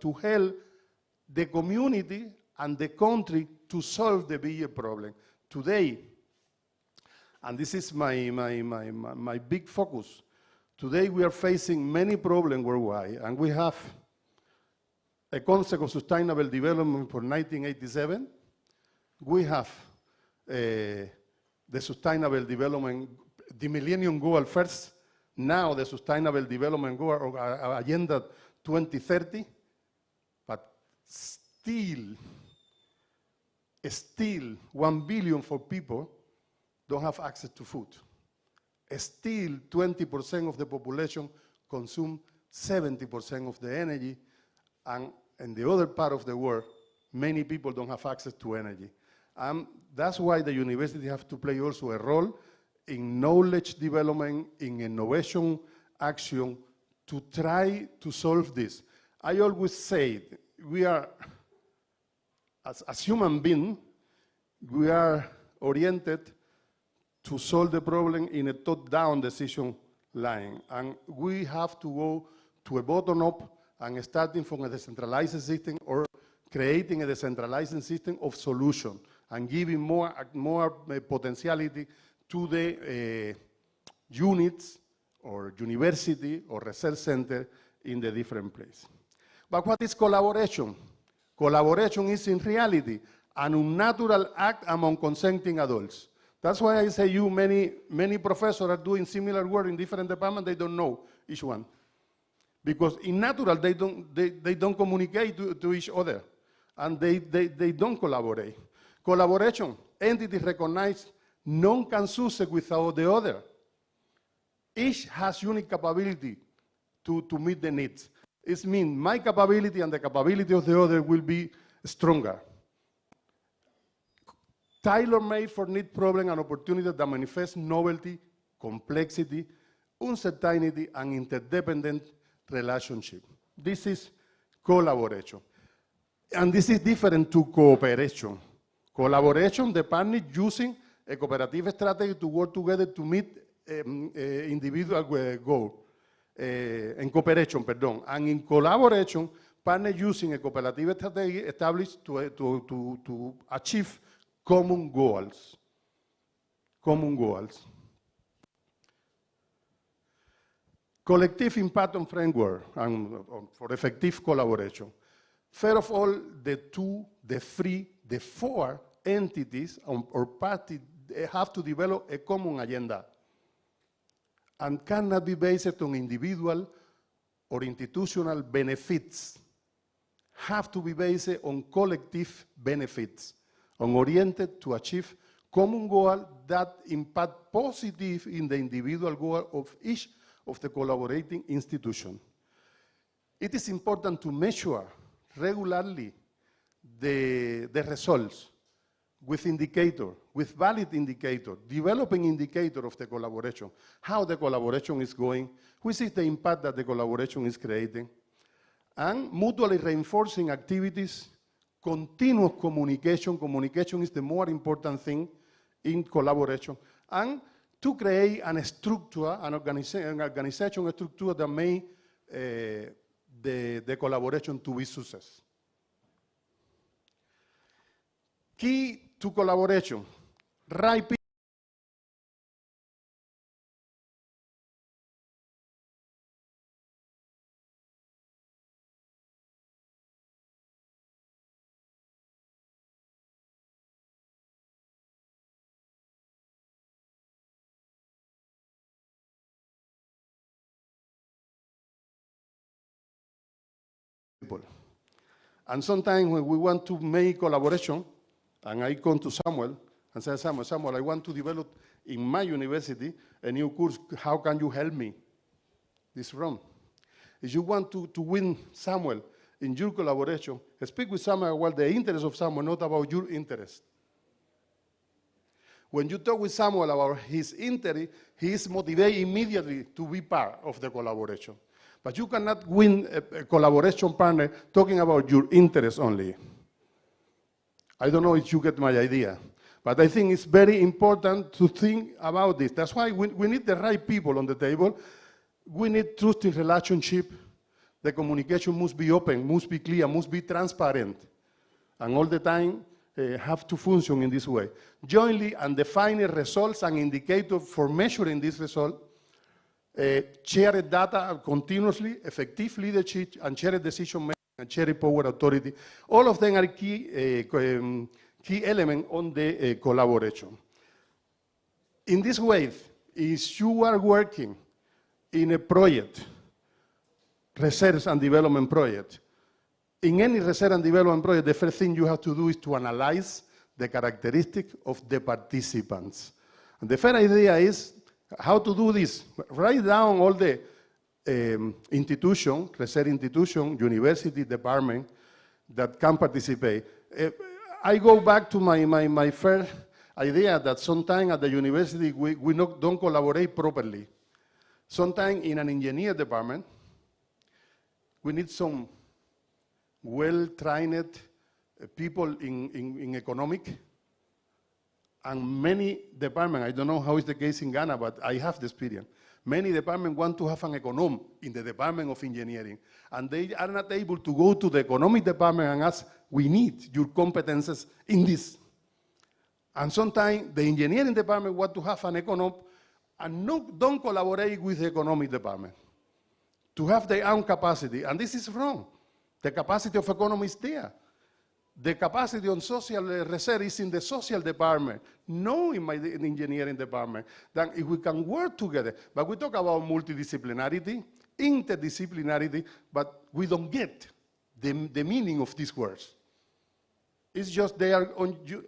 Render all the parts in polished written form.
to help the community and the country to solve the bigger problem. Today, and this is my big focus, today we are facing many problems worldwide, and we have a concept of sustainable development for 1987. We have the sustainable development, the Millennium Goal first, now the Sustainable Development Goal, Agenda 2030, but still 1 billion for people don't have access to food. Still 20% of the population consume 70% of the energy, and in the other part of the world, many people don't have access to energy. That's why the university have to play also a role in knowledge development, in innovation action, to try to solve this. I always say, we are, as human beings, we are oriented to solve the problem in a top-down decision line. And we have to go to a bottom-up and starting from a decentralized system or creating a decentralized system of solution and giving more potentiality to the units or university or research center in the different place. But what is collaboration? Collaboration is in reality an unnatural act among consenting adults. That's why I say many professors are doing similar work in different departments, they don't know each one. Because in natural, they don't communicate to each other, and they don't collaborate. Collaboration, entities recognize none can succeed without the other. Each has unique capability to meet the needs. It means my capability and the capability of the other will be stronger. Tailor-made for need problem and opportunity that manifest novelty, complexity, uncertainty, and interdependent relationship. This is collaboration. And this is different to cooperation. Collaboration, the partners using a cooperative strategy to work together to meet individual goal. In cooperation, pardon. And in collaboration, partners using a cooperative strategy established to achieve common goals. Common goals. Collective impact on framework and for effective collaboration. First of all, the four entities or parties have to develop a common agenda and cannot be based on individual or institutional benefits. Have to be based on collective benefits, and oriented to achieve common goal that impact positive in the individual goal of each of the collaborating institution. It is important to measure regularly the results with indicator, with valid indicator, developing indicator of the collaboration, how the collaboration is going, which is the impact that the collaboration is creating, and mutually reinforcing activities, continuous communication. Communication is the more important thing in collaboration, and to create a structure, an organization structure that may the collaboration to be success. Key to collaboration, right people. And sometimes when we want to make collaboration, and I come to Samuel and say, Samuel, I want to develop in my university a new course. How can you help me? This is wrong. If you want to win Samuel in your collaboration, speak with Samuel about the interest of Samuel, not about your interest. When you talk with Samuel about his interest, he is motivated immediately to be part of the collaboration. But you cannot win a collaboration partner talking about your interest only. I don't know if you get my idea, but I think it's very important to think about this. That's why we need the right people on the table. We need trusting relationship. The communication must be open, must be clear, must be transparent, and all the time have to function in this way. Jointly and defining results and indicators for measuring this result, shared data continuously, effective leadership, and shared decision making, and shared power authority. All of them are key elements on the collaboration. In this way, if you are working in a project, research and development project, in any research and development project, the first thing you have to do is to analyze the characteristics of the participants. And the first idea is how to do this. Write down all the institution, research institution, university, department that can participate. I go back to my first idea that sometimes at the university we don't collaborate properly. Sometimes in an engineer department, we need some well-trained people in economic, and many departments, I don't know how is the case in Ghana, but I have the experience. Many departments want to have an econom in the Department of Engineering, and they are not able to go to the economic department and ask, we need your competences in this. And sometimes the engineering department want to have an econom and don't collaborate with the economic department to have their own capacity, and this is wrong. The capacity of economy is there. The capacity on social research is in the social department, no in my engineering department. Then if we can work together, but we talk about multidisciplinarity, interdisciplinarity, but we don't get the meaning of these words. It's just they are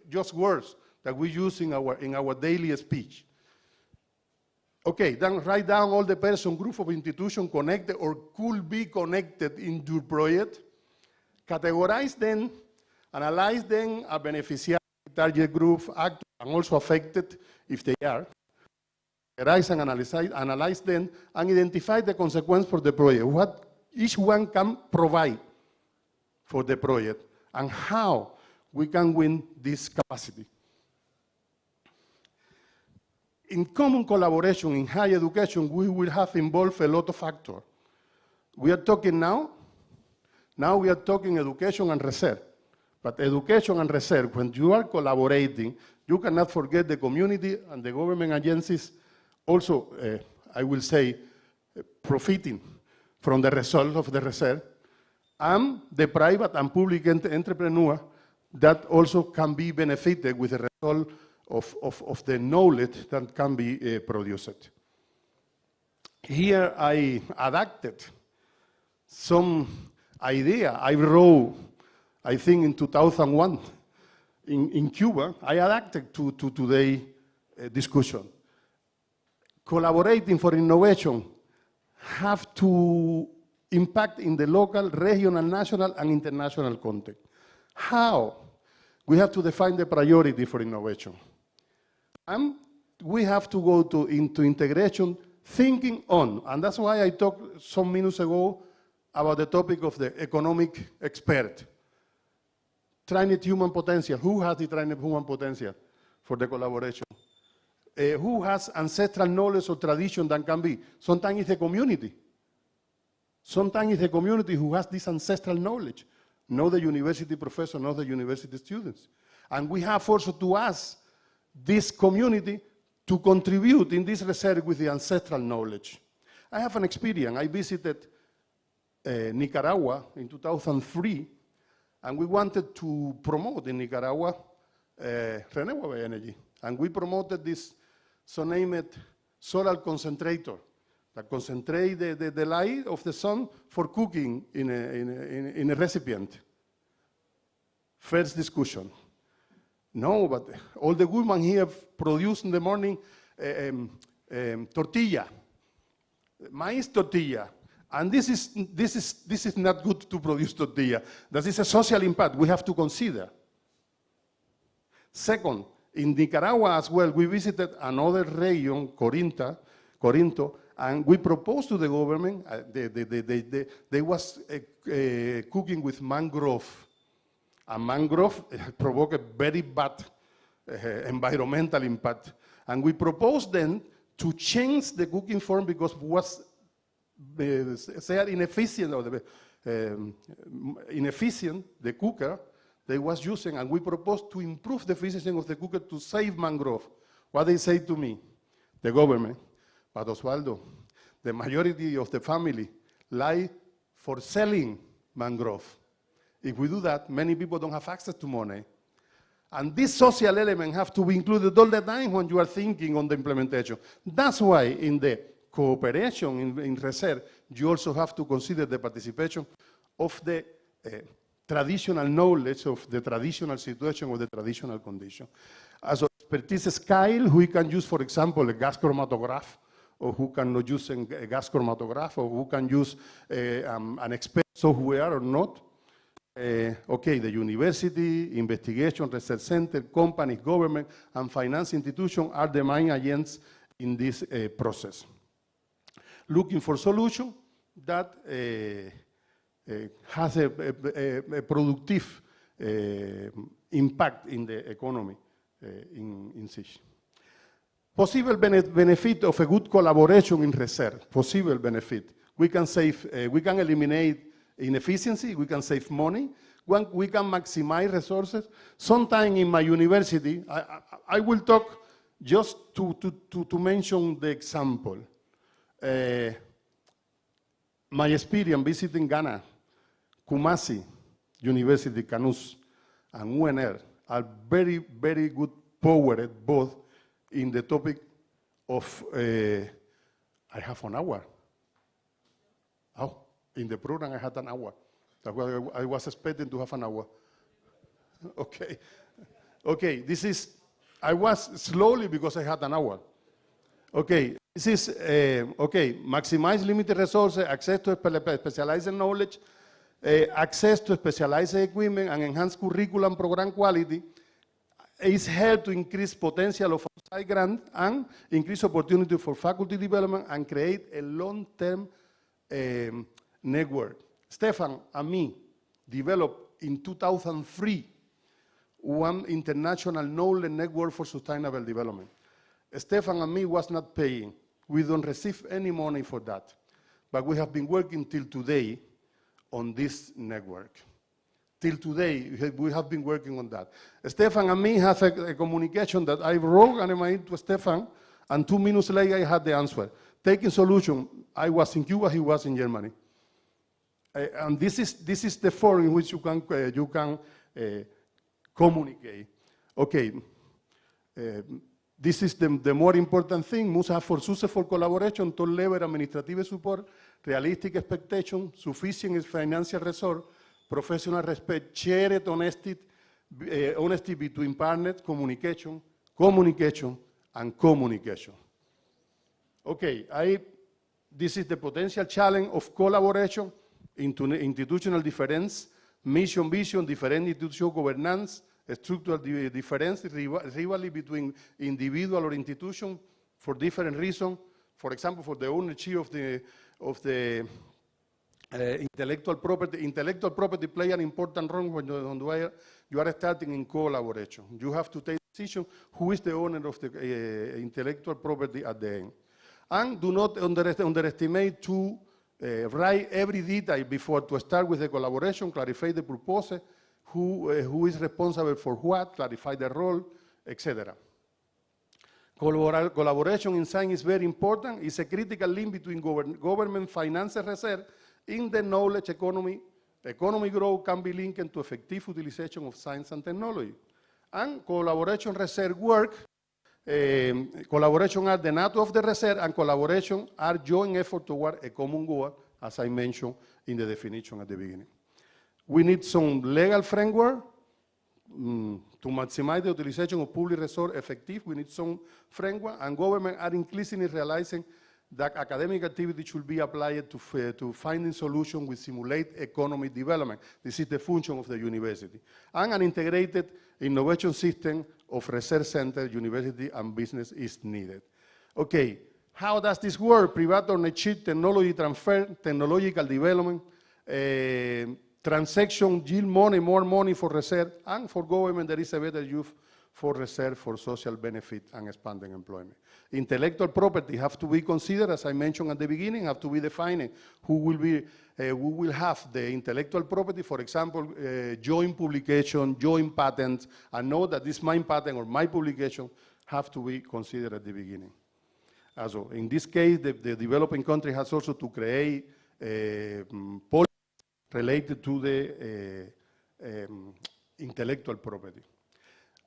just words that we use in our daily speech. Okay, then write down all the person, group of institutions connected or could be connected in your project. Categorize them, analyze them, a beneficiary, target group, actor, and also affected if they are. Categorize and analyze them, and identify the consequence for the project, what each one can provide for the project, and how we can win this capacity. In common collaboration in higher education, we will have involved a lot of factors. We are talking now we are talking education and research. But education and research, when you are collaborating, you cannot forget the community and the government agencies also, I will say, profiting from the result of the research, and the private and public entrepreneur that also can be benefited with the result of the knowledge that can be produced. Here I adapted some idea I wrote, I think in 2001, in Cuba. I adapted to today's discussion. Collaborating for innovation have to impact in the local, regional, national, and international context. How? We have to define the priority for innovation. And we have to go into integration, thinking on, and that's why I talked some minutes ago about the topic of the economic expert. Trained human potential. Who has the trained human potential for the collaboration? Who has ancestral knowledge or tradition that can be? Sometimes it's the community. Sometimes it's the community who has this ancestral knowledge, not the university professor, not the university students. And we have also to ask this community to contribute in this research with the ancestral knowledge. I have an experience. I visited Nicaragua in 2003, and we wanted to promote in Nicaragua renewable energy. And we promoted this so-named solar concentrator that concentrate the light of the sun for cooking in a recipient. First discussion. No, but all the women here produce in the morning tortilla, maize tortilla. And this is not good to produce tortilla. That is a social impact we have to consider. Second, in Nicaragua as well, we visited another region, Corinto, and we proposed to the government, they was cooking with mangrove. And mangrove provoke a very bad environmental impact. And we proposed then to change the cooking form because it was they are inefficient, or inefficient, the cooker they was using, and we proposed to improve the efficiency of the cooker to save mangrove. What they say to me, the government, but Osvaldo, the majority of the family lie for selling mangrove. If we do that, many people don't have access to money. And this social element have to be included all the time when you are thinking on the implementation. That's why in the cooperation in research, you also have to consider the participation of the traditional knowledge of the traditional situation or the traditional condition. As expertise scale, we can use, for example, a gas chromatograph, or who cannot use a gas chromatograph, or who can use an expert software or not. Okay, the university, investigation, research center, companies, government, and finance institutions are the main agents in this process. Looking for solution that has a productive impact in the economy in SISH. Possible benefit of a good collaboration in research, possible benefit. We can eliminate inefficiency, we can save money, we can maximize resources. Sometime in my university, I will talk just to mention the example. My experience visiting Ghana, Kumasi University, Kanus, and UNR are very, very good powered both in the topic of, I have an hour. Oh, in the program I had an hour. That's why I was expecting to have an hour. Okay. Okay, this is, I was slowly because I had an hour. Okay, this is, okay, maximize limited resources, access to specialized knowledge, access to specialized equipment, and enhance curriculum program quality is help to increase potential of outside grant and increase opportunity for faculty development and create a long-term network. Stefan and me developed in 2003 one international knowledge network for sustainable development. Stefan and me was not paying. We don't receive any money for that. But we have been working till today on this network. Till today, we have been working on that. Stefan and me have a communication that I wrote an email to Stefan, and 2 minutes later I had the answer. Taking solution, I was in Cuba, he was in Germany. And this is the forum in which you can communicate. Okay, this is the more important thing. Must have for successful collaboration, top level administrative support, realistic expectation, sufficient financial resource, professional respect, shared honesty between partners, communication, and communication. Okay, this is the potential challenge of collaboration into institutional difference, mission, vision, different institutional governance, structural difference, rivalry between individual or institution for different reasons. For example, for the ownership of the intellectual property. Intellectual property play an important role when you are starting in collaboration. You have to take decision who is the owner of the intellectual property at the end. And do not underestimate to write every detail before to start with the collaboration, clarify the purpose, who is responsible for what, clarify the role, etc. Collaboration in science is very important. It's a critical link between government, finance, and research in the knowledge economy. Economic growth can be linked to effective utilization of science and technology. And collaboration research work, collaboration are the nature of the research, and collaboration are joint effort toward a common goal, as I mentioned in the definition at the beginning. We need some legal framework to maximize the utilization of public resource effective. We need some framework, and government are increasingly realizing that academic activity should be applied to finding solutions which simulate economic development. This is the function of the university. And an integrated innovation system of research center, university, and business is needed. Okay, how does this work? Private ownership, technology transfer, technological development, transaction yield money, more money for research, and for government there is a better use for research for social benefit and expanding employment. Intellectual property have to be considered, as I mentioned at the beginning, have to be defined. Who will have the intellectual property, for example, joint publication, joint patents, and know that this my patent or my publication have to be considered at the beginning. Also, in this case, the developing country has also to create policies related to the intellectual property.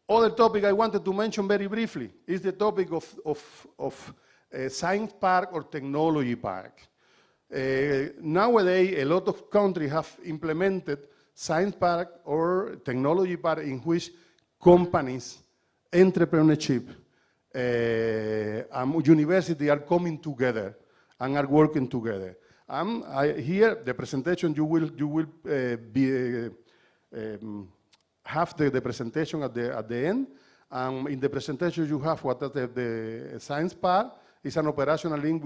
Other topic I wanted to mention very briefly is the topic of science park or technology park. Nowadays, a lot of countries have implemented science park or technology park in which companies, entrepreneurship, and university are coming together and are working together. Here, the presentation, you will have the presentation at the end. In the presentation, you have what the science part is an operational link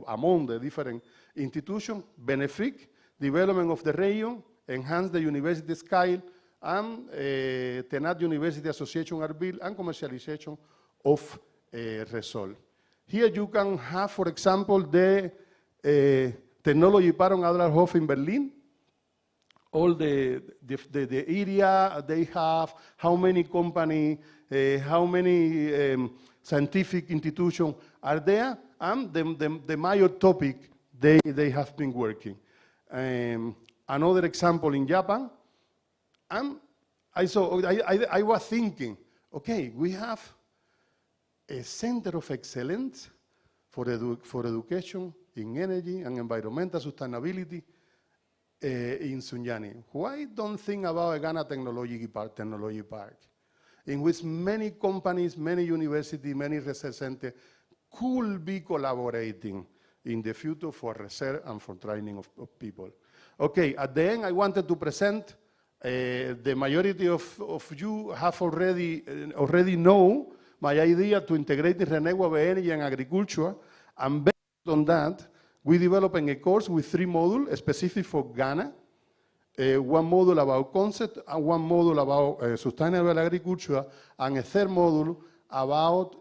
among the different institutions, benefit development of the region, enhance the university scale, and TENAT University Association are built, and commercialization of Rcees. Here you can have, for example, the technology park on Adlerhof in Berlin. All the area they have, how many companies, how many scientific institutions are there, and the major topic they have been working. Another example in Japan, I was thinking, okay, we have a center of excellence for education in energy and environmental sustainability in Sunyani. Why don't think about a Ghana technology park, in which many companies, many universities, many research centers could be collaborating in the future for research and for training of people. Okay, at the end, I wanted to present, the majority of you have already know my idea to integrate renewable energy and agriculture, and based on that, we developing a course with 3 modules specific for Ghana, 1 module about concept, and 1 module about sustainable agriculture, and a 3rd module about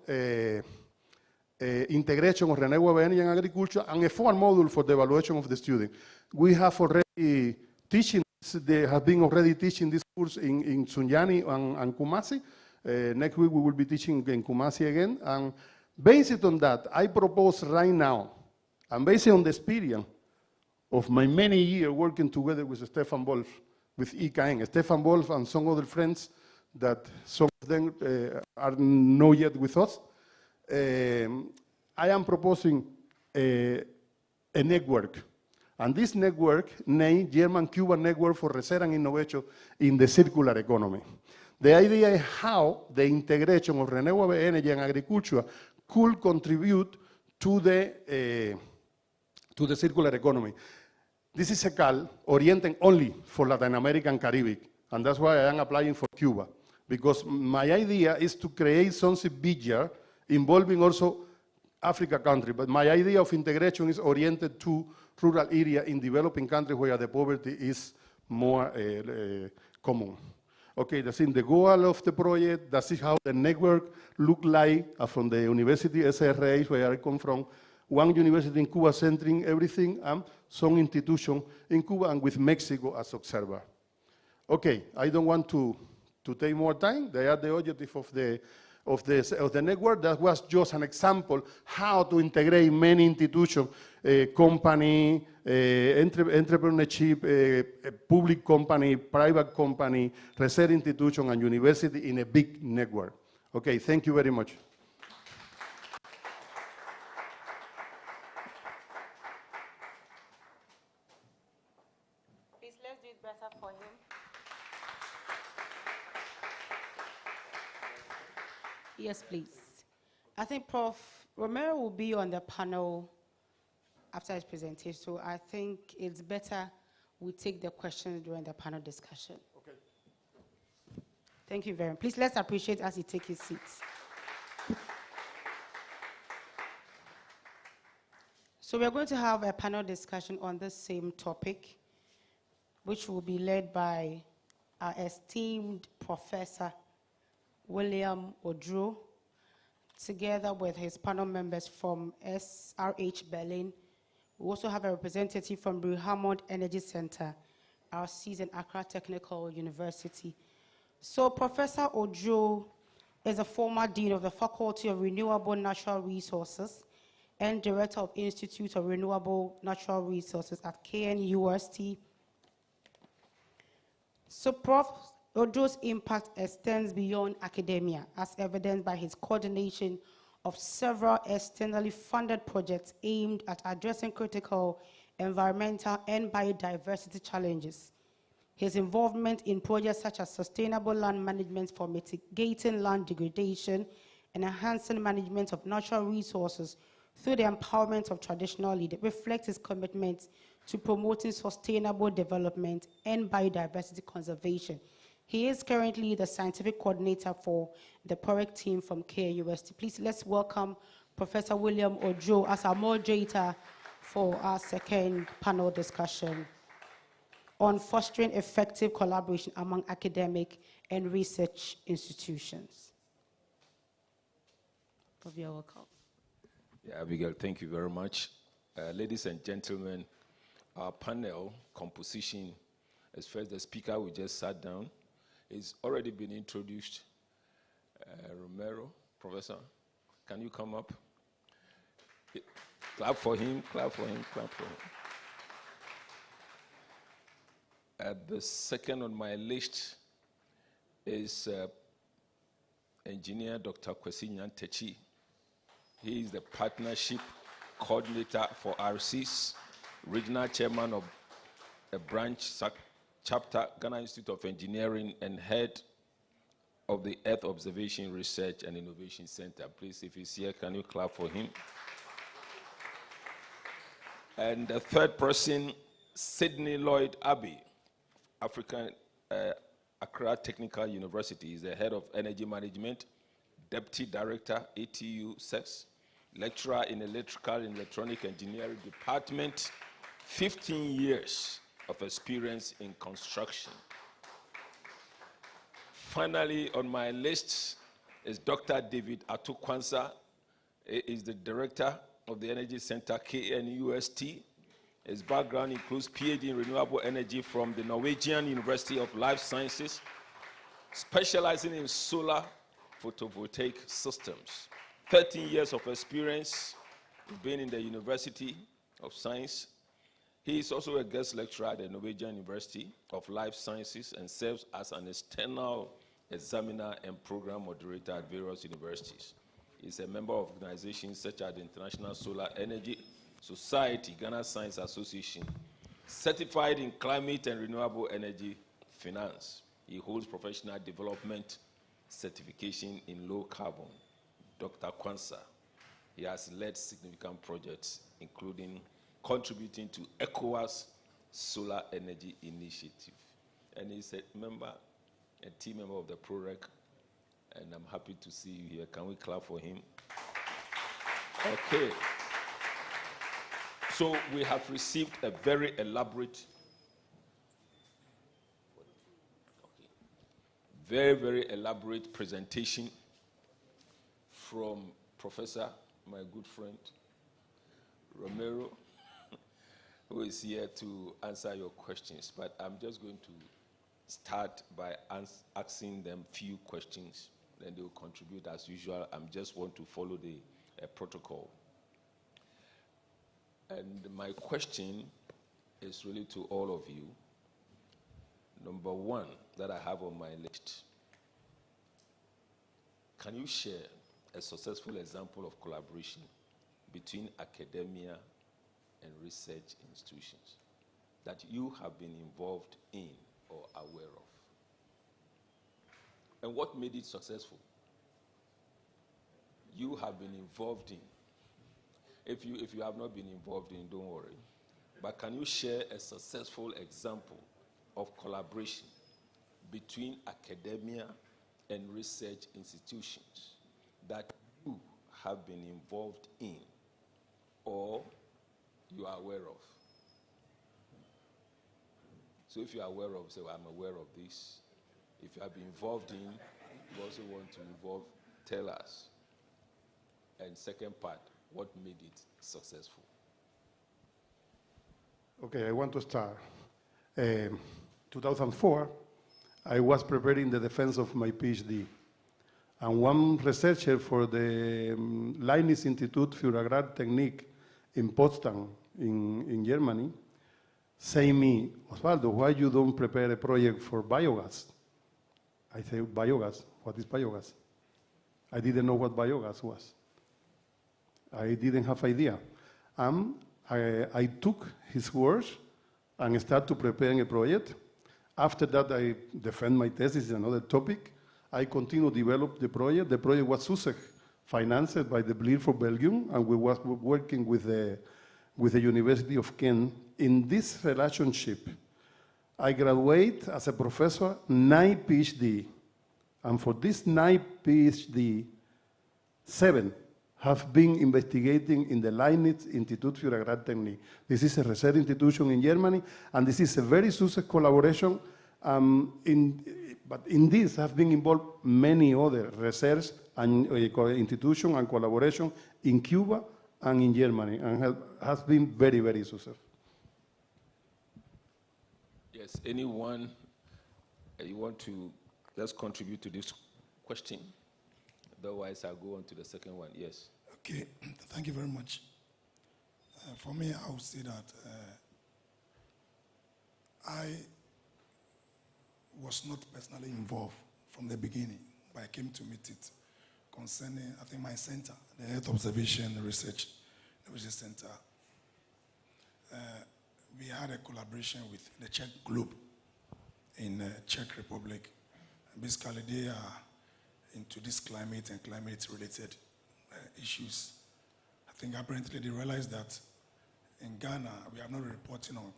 integration of renewable energy and agriculture, and a 4th module for the evaluation of the student. We have already they have been already teaching this course in Sunyani and Kumasi. Next week we will be teaching in Kumasi again. And based on that, I propose right now, and based on the experience of my many years working together with Stefan Wolf, with IKN, Stefan Wolf and some other friends that some of them are not yet with us, I am proposing a network. And this network, named German-Cuban Network for Research and Innovation in the Circular Economy. The idea is how the integration of renewable energy and agriculture could contribute to the circular economy. This is a call oriented only for Latin America and Caribbean, and that's why I am applying for Cuba, because my idea is to create something bigger involving also Africa country, but my idea of integration is oriented to rural area in developing countries where the poverty is more common. Okay, that's in the goal of the project. That is how the network look like from the university SRA, where I come from. 1 university in Cuba centering everything, and some institution in Cuba and with Mexico as observer. Okay, I don't want to take more time. They are the objective of the network. That was just an example how to integrate many institutions, company, entrepreneurship, public company, private company, research institution, and university in a big network. Okay, thank you very much. Please, let's do it better for him. Yes, please. I think Prof. Romero will be on the panel after his presentation, so I think it's better we take the questions during the panel discussion. Okay. Thank you very much. Please, let's appreciate as he takes his seat. So we're going to have a panel discussion on the same topic, which will be led by our esteemed Professor William Odro, together with his panel members from SRH Berlin. We also have a representative from Hammond Energy Center, Rcees and Accra Technical University. So Professor Odro is a former dean of the Faculty of Renewable Natural Resources and director of Institute of Renewable Natural Resources at KNUST. So Prof. Odro's impact extends beyond academia, as evidenced by his coordination of several externally funded projects aimed at addressing critical environmental and biodiversity challenges. His involvement in projects such as sustainable land management for mitigating land degradation and enhancing management of natural resources through the empowerment of traditional leaders reflects his commitment to promoting sustainable development and biodiversity conservation. He is currently the scientific coordinator for the project team from KNUST. Please let's welcome Professor William Odro as our moderator for our second panel discussion on fostering effective collaboration among academic and research institutions. Prof, you're welcome. Yeah, Abigail, thank you very much. Ladies and gentlemen, our panel composition, as first the speaker we just sat down, is already been introduced. Romero, Professor, can you come up? Clap for him, clap for him, clap for him. The second on my list is engineer Dr. Kwesi Nyantechi. He is the partnership coordinator for Rcees, regional chairman of a branch chapter, Ghana Institute of Engineering, and head of the Earth Observation Research and Innovation Center. Please, if he's here, can you clap for him? And the third person, Sydney Lloyd Abbey, Accra Technical University, is the head of energy management, deputy director, ATU SEX, lecturer in electrical and electronic engineering department, 15 years of experience in construction. Finally, on my list is Dr. David Atukwansa. He is the director of the Energy Center, KNUST. His background includes PhD in renewable energy from the Norwegian University of Life Sciences, specializing in solar photovoltaic systems. 13 years of experience being in the University of Science. He is also a guest lecturer at the Norwegian University of Life Sciences and serves as an external examiner and program moderator at various universities. He is a member of organizations such as the International Solar Energy Society, Ghana Science Association, certified in climate and renewable energy finance. He holds professional development certification in low carbon. Dr. Kwansa, he has led significant projects, including contributing to ECOWAS Solar Energy Initiative. And he's a team member of the ProRec, and I'm happy to see you here. Can we clap for him? Okay. So we have received a very elaborate, very elaborate presentation from Professor, my good friend, Romero, who is here to answer your questions. But I'm just going to start by asking them few questions, then they will contribute as usual. I just want to follow the protocol. And my question is really to all of you. Number one that I have on my list, can you share a successful example of collaboration between academia and research institutions that you have been involved in or aware of? And what made it successful? You have been involved in. If you have not been involved in, don't worry. But can you share a successful example of collaboration between academia and research institutions that you have been involved in or you are aware of? So if you are aware of, say, well, I'm aware of this, If you have been involved in, you also want to involve, tell us. And second part, what made it successful? Okay, I want to start. 2004, I was preparing the defense of my PhD. And one researcher for the Leibniz Institut für Agrartechnik in Potsdam, in Germany, say me, Osvaldo, why you don't prepare a project for biogas? I say, biogas? What is biogas? I didn't know what biogas was. I didn't have idea. I took his words and started to prepare a project. After that, I defend my thesis, another topic. I continue to develop the project. The project was SUSEG, financed by the Bleer for Belgium, and we were working with the University of Kent. In this relationship, I graduate as a professor, 9 PhD. And for this 9 PhD, 7 have been investigating in the Leibniz Institut für Agrartechnik. This is a research institution in Germany, and this is a very SUSEG collaboration. But in this have been involved many other research and institutions and collaboration in Cuba and in Germany, and has been very, very successful. Yes, anyone you want to just contribute to this question? Otherwise, I'll go on to the second one. Yes. Okay, thank you very much. For me, I would say that I was not personally involved from the beginning, but I came to meet it concerning, I think, my center, the Earth Observation Research Center. We had a collaboration with the Czech Globe in Czech Republic. Basically, they are into this climate and climate-related issues. I think apparently they realized that in Ghana, we are not reporting on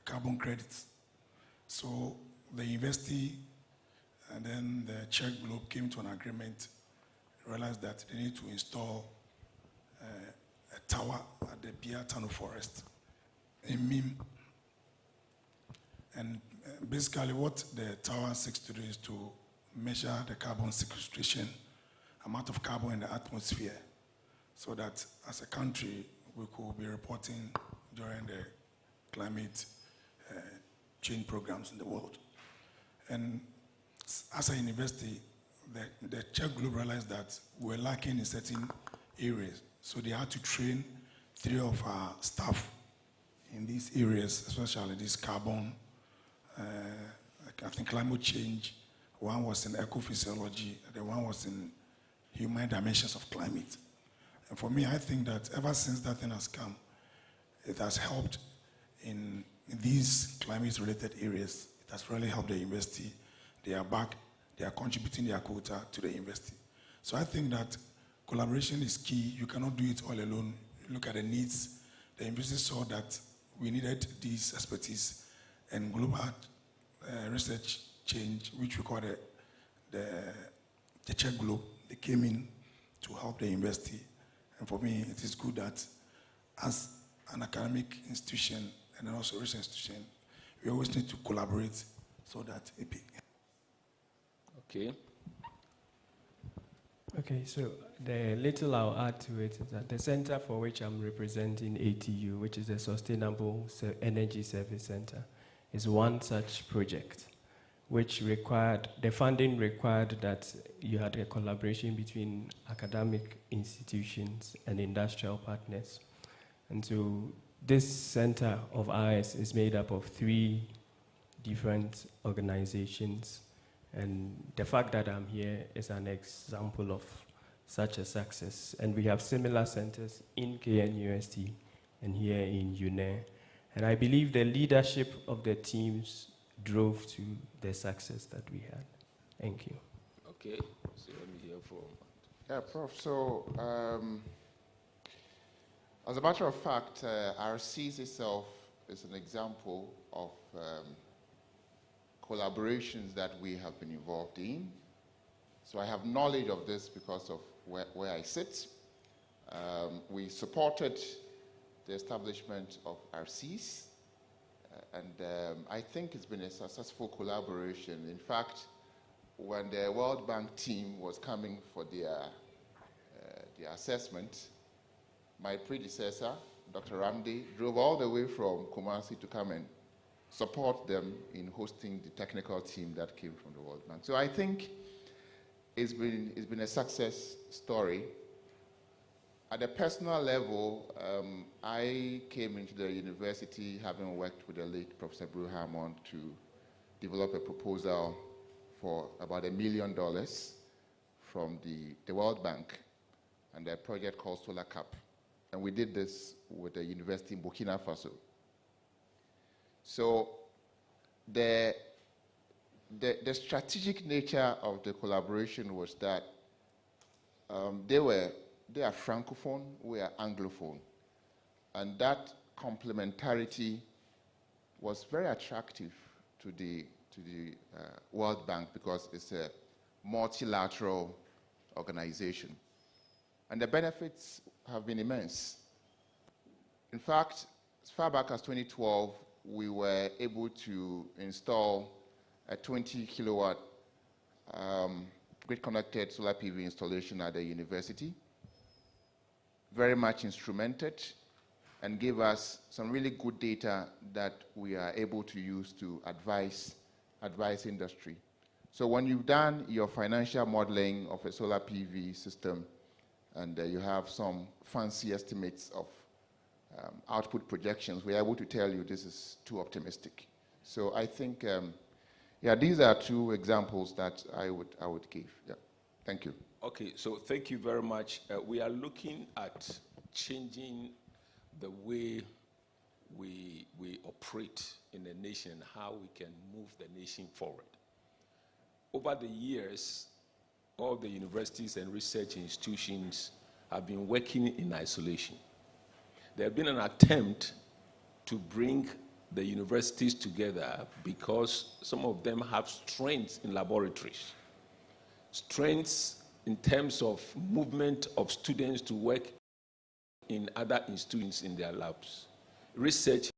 carbon credits. So the university and then the Czech Globe came to an agreement, realized that they need to install a tower at the Biatano Forest in Mim. And basically what the tower seeks to do is to measure the carbon sequestration, amount of carbon in the atmosphere, so that as a country, we could be reporting during the climate change programs in the world. And as a university, the Czech Globe realized that we were lacking in certain areas, so they had to train 3 of our staff in these areas, especially this carbon, I think climate change. One was in ecophysiology, the one was in human dimensions of climate. And for me, I think that ever since that thing has come, it has helped in these climate-related areas. It has really helped the university. They are back, they are contributing their quota to the university. So I think that collaboration is key. You cannot do it all alone. Look at the needs. The university saw that we needed this expertise, and global research change, which we call the Czech Globe, they came in to help the university. And for me, it is good that as an academic institution and also a research institution, we always need to collaborate so that it be. Okay. Okay, so the little I'll add to it is that the center for which I'm representing, ATU, which is a Sustainable Energy Service Center, is one such project, which required, the funding required that you had a collaboration between academic institutions and industrial partners. And so this center of ours is made up of 3 different organizations. And the fact that I'm here is an example of such a success. And we have similar centers in KNUST and here in UNE. And I believe the leadership of the teams drove to the success that we had. Thank you. Okay, so let me hear from. Yeah, Prof. So, as a matter of fact, Rcees itself is an example of collaborations that we have been involved in. So I have knowledge of this because of where I sit. We supported the establishment of Rcees I think it's been a successful collaboration. In fact, when the World Bank team was coming for their assessment, my predecessor, Dr. Ramde, drove all the way from Kumasi to come and support them in hosting the technical team that came from the World Bank. So I think it's been a success story. At a personal level, I came into the university having worked with the late Professor Brew Hammond to develop a proposal for about $1 million from the World Bank and a project called Solar Cap. And we did this with the university in Burkina Faso. So the strategic nature of the collaboration was that they are Francophone, we are Anglophone. And that complementarity was very attractive to the World Bank because it's a multilateral organization. And the benefits have been immense. In fact, as far back as 2012, we were able to install a 20 kilowatt grid-connected solar PV installation at the university, very much instrumented, and gave us some really good data that we are able to use to advise industry. So when you've done your financial modeling of a solar PV system, and you have some fancy estimates of output projections, we're able to tell you this is too optimistic. So I think, yeah, these are two examples that I would give. Yeah. Thank you. Okay, so thank you very much. We are looking at changing the way we operate in the nation and how we can move the nation forward. Over the years, all the universities and research institutions have been working in isolation. There have been an attempt to bring the universities together because some of them have strengths in laboratories, strengths in terms of movement of students to work in other institutions in their labs, research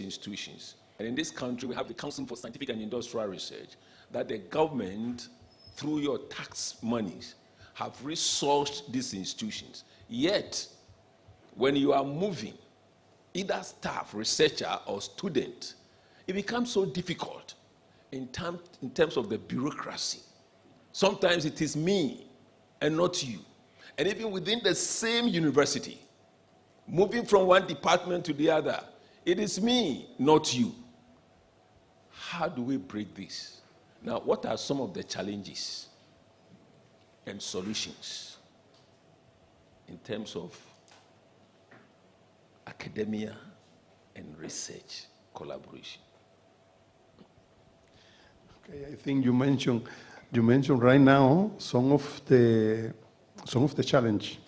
institutions. And in this country, we have the Council for Scientific and Industrial Research that the government, through your tax monies, have resourced these institutions. Yet, when you are moving, either staff, researcher, or student, it becomes so difficult in terms of the bureaucracy. Sometimes it is me and not you. And even within the same university, moving from one department to the other, it is me, not you. How do we break this? Now, what are some of the challenges and solutions in terms of academia and research collaboration? Okay, I think you mentioned right now some of the challenge.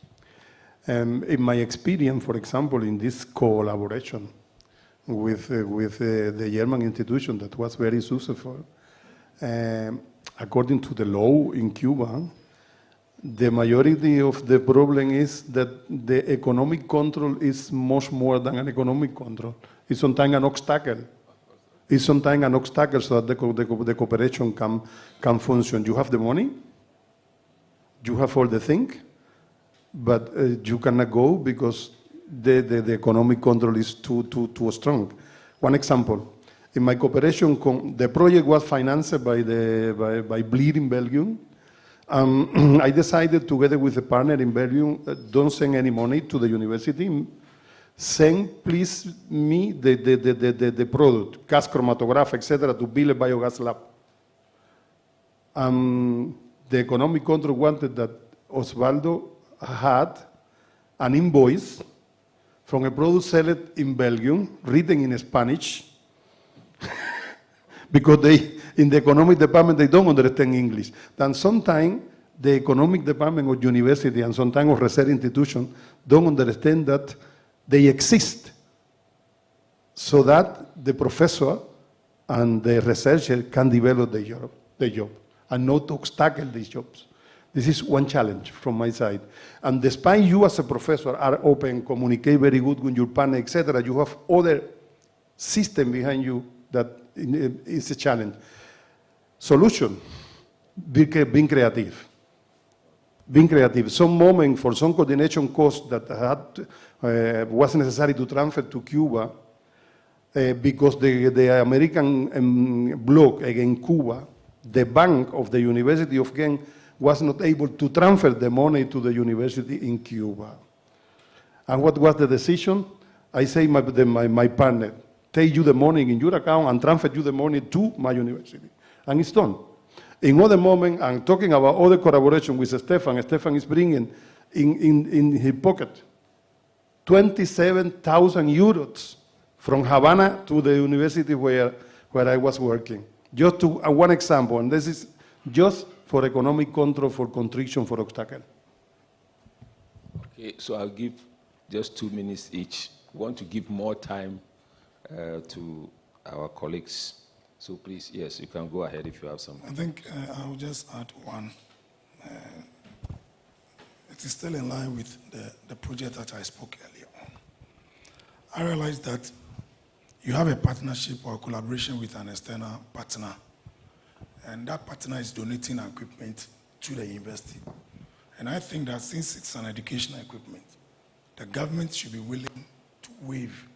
In my experience, for example, in this collaboration with the German institution that was very successful, according to the law in Cuba, the majority of the problem is that the economic control is much more than an economic control. It's sometimes an obstacle. It's sometimes an obstacle so that the cooperation can function. You have the money, you have all the things, but you cannot go because the economic control is too strong. One example. In my cooperation, the project was financed by Bleed in Belgium. I decided together with a partner in Belgium, don't send any money to the university. Send, please, me the product, gas chromatograph, etc., to build a biogas lab. The economic control wanted that Osvaldo had an invoice from a product sold in Belgium, written in Spanish, because in the economic department, they don't understand English. Then sometimes the economic department of university and sometimes of research institution don't understand that they exist, so that the professor and the researcher can develop the job and not obstacle these jobs. This is one challenge from my side. And despite you as a professor are open, communicate very good with your partner, etc., you have other system behind you that is a challenge. Solution, being creative. Being creative. Some moment for some coordination cost that was necessary to transfer to Cuba because the American bloc against Cuba, the bank of the University of Ghent was not able to transfer the money to the university in Cuba. And what was the decision? I say my partner, take you the money in your account and transfer you the money to my university. And it's done. In other moment, I'm talking about other collaboration with Stefan. Stefan is bringing in his pocket 27,000 euros from Havana to the university where I was working. Just to one example, and this is just for economic control, for contrition, for obstacle. Okay, so I'll give just 2 minutes each. We want to give more time to our colleagues. So please, yes, you can go ahead if you have something. I think I'll just add one. It is still in line with the project that I spoke earlier on. I realized that you have a partnership or a collaboration with an external partner, and that partner is donating equipment to the university. And I think that since it's an educational equipment, the government should be willing to waive.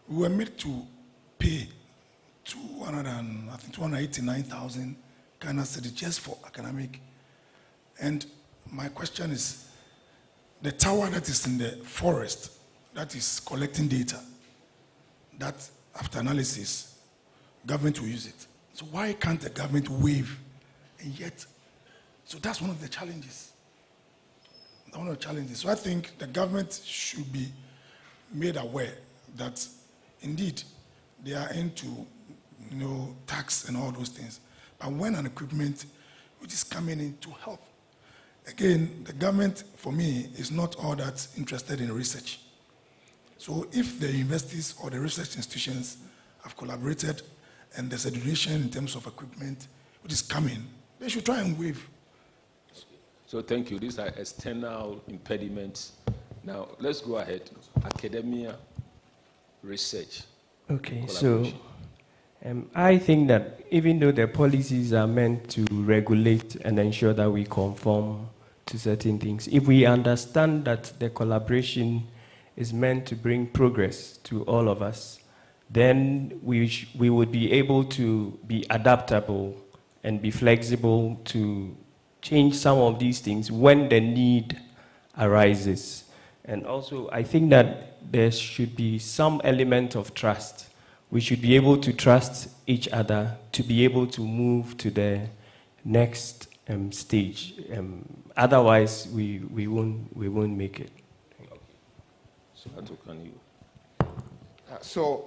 We were made to pay 289,000 Ghana cedis just for academic. And my question is, the tower that is in the forest, that is collecting data, that after analysis, government will use it. So why can't the government waive? And yet, so that's one of the challenges. One of the challenges. So I think the government should be made aware that indeed they are into tax and all those things. But when an equipment which is coming in to help, again, the government, for me, is not all that interested in research. So if the universities or the research institutions have collaborated and there's a donation in terms of equipment which is coming, they should try and waive. So thank you. These are external impediments. Now, let's go ahead. Academia, research. Okay, so I think that even though the policies are meant to regulate and ensure that we conform to certain things, if we understand that the collaboration is meant to bring progress to all of us, then we would be able to be adaptable and be flexible to change some of these things when the need arises. And also, I think that there should be some element of trust. We should be able to trust each other to be able to move to the next stage. Otherwise, we won't make it. So,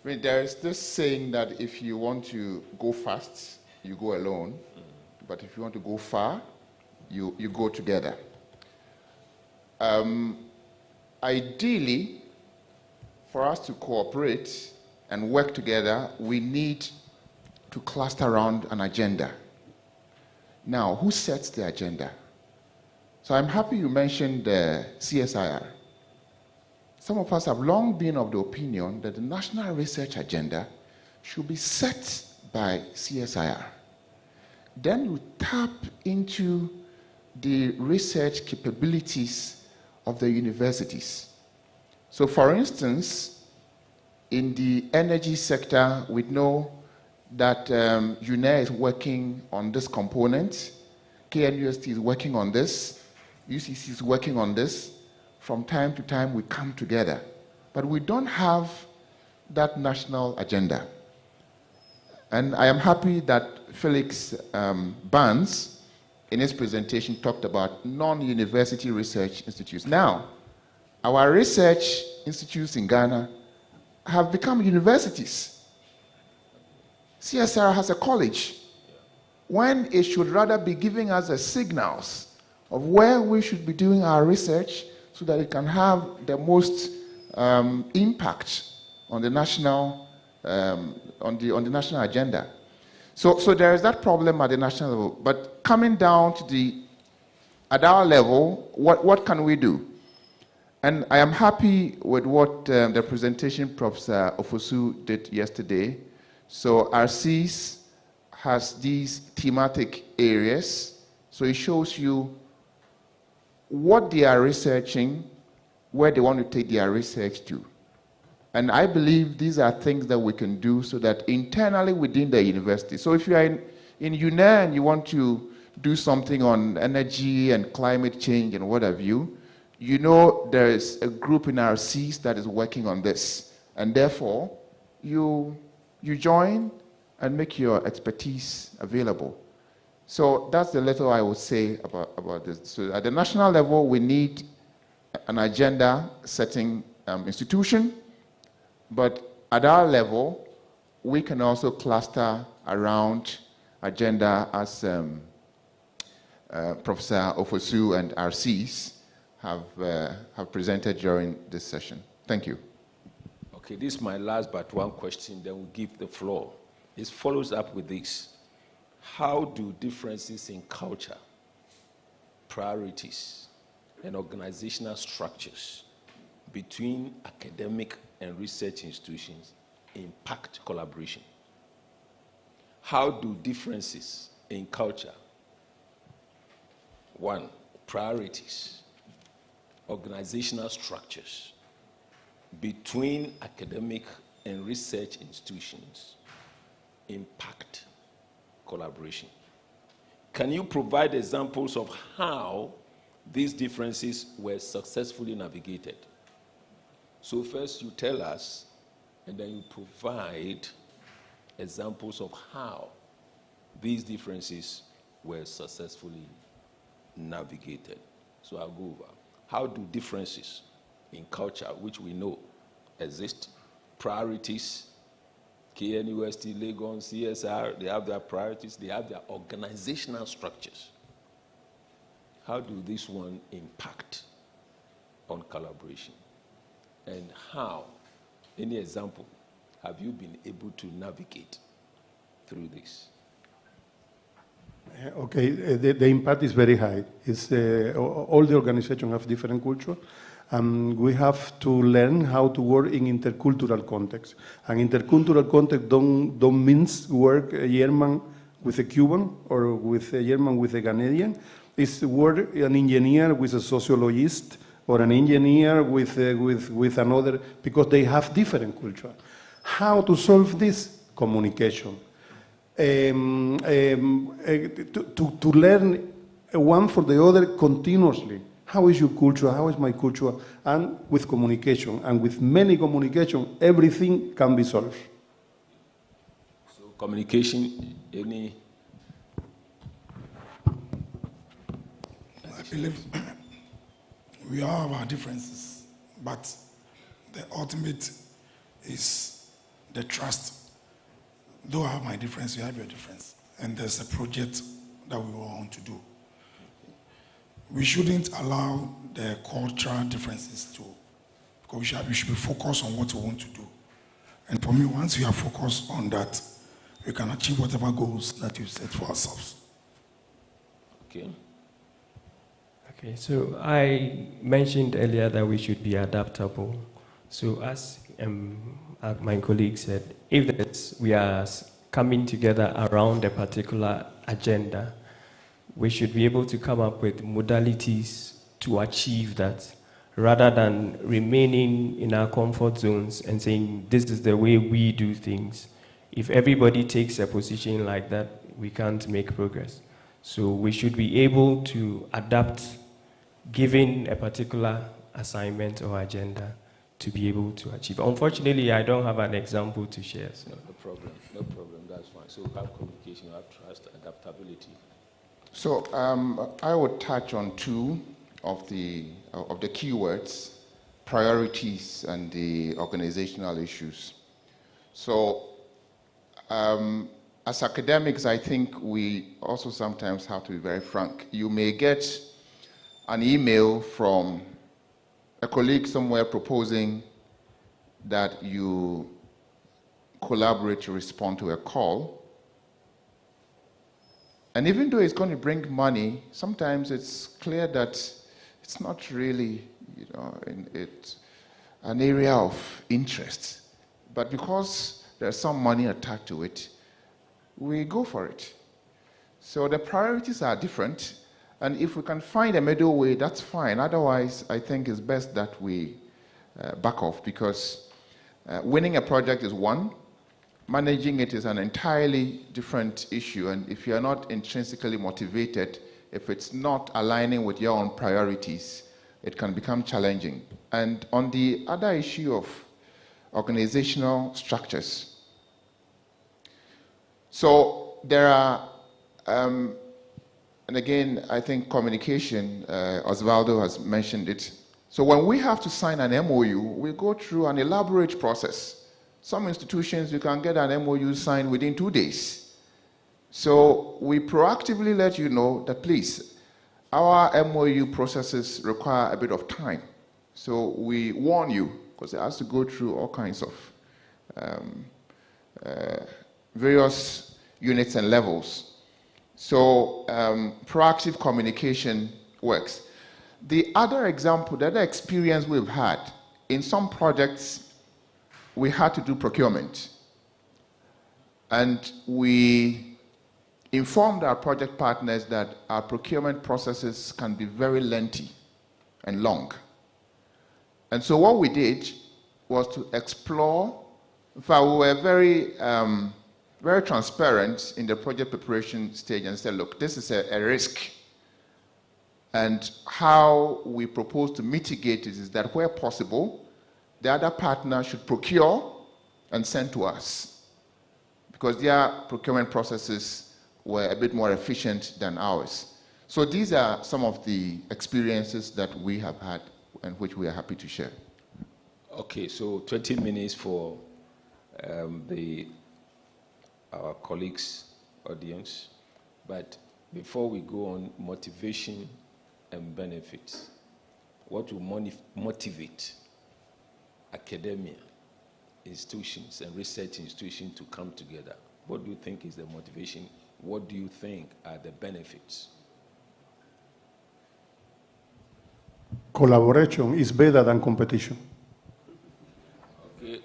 there is this saying that if you want to go fast, you go alone. But if you want to go far, you go together. Ideally, for us to cooperate and work together, we need to cluster around an agenda. Now, who sets the agenda? So I'm happy you mentioned the CSIR. Some of us have long been of the opinion that the national research agenda should be set by CSIR. Then you tap into the research capabilities of the universities. So for instance, in the energy sector, we know that UNEA is working on this component, KNUST is working on this, UCC is working on this. From time to time, we come together. But we don't have that national agenda. And I am happy that Felix Barnes, in his presentation, talked about non-university research institutes. Now, our research institutes in Ghana have become universities. CSR has a college, when it should rather be giving us the signals of where we should be doing our research so that it can have the most impact on the national on the national agenda. So there is that problem at the national level. But coming down to at our level, what can we do? And I am happy with what the presentation Professor Ofosu did yesterday. So Rcees has these thematic areas. So it shows you what they are researching, where they want to take their research to. And I believe these are things that we can do so that internally within the university. So if you are in UNE and you want to do something on energy and climate change and what have you, you know there is a group in Rcees that is working on this. And therefore, you join and make your expertise available. So that's the little I would say about this. So at the national level, we need an agenda-setting institution, but at our level, we can also cluster around agenda as Professor Ofosu and Rcees have presented during this session. Thank you. Okay, this is my last but one question, then we'll give the floor. It follows up with this. How do differences in culture, priorities, and organizational structures between academic and research institutions impact collaboration? How do differences in culture, one, priorities, organizational structures between academic and research institutions impact collaboration? Can you provide examples of how these differences were successfully navigated? So first you tell us, and then you provide examples of how these differences were successfully navigated. So I'll go over. How do differences in culture, which we know exist, priorities, KNUST, Lagos, CSR, they have their priorities, they have their organizational structures. How do this one impact on collaboration? And how, any example, have you been able to navigate through this? Okay, the impact is very high. It's, all the organizations have different culture, and we have to learn how to work in intercultural context. And intercultural context don't means work a German with a Cuban or with a German with a Canadian. It's work an engineer with a sociologist or an engineer with another, because they have different culture. How to solve this? Communication. To learn one for the other continuously. How is your culture? How is my culture? And with communication. And with many communication, everything can be solved. So communication, any? I believe we all have our differences, but the ultimate is the trust. Though I have my difference, you have your difference. And there's a project that we all want to do. We shouldn't allow the cultural differences to, because we should be focused on what we want to do. And for me, once we are focused on that, we can achieve whatever goals that you set for ourselves. Okay. Okay, so I mentioned earlier that we should be adaptable. So as my colleague said, if we are coming together around a particular agenda, we should be able to come up with modalities to achieve that, rather than remaining in our comfort zones and saying, this is the way we do things. If everybody takes a position like that, we can't make progress. So we should be able to adapt, given a particular assignment or agenda, to be able to achieve. Unfortunately, I don't have an example to share. So. No problem, that's fine. So have communication, have trust, adaptability. So I would touch on two of the keywords, priorities and the organizational issues. So as academics, I think we also sometimes have to be very frank. You may get an email from a colleague somewhere proposing that you collaborate to respond to a call. And even though it's going to bring money, sometimes it's clear that it's not really an area of interest. But because there's some money attached to it, we go for it. So the priorities are different, and if we can find a middle way, that's fine. Otherwise, I think it's best that we back off, because winning a project is one, managing it is an entirely different issue, and if you're not intrinsically motivated, if it's not aligning with your own priorities, it can become challenging. And on the other issue of organizational structures, so there are, and again, I think communication, Osvaldo has mentioned it. So when we have to sign an MOU, we go through an elaborate process. Some institutions, you can get an MOU signed within 2 days. So we proactively let you know that, please, our MOU processes require a bit of time. So we warn you, because it has to go through all kinds of various units and levels. So proactive communication works. The other example, the other experience we've had, in some projects, we had to do procurement. And we informed our project partners that our procurement processes can be very lengthy and long. And so what we did was to explore. In fact, we were very, very transparent in the project preparation stage and said, look, this is a risk. And how we propose to mitigate it is that where possible, the other partner should procure and send to us, because their procurement processes were a bit more efficient than ours. So these are some of the experiences that we have had and which we are happy to share. Okay, so 20 minutes for our colleagues' audience. But before we go on motivation and benefits, what will motivate academia, institutions, and research institutions to come together? What do you think is the motivation? What do you think are the benefits? Collaboration is better than competition. Okay.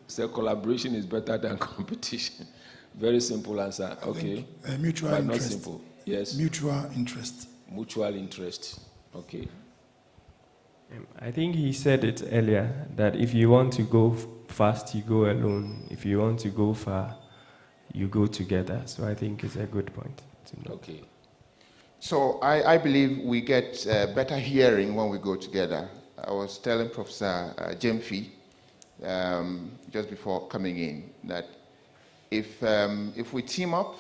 So collaboration is better than competition. Very simple answer. Okay. Mutual but interest. Not simple. Yes. Mutual interest. Mutual interest. Okay. I think he said it earlier that if you want to go fast, you go alone. If you want to go far, you go together. So I think it's a good point to know. Okay. So I believe we get better hearing when we go together. I was telling Professor Jemfi just before coming in that if we team up,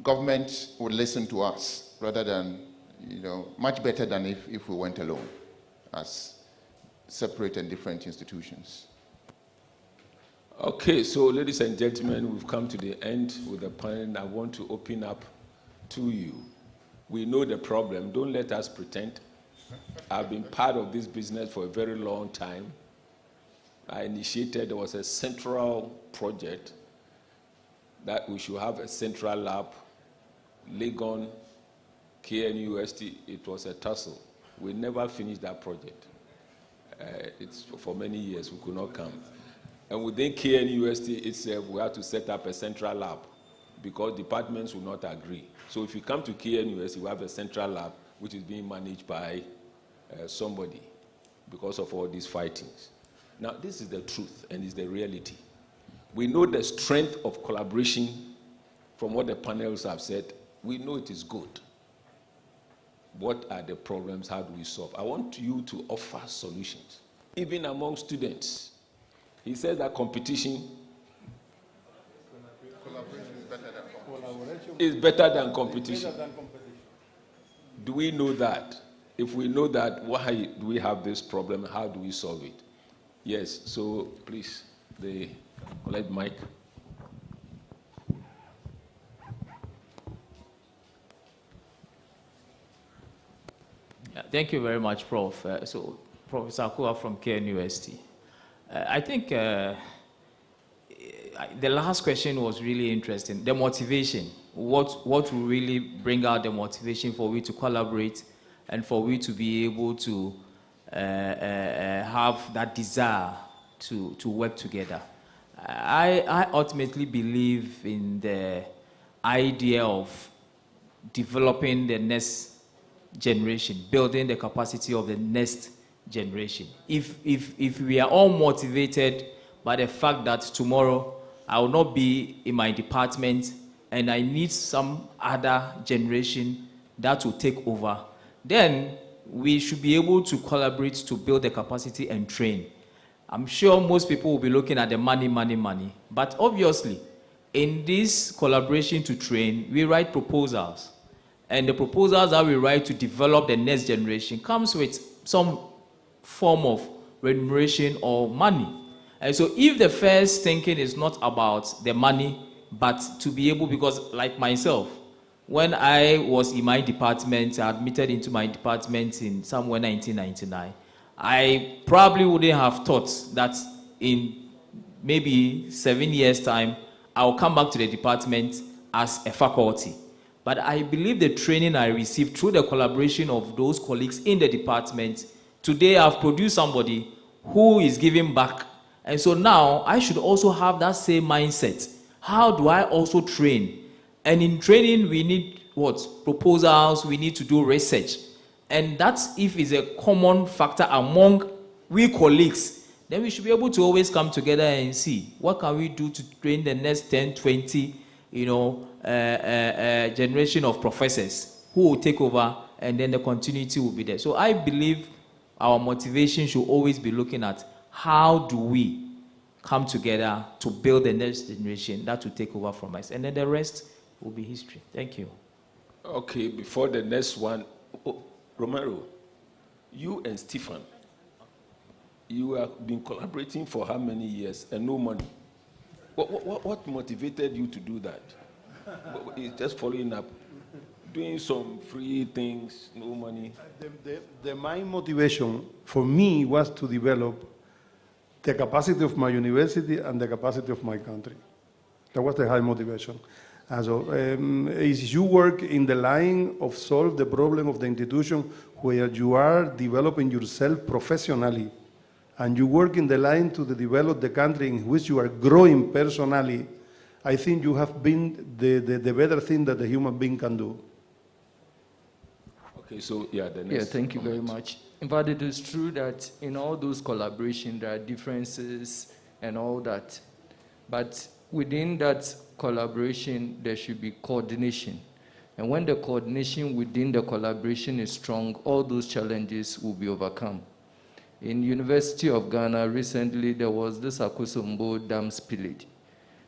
government would listen to us rather than, much better than if we went alone as separate and different institutions. Okay, so ladies and gentlemen, we've come to the end with the panel. I want to open up to you. We know the problem. Don't let us pretend. I've been part of this business for a very long time. I initiated, there was a central project that we should have a central lab, Legon, KNUST. It was a tussle. We never finished that project. It's for many years we could not come. And within KNUST itself, we had to set up a central lab because departments will not agree. So if you come to KNUST, we have a central lab which is being managed by somebody because of all these fightings. Now, this is the truth and is the reality. We know the strength of collaboration from what the panels have said. We know it is good. What are the problems? How do we solve? I want you to offer solutions, even among students. He says that competition is better than competition. Do we know that? If we know that, why do we have this problem? How do we solve it? Yes, so please, the collect mic. Thank you very much, Prof. So, Professor Akua from KNUST. I think the last question was really interesting. The motivation. What will really bring out the motivation for we to collaborate and for we to be able to have that desire to work together. I ultimately believe in the idea of developing the next generation, building the capacity of the next generation. If we are all motivated by the fact that tomorrow I will not be in my department and I need some other generation that will take over, then we should be able to collaborate to build the capacity and train. I'm sure most people will be looking at the money, but obviously, in this collaboration to train, we write proposals. And the proposals that we write to develop the next generation comes with some form of remuneration or money. And so if the first thinking is not about the money, but to be able, because like myself, when I was in my department, I admitted into my department in somewhere 1999, I probably wouldn't have thought that in maybe 7 years' time, I'll come back to the department as a faculty. But I believe the training I received through the collaboration of those colleagues in the department, today I've produced somebody who is giving back. And so now I should also have that same mindset. How do I also train? And in training, we need what? Proposals, we need to do research. And that's if it's a common factor among we colleagues, then we should be able to always come together and see what can we do to train the next 10, 20, generation of professors who will take over, and then the continuity will be there. So I believe our motivation should always be looking at how do we come together to build the next generation that will take over from us, and then the rest will be history. Thank you. Okay, before the next one, Romero, you and Stephen, you have been collaborating for how many years and no money? What motivated you to do that? It's just following up, doing some free things, no money. My motivation for me was to develop the capacity of my university and the capacity of my country. That was the high motivation. So, is you work in the line of solve the problem of the institution where you are developing yourself professionally, and you work in the line to develop the country in which you are growing personally, I think you have been the better thing that the human being can do. Okay, so the next. Yeah, thank you very much. In fact, it is true that in all those collaborations, there are differences and all that. But within that collaboration, there should be coordination. And when the coordination within the collaboration is strong, all those challenges will be overcome. In University of Ghana, recently, there was this Akosombo dam spillage.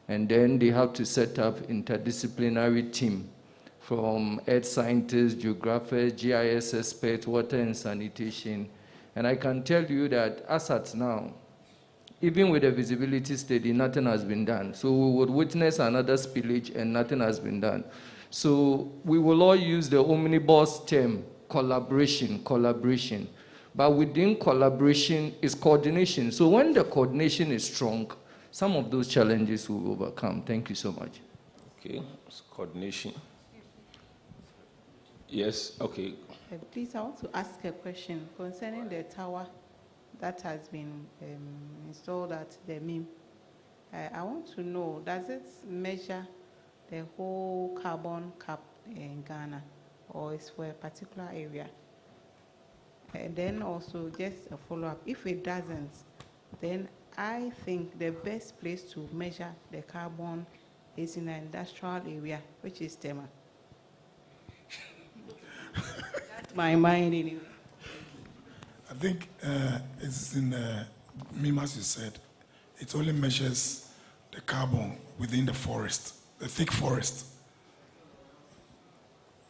And then they have to set up interdisciplinary team from earth scientists, geographers, GIS experts, water and sanitation. And I can tell you that as at now, even with the visibility study, nothing has been done. So we would witness another spillage and nothing has been done. So we will all use the omnibus term, collaboration. But within collaboration is coordination. So when the coordination is strong, some of those challenges will be overcome. Thank you so much. Okay, it's coordination. Yes, okay. Please, I want to ask a question concerning the tower that has been installed at the MIM. I want to know, does it measure the whole carbon cap in Ghana, or is for a particular area? And then also, just a follow-up, if it doesn't, then I think the best place to measure the carbon is in an industrial area, which is Tema. That's my mind anyway. I think it's in MIM, as you said, it only measures the carbon within the forest, the thick forest.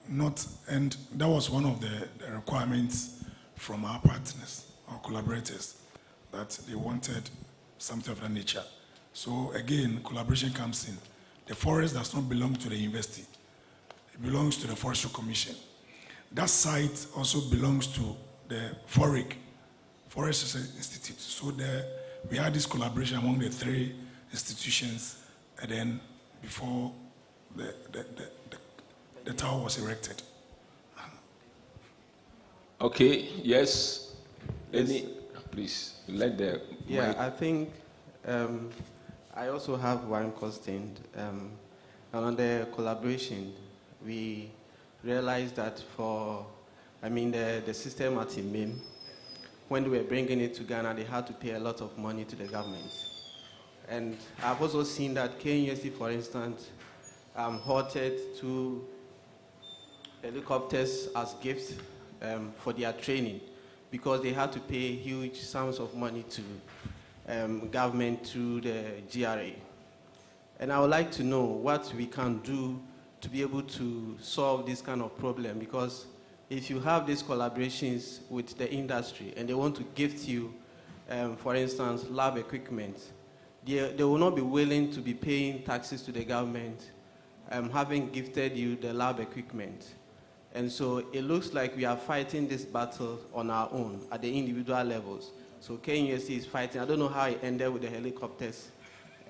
And that was one of the requirements from our partners, our collaborators, that they wanted something of that nature. So again, collaboration comes in. The forest does not belong to the university. It belongs to the Forestry Commission. That site also belongs to the Forest Institute. So we had this collaboration among the three institutions, and then before the tower was erected. Okay, yes. Please, let the... Yeah, I think I also have one question. And on the collaboration, we realized that the system at IMIM, when they were bringing it to Ghana, they had to pay a lot of money to the government. And I've also seen that KNUST, for instance, halted 2 helicopters as gifts for their training because they had to pay huge sums of money to government through the GRA. And I would like to know what we can do to be able to solve this kind of problem, because if you have these collaborations with the industry and they want to gift you, for instance, lab equipment, they will not be willing to be paying taxes to the government, having gifted you the lab equipment. And so it looks like we are fighting this battle on our own at the individual levels. So KNUST is fighting. I don't know how it ended with the helicopters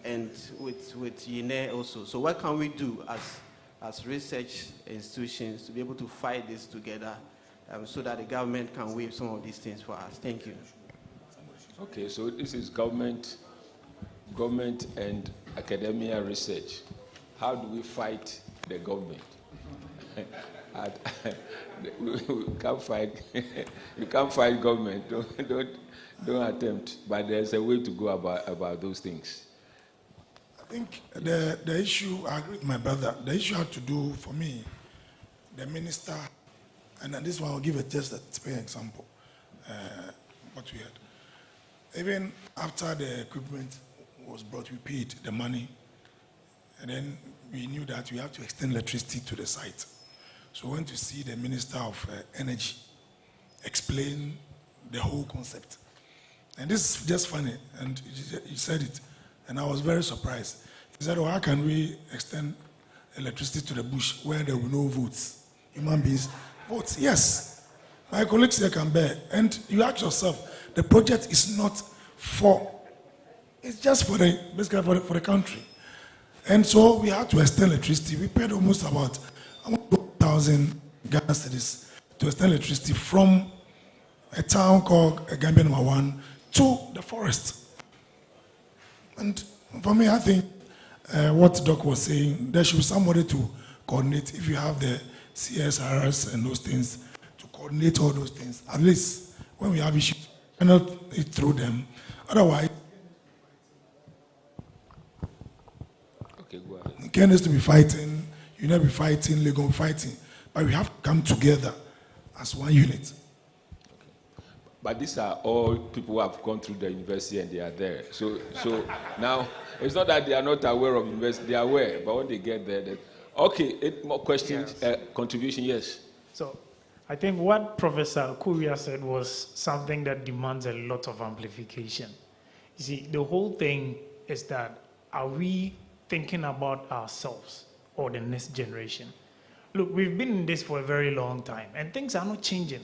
and with YINE also. So what can we do as research institutions to be able to fight this together so that the government can waive some of these things for us? Thank you. Okay, so this is government and academia research. How do we fight the government? You can't fight. You can't fight government. Don't attempt. But there's a way to go about those things. I think the issue, I agree with my brother, the issue had to do, for me, the minister, and this one I'll give just a specific example, what we had. Even after the equipment was brought, we paid the money, and then we knew that we have to extend electricity to the site. So we went to see the Minister of Energy, explain the whole concept. And this is just funny, and he said it, and I was very surprised. He said, how can we extend electricity to the bush where there will be no votes? Human beings, votes, yes. My colleagues here can bear. And you ask yourself, the project is not it's just basically for the country. And so we had to extend electricity. We paid almost about 1,000 Ghana cedis to extend electricity from a town called Gambia number 1 to the forest. And for me, I think what Doc was saying, there should be somebody to coordinate. If you have the CSRs and those things, to coordinate all those things. At least when we have issues, cannot it through them. Otherwise, okay, go ahead. Ken has to be fighting, you never be fighting, Lagos be fighting. But we have to come together as one unit. But these are all people who have gone through the university and they are there. So now, it's not that they are not aware of university, they are aware, but when they get there, okay, 8 more questions, yes. Contribution, yes. So, I think what Professor Kuria said was something that demands a lot of amplification. You see, the whole thing is that, are we thinking about ourselves or the next generation? Look, we've been in this for a very long time, and things are not changing.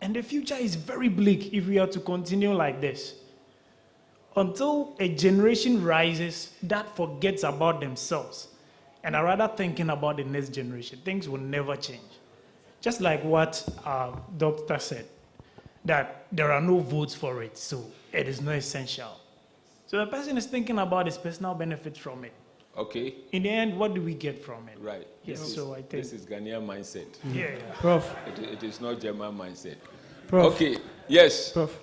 And the future is very bleak if we are to continue like this. Until a generation rises that forgets about themselves and are rather thinking about the next generation, things will never change. Just like what our doctor said, that there are no votes for it, so it is not essential. So the person is thinking about his personal benefits from it. Okay. In the end, what do we get from it? Right. Yes, so I think this is Ghanaian mindset. Yeah. Prof. It is not German mindset. Prof. Okay. Yes. Prof.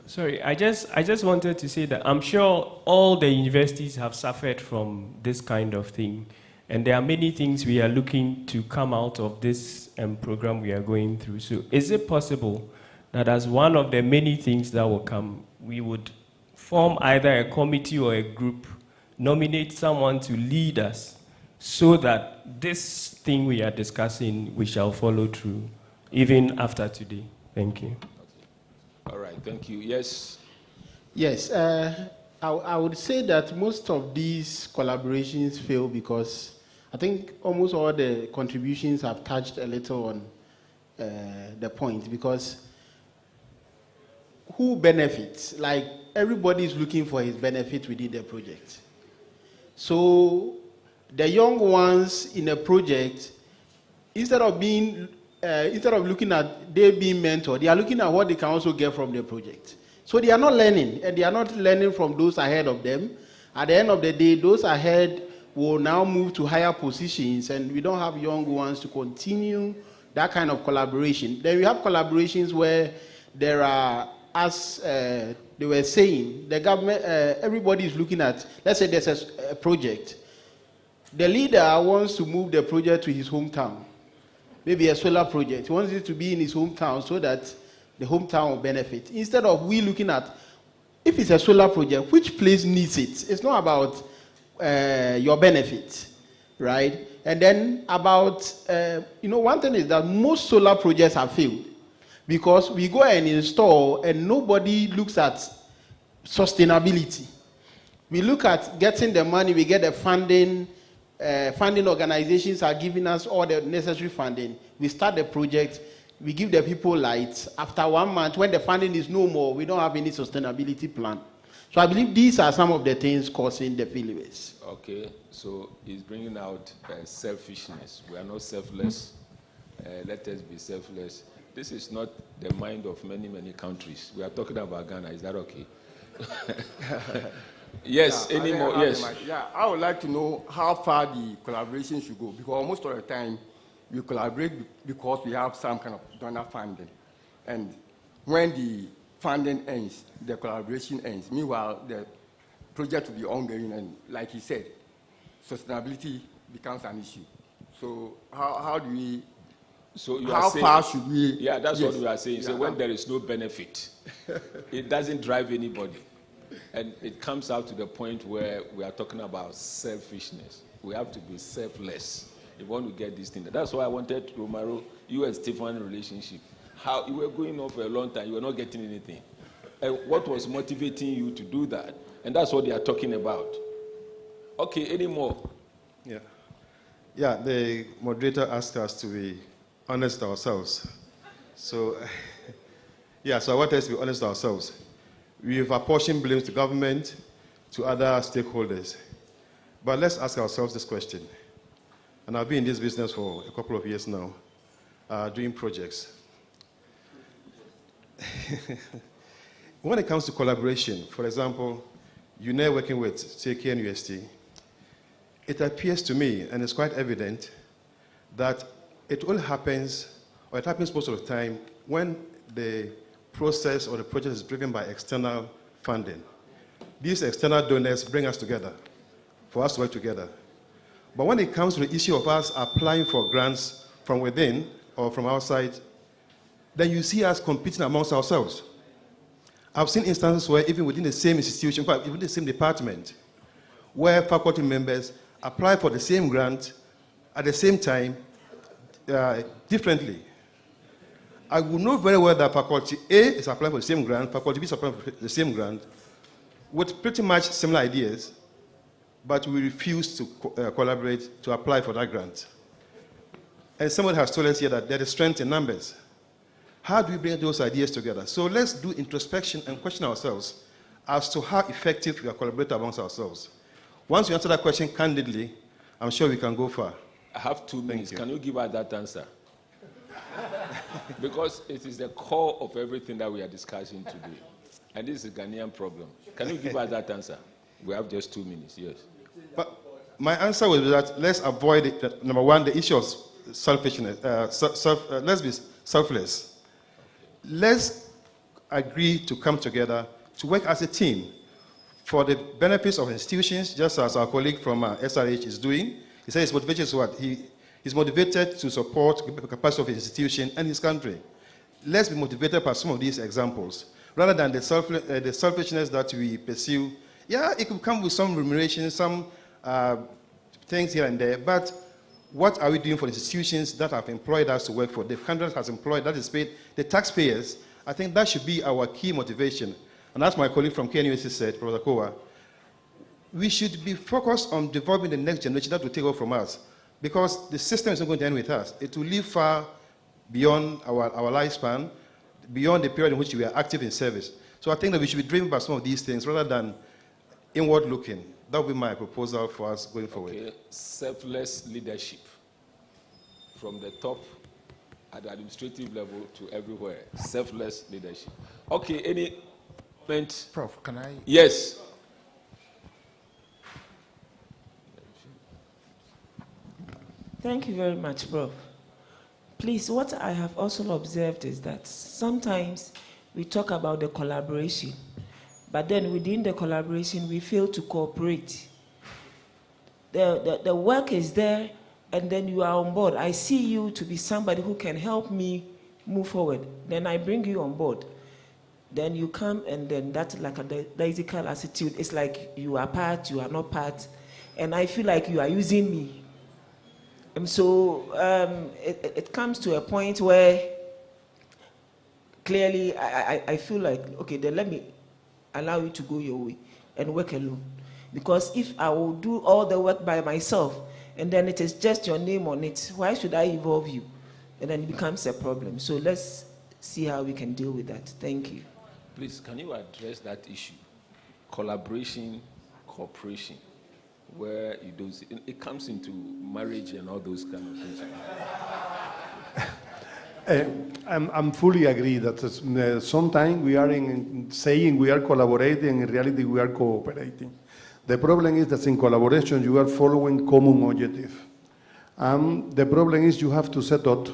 Sorry, I just wanted to say that I'm sure all the universities have suffered from this kind of thing. And there are many things we are looking to come out of this program we are going through. So is it possible that as one of the many things that will come, we would form either a committee or a group, nominate someone to lead us so that this thing we are discussing, we shall follow through, even after today? Thank you. All right, thank you. Yes? Yes, I would say that most of these collaborations fail because I think almost all the contributions have touched a little on the point, because who benefits? Like, everybody is looking for his benefit within the project. So the young ones in a project, instead of being instead of looking at they being mentored, they are looking at what they can also get from the project. So they are not learning, and they are not learning from those ahead of them. At the end of the day, those ahead will now move to higher positions, and we don't have young ones to continue that kind of collaboration. Then we have collaborations where there are, as they were saying, the government, everybody is looking at, let's say there's a project. The leader wants to move the project to his hometown, maybe a solar project. He wants it to be in his hometown so that the hometown will benefit. Instead of we looking at, if it's a solar project, which place needs it? It's not about your benefit, right? And then about, one thing is that most solar projects have failed because we go and install and nobody looks at sustainability. We look at getting the money, we get the funding, funding organizations are giving us all the necessary funding. We start the project, we give the people lights. After 1 month, when the funding is no more, we don't have any sustainability plan. So I believe these are some of the things causing the failures. Okay, so he's bringing out selfishness. We are not selfless. Let us be selfless. This is not the mind of many, many countries. We are talking about Ghana. Is that okay? Yes, yeah, any more? Yes. Yeah, I would like to know how far the collaboration should go, because most of the time we collaborate because we have some kind of donor funding. And when the funding ends, the collaboration ends. Meanwhile, the project will be ongoing, and like he said, sustainability becomes an issue. So how do we, so you how are saying, far should we? Yeah, that's yes, what we are saying. yeah, So when there is no benefit, it doesn't drive anybody. And it comes out to the point where we are talking about selfishness. We have to be selfless if we want to get this thing. That's why I wanted, Romero, you and Stephen relationship. How you were going on for a long time, you were not getting anything. And what was motivating you to do that? And that's what they are talking about. Okay, any more? Yeah. Yeah, the moderator asked us to be honest ourselves. So, yeah, so I want us to be honest ourselves. We've apportioned blames to government, to other stakeholders. But let's ask ourselves this question. And I've been in this business for a couple of years now, doing projects. When it comes to collaboration, for example, you're now working with, say, KNUST, it appears to me, and it's quite evident, that it all happens, or it happens most of the time, when the process or the project is driven by external funding. These external donors bring us together, for us to work together. But when it comes to the issue of us applying for grants from within or from outside, then you see us competing amongst ourselves. I've seen instances where even within the same institution, even the same department, where faculty members apply for the same grant at the same time, differently. I would know very well that faculty A is applying for the same grant, faculty B is applying for the same grant, with pretty much similar ideas, but we refuse to collaborate to apply for that grant. And someone has told us here that there is strength in numbers. How do we bring those ideas together? So let's do introspection and question ourselves as to how effective we are collaborating amongst ourselves. Once we answer that question candidly, I'm sure we can go far. I have 2 minutes. Can you give us that answer? Because it is the core of everything that we are discussing today. And this is a Ghanaian problem. Can you give us that answer? We have just 2 minutes, yes. But my answer was that let's avoid it. Number one, the issue of selfishness. Let's be selfless. Let's agree to come together to work as a team for the benefits of institutions, just as our colleague from SRH is doing. He says his motivation is what? He's motivated to support the capacity of his institution and his country. Let's be motivated by some of these examples, rather than the selfishness that we pursue. Yeah, it could come with some remuneration, some things here and there, but what are we doing for institutions that have employed us to work for? The country has employed, that is paid, the taxpayers. I think that should be our key motivation. And as my colleague from KNUST said, Professor Kowa, we should be focused on developing the next generation that will take over from us, because the system is not going to end with us. It will live far beyond our lifespan, beyond the period in which we are active in service. So I think that we should be driven by some of these things rather than inward looking. That would be my proposal for us going forward. Okay. Selfless leadership from the top at the administrative level to everywhere. Selfless leadership. Okay, any comment? Prof, can I? Yes. Thank you very much, Prof. Please, what I have also observed is that sometimes we talk about the collaboration, but then within the collaboration, we fail to cooperate. The work is there, and then you are on board. I see you to be somebody who can help me move forward. Then I bring you on board. Then you come, and then that's like a daisical attitude. It's like you are part, you are not part, and I feel like you are using me. And so it comes to a point where clearly I feel like, okay, then let me allow you to go your way and work alone. Because if I will do all the work by myself and then it is just your name on it, why should I involve you? And then it becomes a problem. So let's see how we can deal with that. Thank you. Please, can you address that issue? Collaboration, cooperation. Where you do it comes into marriage and all those kind of things. I'm fully agree that sometimes we are saying we are collaborating, in reality we are cooperating. The problem is that in collaboration you are following common objective. The problem is you have to set out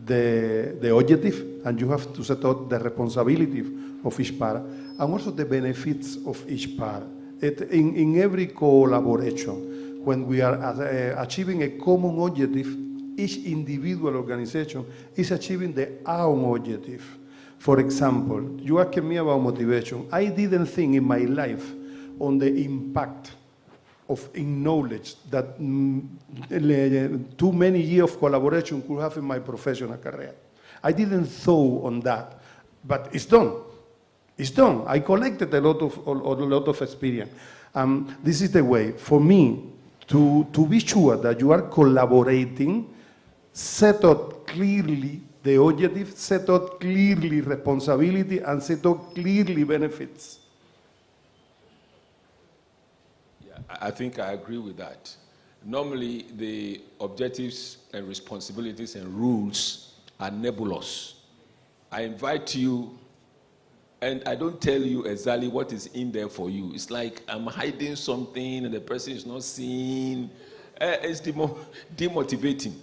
the objective and you have to set out the responsibility of each part and also the benefits of each part. In every collaboration, when we are achieving a common objective, each individual organization is achieving their own objective. For example, you asked me about motivation. I didn't think in my life on the impact of knowledge that too many years of collaboration could have in my professional career. I didn't thought on that, but it's done. It's done. I collected a lot of experience. This is the way for me to be sure that you are collaborating. Set out clearly the objective, set out clearly responsibility, and set out clearly benefits. Yeah, I think I agree with that. Normally, the objectives and responsibilities and rules are nebulous. I invite you, and I don't tell you exactly what is in there for you. It's like I'm hiding something and the person is not seeing. It's demotivating.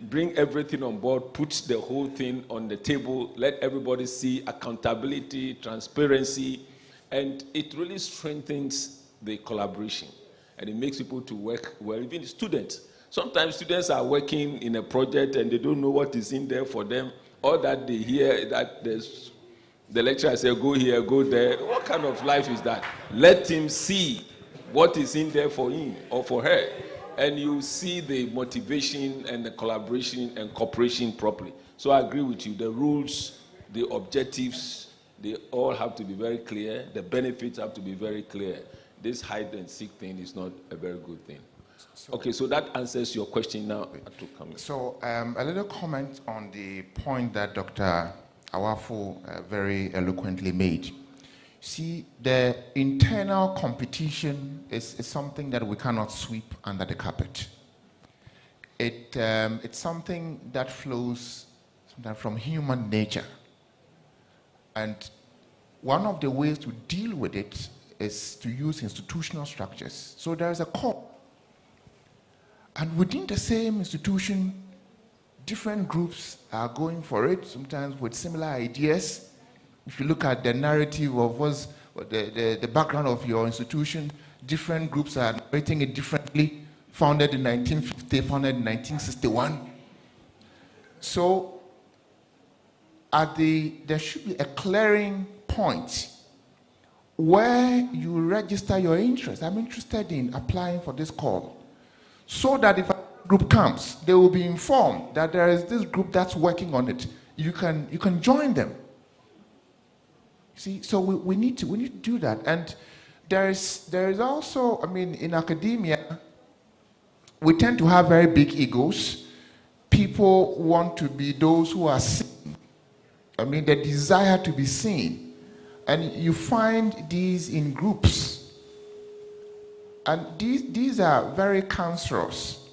Bring everything on board, put the whole thing on the table, let everybody see accountability, transparency, and it really strengthens the collaboration. And it makes people to work well, even students. Sometimes students are working in a project and they don't know what is in there for them, or that they hear that the lecturer says, go here, go there. What kind of life is that? Let him see what is in there for him or for her. And you see the motivation and the collaboration and cooperation properly. So I agree with you. The rules, the objectives, they all have to be very clear. The benefits have to be very clear. This hide and seek thing is not a very good thing. Okay, so that answers your question now. So a little comment on the point that Dr. Awafu very eloquently made. See, the internal competition is something that we cannot sweep under the carpet. It's something that flows sometimes from human nature. And one of the ways to deal with it is to use institutional structures. So there's a core. And within the same institution, different groups are going for it, sometimes with similar ideas. If you look at the narrative of the background of your institution, different groups are narrating it differently, founded in 1950, founded in 1961. So there should be a clearing point where you register your interest. I'm interested in applying for this call. So that if a group comes, they will be informed that there is this group that's working on it. You can join them. See, so we need to do that. And there is also, I mean, in academia, we tend to have very big egos. People want to be those who are seen. I mean, the desire to be seen. And you find these in groups. And these are very cancerous.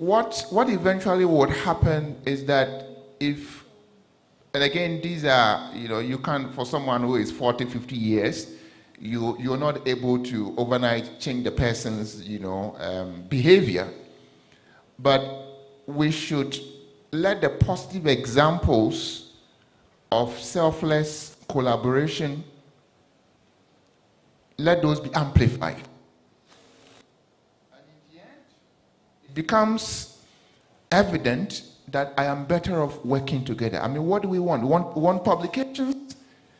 what eventually would happen is that if, and again, these are, you can't, for someone who is 40, 50 years, you're not able to overnight change the person's, behavior. But we should let the positive examples of selfless collaboration, let those be amplified. And in the end, it becomes evident that I am better off working together. I mean, what do we want? We want publications?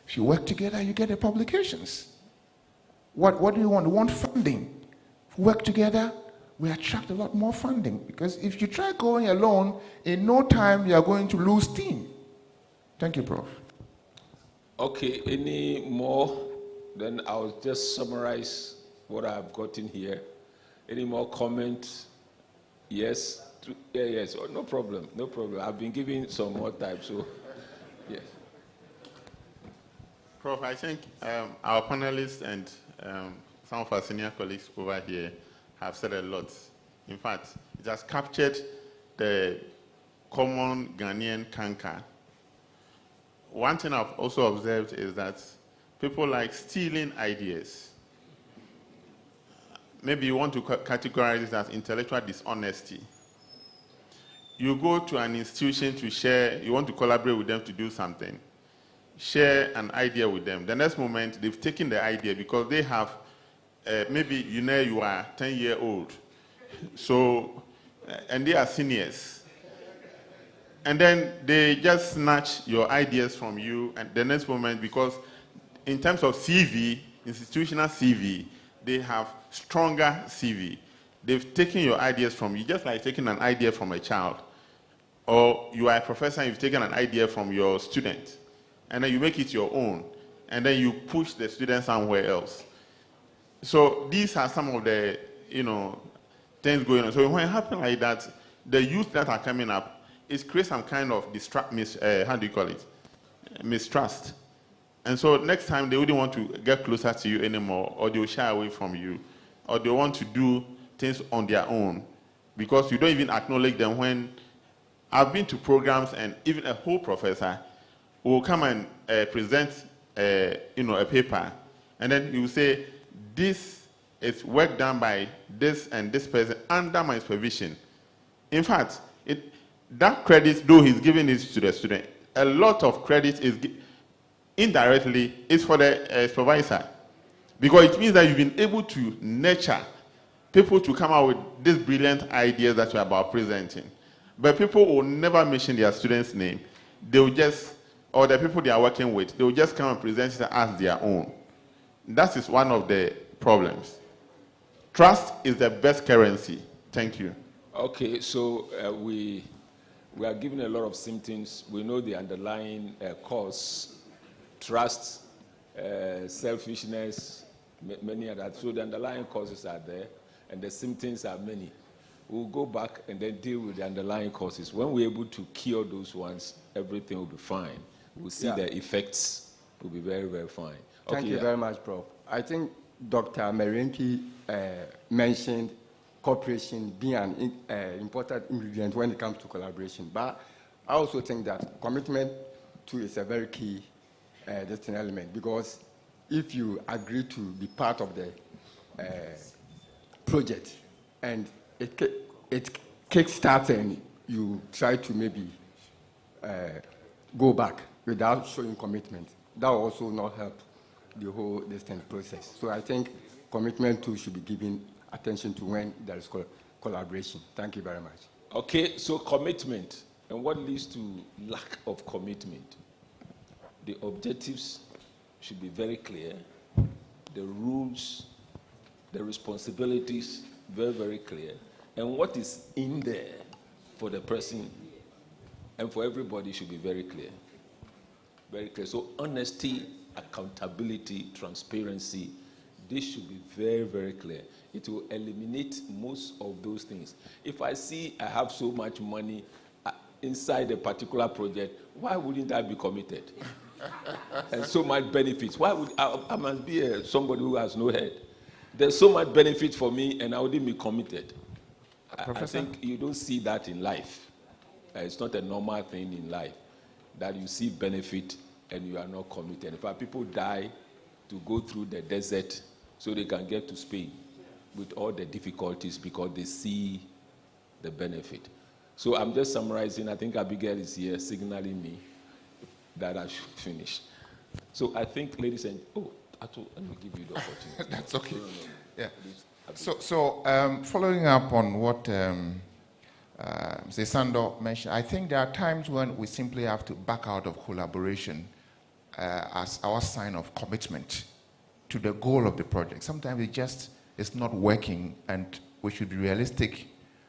If you work together, you get the publications. What do we want? We want funding. If we work together, we attract a lot more funding. Because if you try going alone, in no time you are going to lose steam. Thank you, Prof. Okay, any more? Then I'll just summarize what I've gotten here. Any more comments? Yes? Yeah, yes. Oh, no problem, no problem. I've been given some more time, so yes. Prof, I think our panelists and some of our senior colleagues over here have said a lot. In fact, it has captured the common Ghanaian canker. One thing I've also observed is that people like stealing ideas. Maybe you want to categorize it as intellectual dishonesty. You go to an institution to share, you want to collaborate with them to do something. Share an idea with them. The next moment, they've taken the idea because they have, maybe you are 10-year-old. So, and they are seniors. And then they just snatch your ideas from you, and the next moment, because in terms of CV, institutional CV, they have stronger CV. They've taken your ideas from you, just like taking an idea from a child. Or you are a professor and you've taken an idea from your student, and then you make it your own, and then you push the student somewhere else. So these are some of the, things going on. So when it happens like that, the youth that are coming up, it creates some kind of mistrust. And so next time they wouldn't want to get closer to you anymore, or they'll shy away from you, or they want to do things on their own, because you don't even acknowledge them. When I've been to programs and even a whole professor will come and present a paper, and then he will say, this is work done by this and this person under my supervision. In fact, that credit, though he's giving it to the student, a lot of credit is indirectly is for the supervisor, because it means that you've been able to nurture people to come out with these brilliant ideas that you're about presenting. But people will never mention their student's name. They will just, or the people they are working with, they will just come and present it as their own. That is one of the problems. Trust is the best currency. Thank you. Okay, so we are given a lot of symptoms. We know the underlying cause: trust, selfishness, many others. So the underlying causes are there, and the symptoms are many. We'll go back and then deal with the underlying causes. When we're able to cure those ones, everything will be fine. We'll see the effects will be very, very fine. Thank you very much, Prof. I think Dr. Merenki mentioned cooperation being an important ingredient when it comes to collaboration. But I also think that commitment too is a very key distinct element, because if you agree to be part of the project and it kickstarts and you try to maybe go back without showing commitment, that will also not help the whole distant process. So I think commitment too should be given attention to when there is collaboration. Thank you very much. Okay, so commitment. And what leads to lack of commitment? The objectives should be very clear. The rules, the responsibilities, very, very clear. And what is in there for the person and for everybody should be very clear. Very clear. So honesty, accountability, transparency, this should be very, very clear. It will eliminate most of those things. If I see I have so much money inside a particular project, why wouldn't I be committed? And so much benefits. Why would I must be somebody who has no head? There's so much benefit for me and I wouldn't be committed. I think you don't see that in life. It's not a normal thing in life that you see benefit and you are not committed. In fact, people die to go through the desert so they can get to Spain with all the difficulties because they see the benefit. So I'm just summarizing. I think Abigail is here signaling me that I should finish. So I think, ladies and let me give you the opportunity. That's okay. No. Yeah. So following up on what Sando mentioned, I think there are times when we simply have to back out of collaboration as our sign of commitment to the goal of the project. Sometimes it's not working, and we should be realistic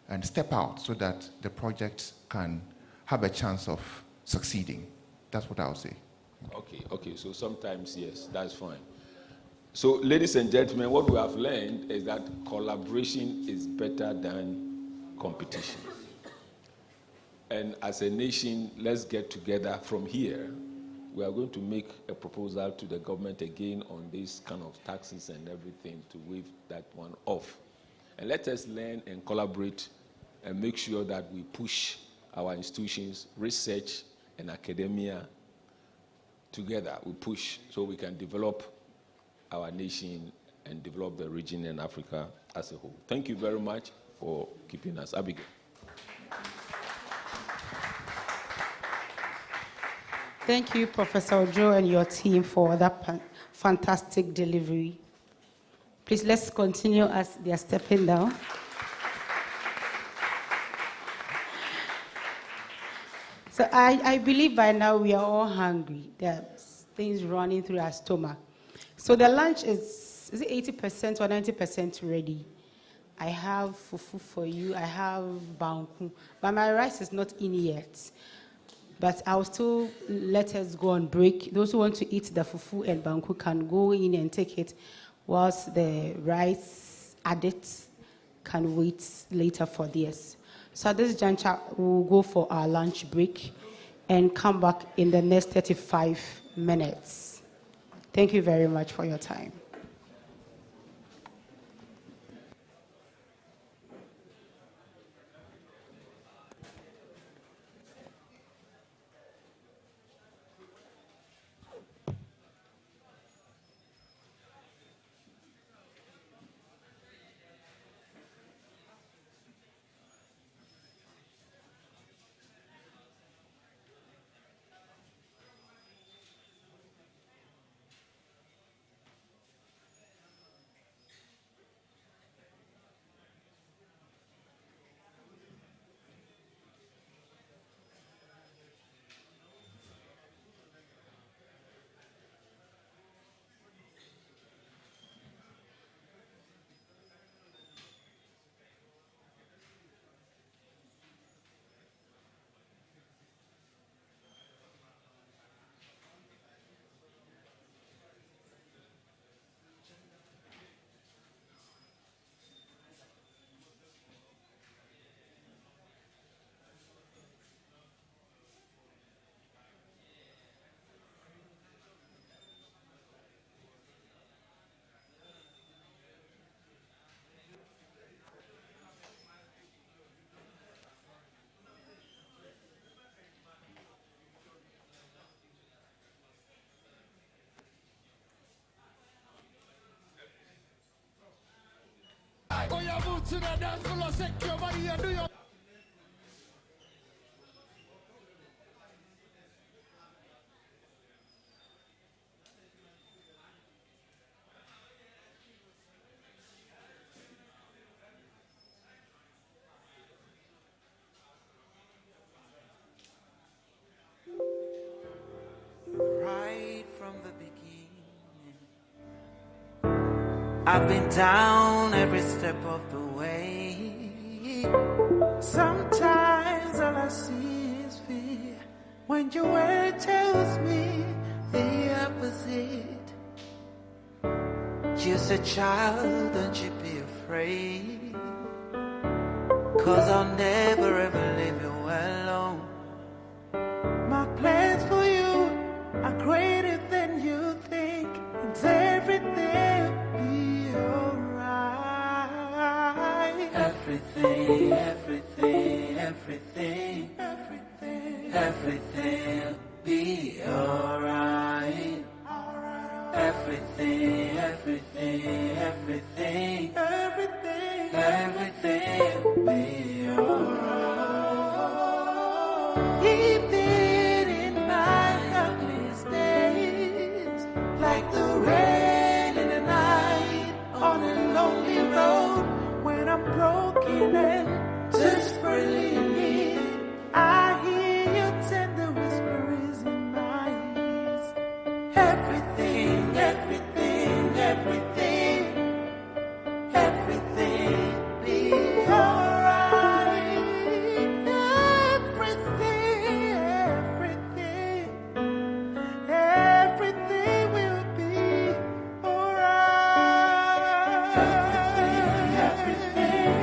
and step out so that the project can have a chance of succeeding. That's what I would say. Okay. So sometimes, yes, that's fine. So, ladies and gentlemen, what we have learned is that collaboration is better than competition. And as a nation, let's get together from here. We are going to make a proposal to the government again on this kind of taxes and everything to waive that one off. And let us learn and collaborate and make sure that we push our institutions, research and academia together. We push so we can develop our nation and develop the region and Africa as a whole. Thank you very much for keeping us. Abigail. Thank you, Professor Ojo and your team for that fantastic delivery. Please, let's continue as they are stepping down. So I believe by now we are all hungry. There are things running through our stomach. So the lunch is it 80% or 90% ready? I have fufu for you. I have banku. But my rice is not in yet. But I'll still let us go on break. Those who want to eat the fufu and banku can go in and take it, whilst the rice added can wait later for this. So at this juncture, we'll go for our lunch break and come back in the next 35 minutes. Thank you very much for your time. Oh, you move to the dance floor, shake your body and do your... Right from the beginning, I've been down every step of the way. Sometimes all I see is fear when your word tells me the opposite. Just a child, don't you be afraid, 'cause I'll never ever leave you alone. My plans for you are greater than you think, and everything will be alright. Everything everything, everything, everything, everything be alright. Everything, everything, everything, everything, everything be alright. Even in my darkest days, like the rain in the night on a lonely road, when I'm broken and desperately in need, I hear your tender whispers in my ears. Everything, everything, everything, everything be alright. Everything, everything, everything will be alright. Everything, everything,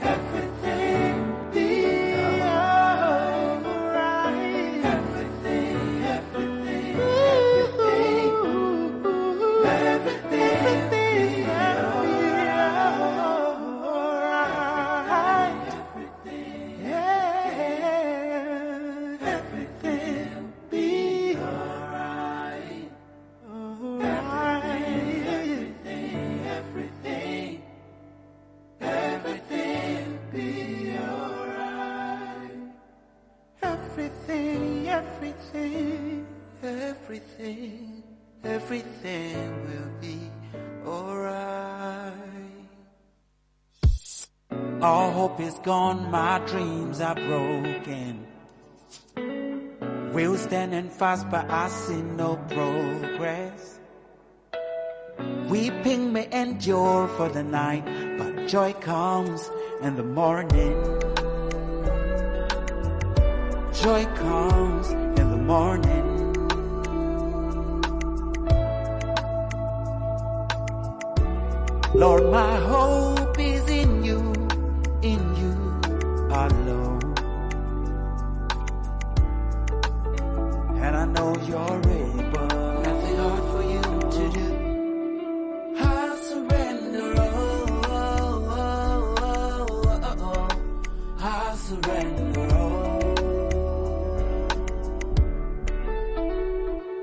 everything be alright. Everything, everything, everything be alright. Everything be alright. Everything, everything be alright. Everything, everything, everything, everything will be alright. All hope is gone, my dreams are broken. We're standing fast, but I see no progress. Weeping may endure for the night, but joy comes in the morning. Joy comes in the morning. Lord, my hope is in you alone. And I know you're able. Nothing hard for you to do. I surrender, I surrender,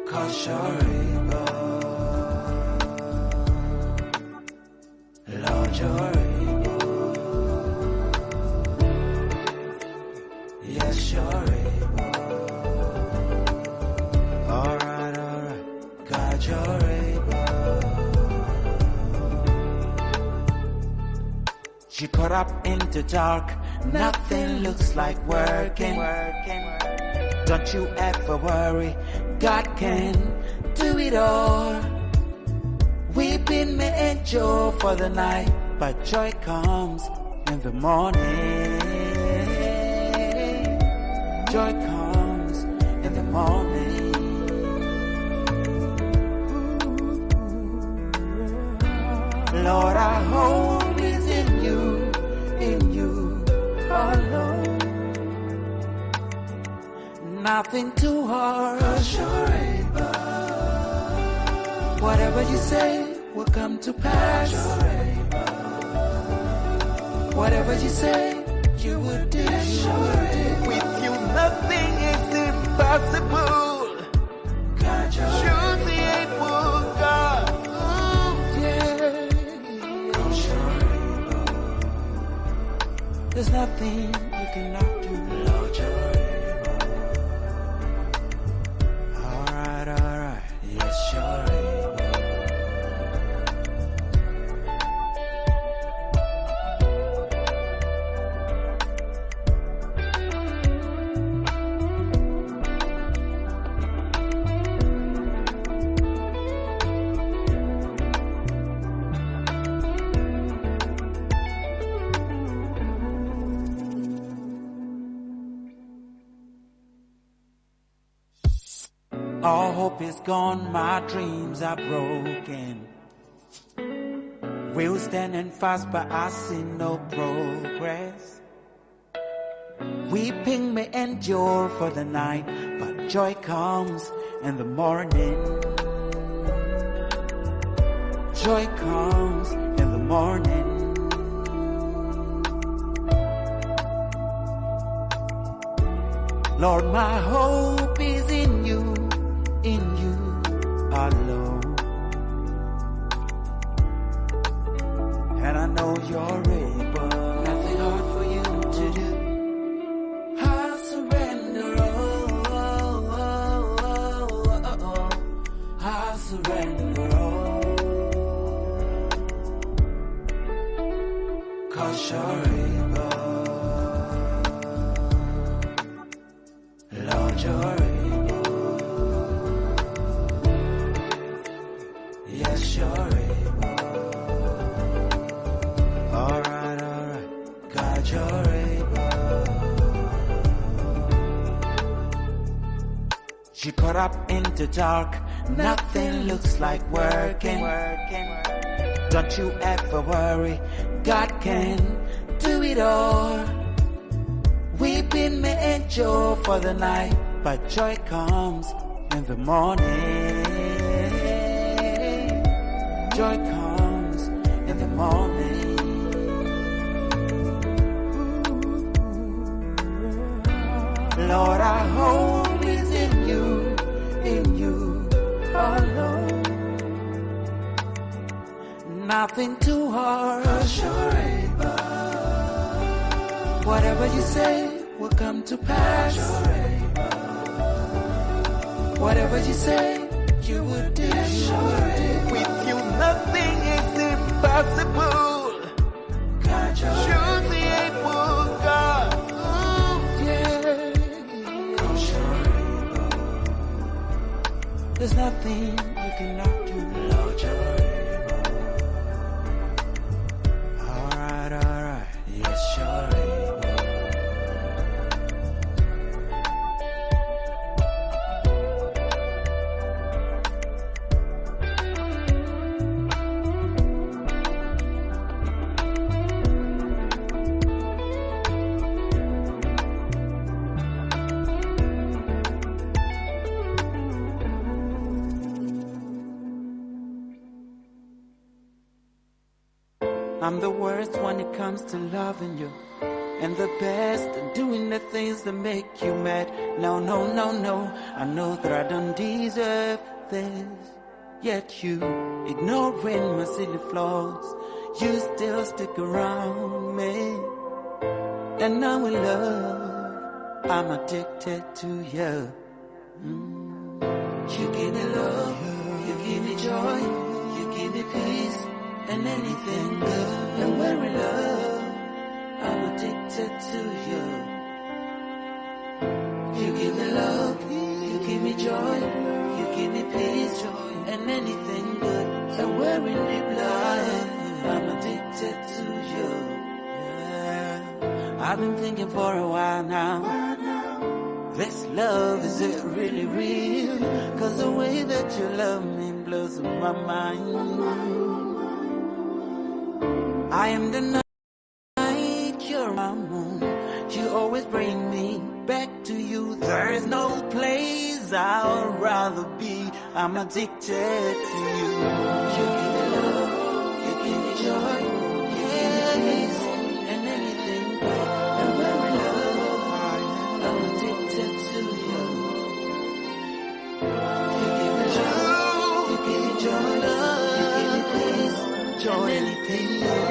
'cause you're able. Lord, you're able. Yes, you're able. Alright, God, you're able. You caught up in the dark, nothing looks like working. Don't you ever worry, God can do it all. Weeping may endure for the night, but joy comes in the morning. Joy comes in the morning. Lord, our hope is in you alone. Nothing too hard. 'Cause you're able. Whatever you say will come to pass. Whatever you say, you will do. With you, nothing is impossible. God, you're the able God. There's nothing you cannot do. Lord, you're able. Alright. Yes, you're able. All hope is gone, my dreams are broken. We're standing fast, but I see no progress. Weeping may endure for the night, but joy comes in the morning. Joy comes in the morning. Lord, my hope is in you alone. And I know you're able, nothing hard for you to do. I surrender, I surrender, 'cause you're able, Lord, you're able, yes, you're able. Alright, God, you're able. You caught up in the dark, nothing looks like working. Don't you ever worry, God can do it all. Weeping may endure for the night, but joy comes in the morning. Joy comes in the morning. Lord, our hope is in you alone. Nothing too hard. 'Cause you're able. Whatever you say will come to pass. You're able. Whatever you say, you will do. With you, nothing is impossible. God, you're the able God. There's nothing you cannot do, Lord, you're able. Alright, yes, you're able. I'm the worst when it comes to loving you, and the best at doing the things that make you mad. No, I know that I don't deserve this, yet you ignoring my silly flaws, you still stick around me. And now in love, I'm addicted to you. You give me love, you give me joy, you give me peace, and anything good. And we're in love, I'm addicted to you. You give me love, you give me joy, you give me peace, and anything good. And we're in deep love, I'm addicted to you. Yeah. I've been thinking for a while now, this love, is it really real? 'Cause the way that you love me blows my mind. I am the night, you're my moon. You always bring me back to you. There is no place I'd rather be. I'm addicted to you. You give me love, you give me joy, you give me peace, and anything good. And we're in love, I'm addicted to you. You give me love, you give me joy, you give me peace, joy, anything good.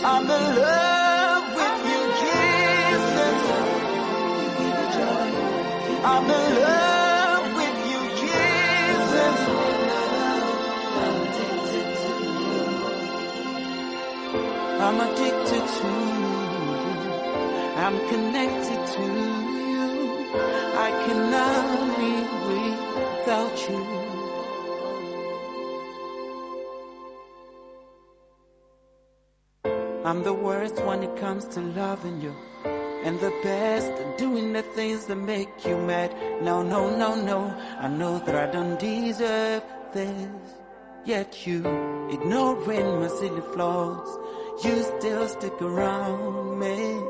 I'm in love with you, Jesus. I'm in love with you, Jesus. I'm addicted to you. I'm connected to you. I cannot live without you. I'm the worst when it comes to loving you, and the best at doing the things that make you mad. No, no, no, no, I know that I don't deserve this, yet you ignoring my silly flaws, you still stick around me.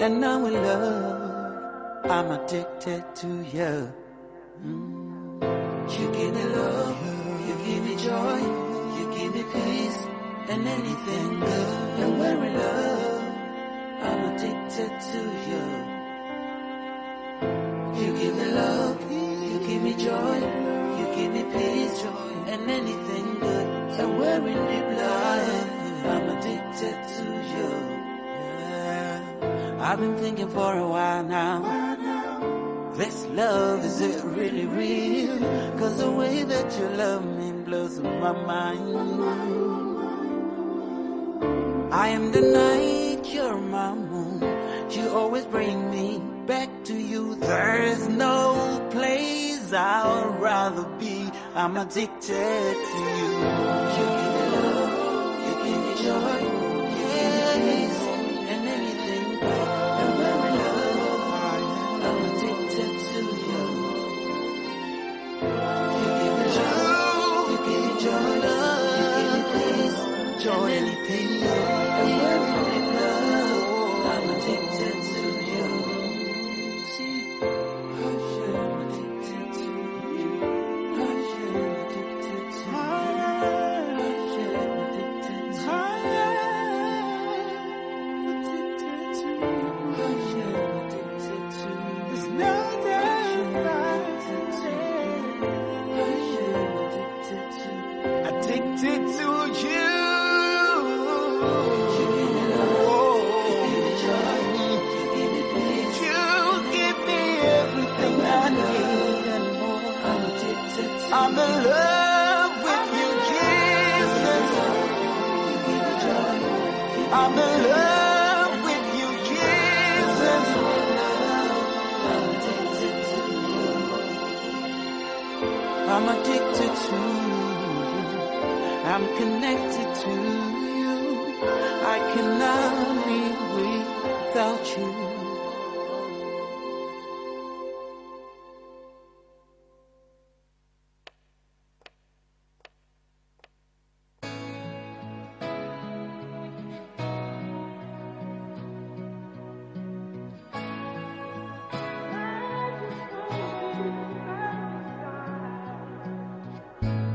And now in love, I'm addicted to you. You give me love, you give me joy, you give me peace, and anything good. And we're in love, I'm addicted to you. You give me love, you give me joy, you give me peace, and anything good. And we're in deep love, I'm addicted to you. Yeah. I've been thinking for a while now, this love, is it really real? Cause the way that you love me blows my mind. I am the night, you're my moon. You always bring me back to you. There's no place I'd rather be. I'm addicted to you. You give me love, you give me joy, you give me peace, and anything good. And we're in love, I'm addicted to you. You give me joy, you give me joy, you give me peace, joy, anything good. And we're in love, I'm addicted to you. See, I'm addicted to you. I'm addicted to you. I'm addicted to you. There's nothing addicted to you. I'm in love with you, Jesus. I'm in love with you, Jesus. I'm addicted to you. I'm connected to you. I cannot live without you.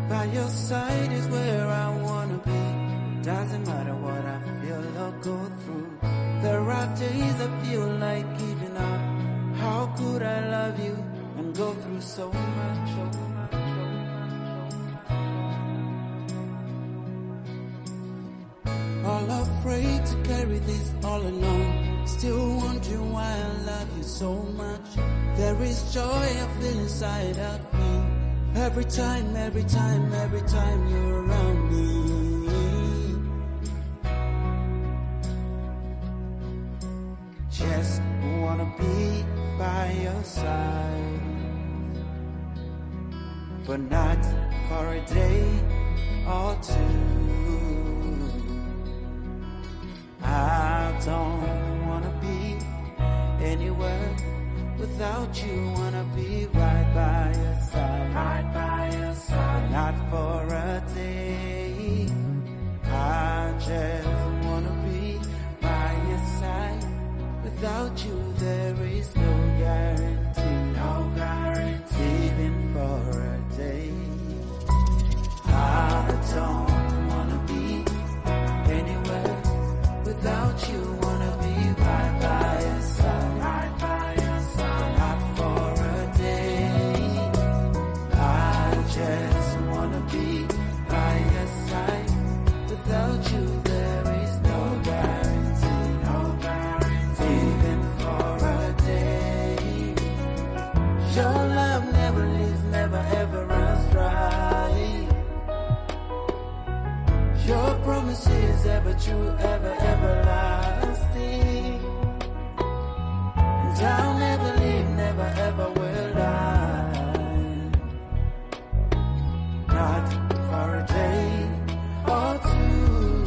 By your side is where I wanna be. Doesn't matter what I feel or go through. There are days I feel like giving up. How could I love you and go through so much? All afraid to carry this all alone. Still wondering why I love you so much. There is joy I feel inside of me. Every time you're around me. Just wanna be by your side, but not for a day or two. I don't wanna be anywhere without you. Wanna be right by your side, not for a day. I just wanna be by your side. Without you there is no guarantee, even for a day. I don't wanna be anywhere without you. Wanna be right by your side, not for a day. I just wanna be by your side. Without you there is no guarantee, even for a day. Your love never leaves, never ever runs dry. Your promise is ever true, ever everlasting. And I'll never leave, never ever will I. Not for a day or two.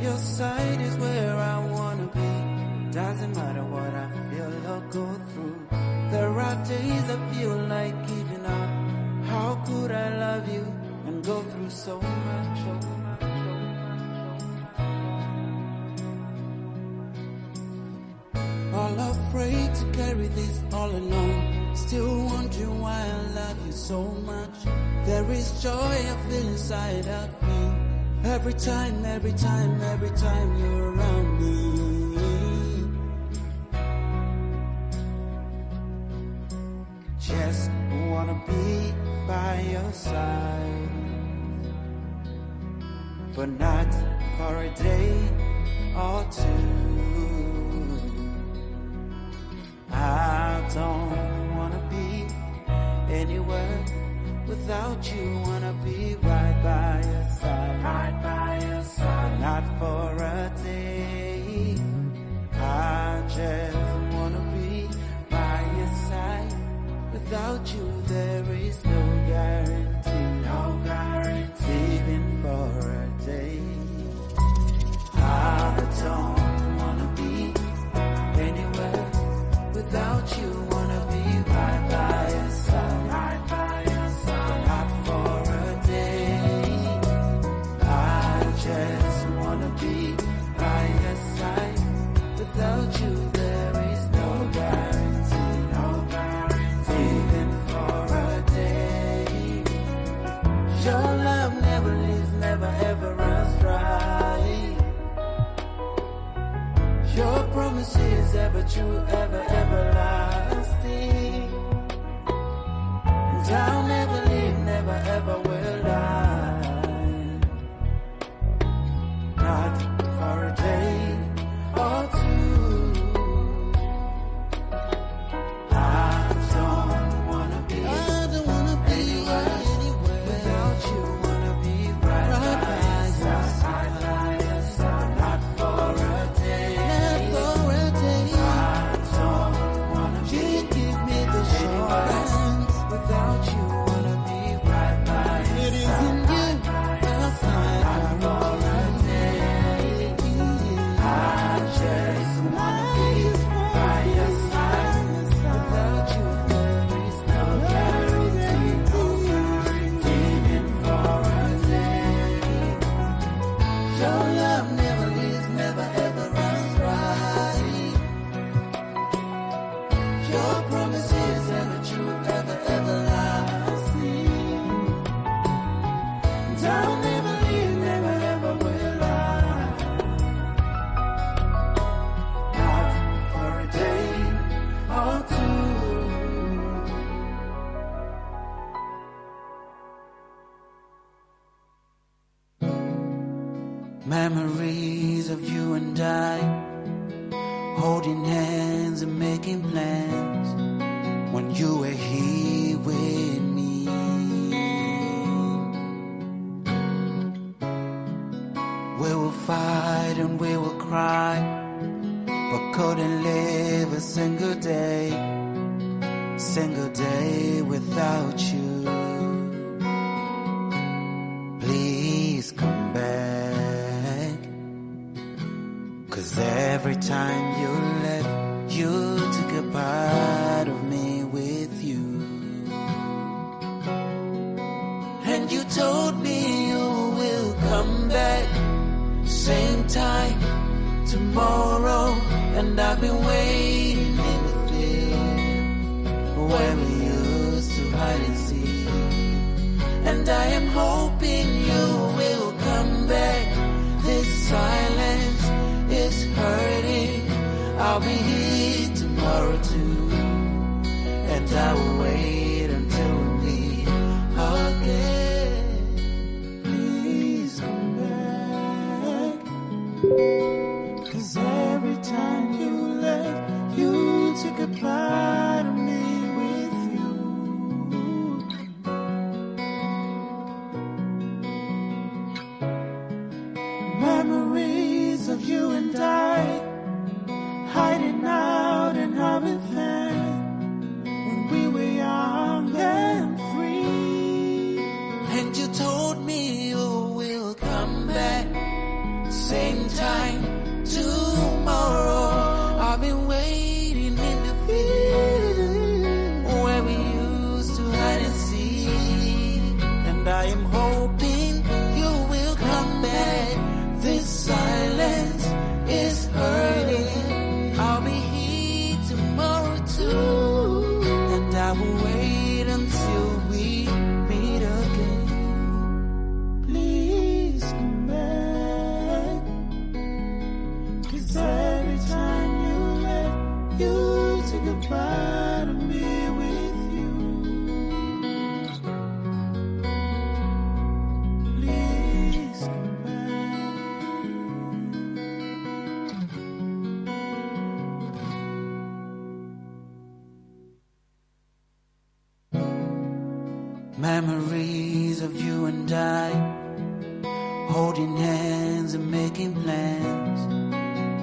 your side is where I wanna be. Doesn't matter what I feel or go through. There are days I feel like giving up. How could I love you and go through so much? All afraid to carry this all alone. Still wondering why I love you so much. There is joy I feel inside of me. Every time you're around me. Just wanna be by your side, but not for a day or two. I don't wanna be anywhere without you. Wanna be right by your side, not for a day. I just wanna be by your side. Without you, there is no guarantee, even for a day. I don't wanna be anywhere without you. Wanna be right by your side, not for a day. I just wanna be by your side. Without you, there is no guarantee, even for a day. Your love never leaves, never ever runs dry. Your promise is ever true, ever everlasting. And I'll never leave, never ever will I. Not for a day or two. I don't wanna be anywhere without you. Wanna be right by your side, not for a day. I don't wanna be anywhere without you. Wanna be right by your side, not for a day. I just wanna be by your side. Without you, there is no guarantee, even for a day. Your love never leaves, never ever runs dry. Your promise is ever true, ever everlasting. And I'll never leave, never ever will I. Not for a day or two. Memories of you and I, holding hands and making plans when you were here with me. We will fight and we will cry, but couldn't live a single day without you. Please come back, 'cause every time you left, you took a part of me with you. And you told me you will come back, same time tomorrow. And I've been waiting in the field where we used to hide and seek. And I am hoping you will come back. This silence is hurting. I'll be here tomorrow too, and I will wait until we meet again. Please come back, 'cause every time you left, you took a part of me with you. Memories of you and I, hiding out and having fun when we were young and free. And you told me you will come back, same time tomorrow. I've been waiting in the field where we used to hide and seek, and I am hoping you will come back. This silence is hurting. I'll be here tomorrow too, and I will wait until we meet again. Please come back, 'cause every time you left, you took a part of me with you. Please come Memories of you and I, holding hands and making plans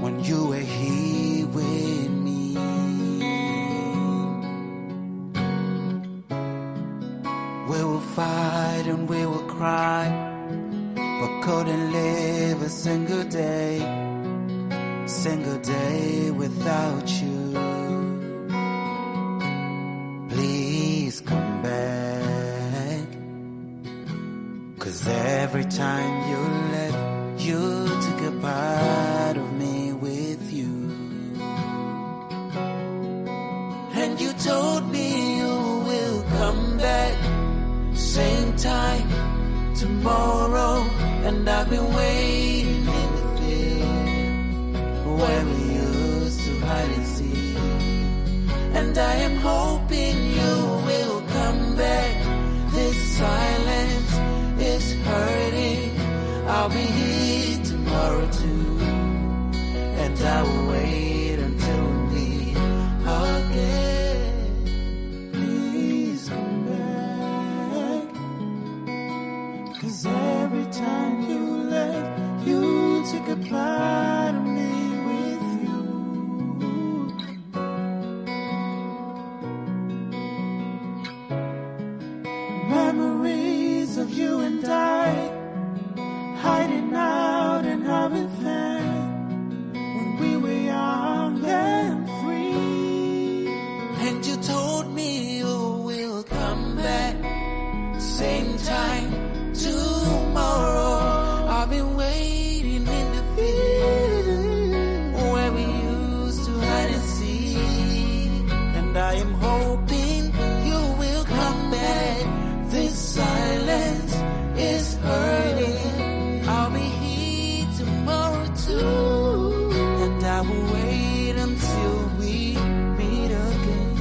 when you were here with me. We will fight and we will cry, but couldn't live a single day without you. Please come back, 'cause every time you left, you took a part of me with you. And you told me you will come back, same time tomorrow. And I've been waiting in the field where we used to hide and seek, and I am hoping you will come back. This silence is hurting. I'll be here tomorrow too, and I will wait until we meet again. Please come back, 'cause every time you left, you took a part of me with you. Memories of you and I, hiding out and having fun when we were young and free. And you told me you will come back, same time tomorrow. I've been waiting in the field where we used to hide and seek, and I am hoping you will come back. This silence is hurting. I'll be here tomorrow too, and I will wait until we meet again.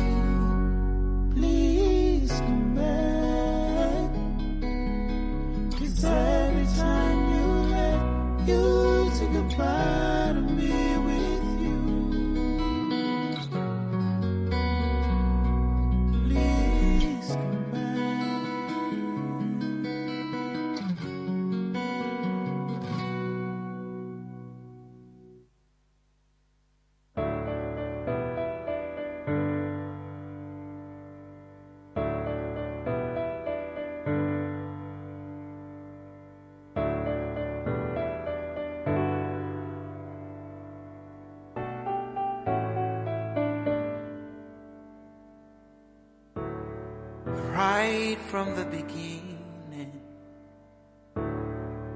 Please come back, 'cause every time you left, you took a part of me with you. Please come right from the beginning,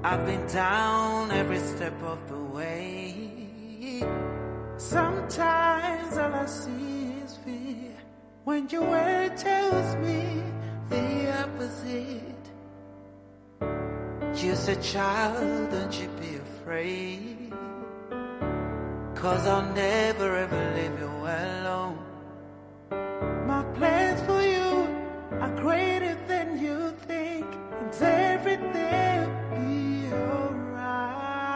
I've been down every step of the way. Sometimes all I see is fear when your word tells me the opposite. You said, child, don't you be afraid, 'cause I'll never ever leave you alone. My plans for you are greater than you think, and everything will be alright.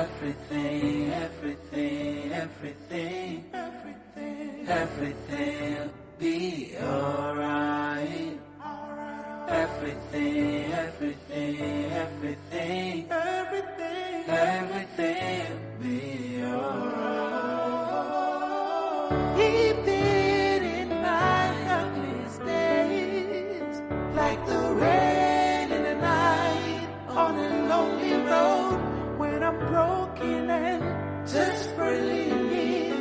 Everything, everything, everything, everything, everything will be alright. Everything, everything, everything, everything, everything will be alright. Even in my darkest days, like the rain in the night on a lonely road, when desperately in need.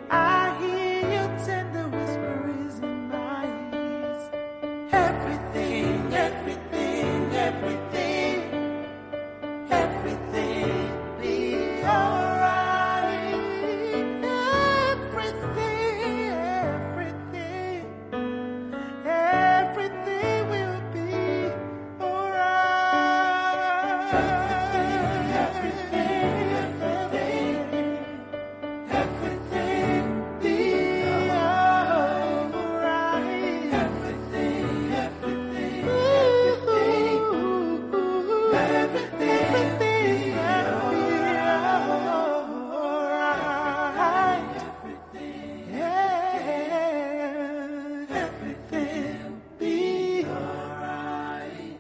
I hear your tender whispers in my ears. Everything, everything, everything, everything be alright. Everything, everything, everything will be alright. Everything, everything, everything be alright. Everything, everything, everything, everything be alright. Everything be alright.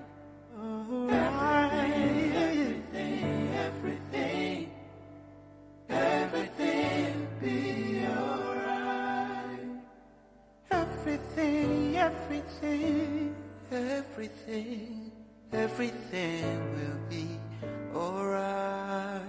Everything, everything be alright. Everything, everything, everything, everything will be alright.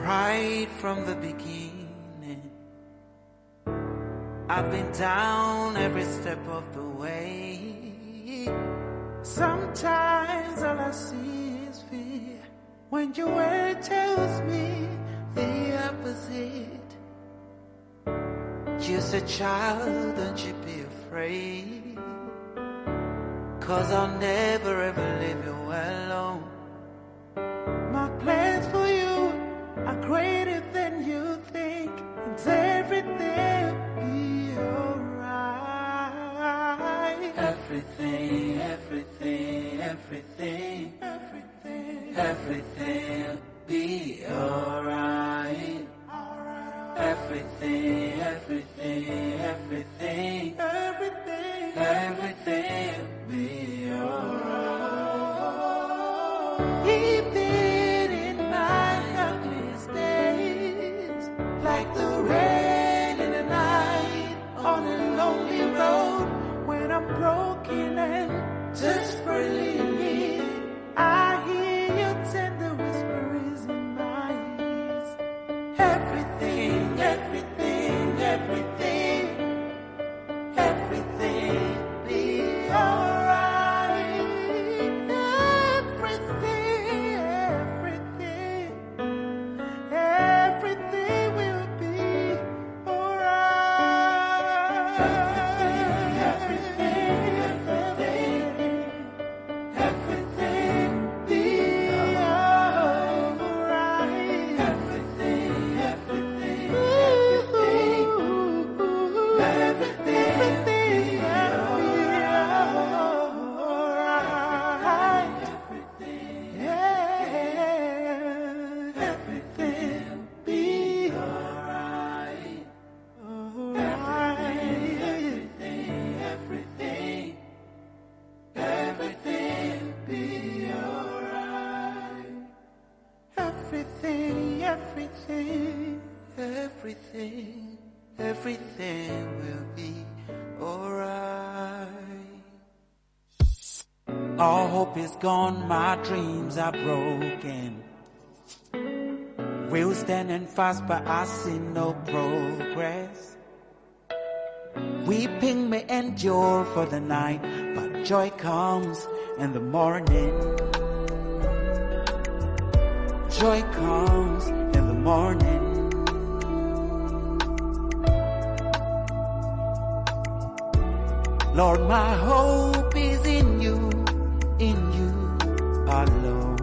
Right from the beginning, I've been down every step of the way. Sometimes all I see is fear when your word tells me the opposite. You're a child, don't you be afraid, 'cause I'll never ever leave you alone. My plans for you are greater than you think, and everything will be alright. Everything, everything, everything, everything, everything will be alright. Everything, everything, everything, everything, everything will be alright. Even in my darkest days, like the rain in the night on a lonely road, when I'm broken and desperately in need, I hear your tender whispers in my ears. Everything, everything, everything, everything be alright. Everything, everything, everything will be alright. Everything, everything, everything be alright. Everything, everything, everything, everything be alright. Everything be alright. Everything, everything be alright. Everything, everything, everything, everything will be alright. All hope is gone, my dreams are broken. We're standing fast, but I see no progress. Weeping may endure for the night, but joy comes in the morning. Joy comes in the morning. Lord, my hope is in you alone.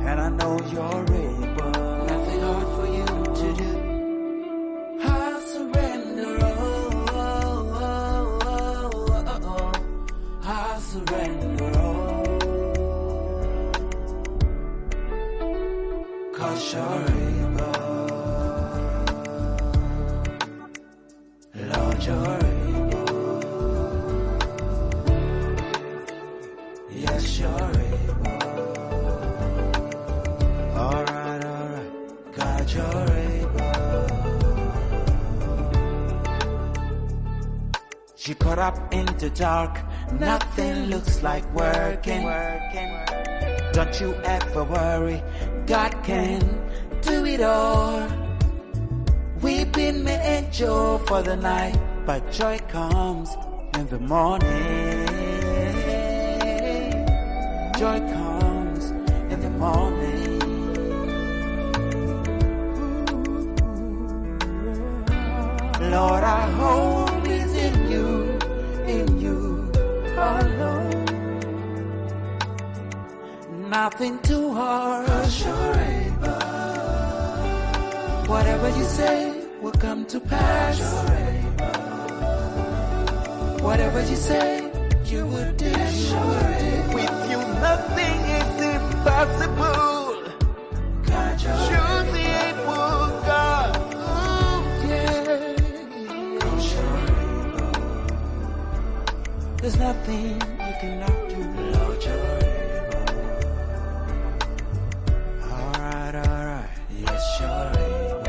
And I know you're able, nothing hard for you to do. I surrender, I surrender, 'cause you're able, Lord, you're able. God, you're able. You caught up in the dark, nothing looks like working. Don't you ever worry, God can do it all. Weeping may endure for the night, but joy comes in the morning. Joy comes in the morning. Lord, our hope is in you alone. Nothing too hard. 'Cause you're able. Whatever you say will come to pass. You're able. Whatever you say, you will do. With you, nothing is impossible. God, you're the able God. There's nothing you cannot do. Lord, you're able. Alright, yes, you're able.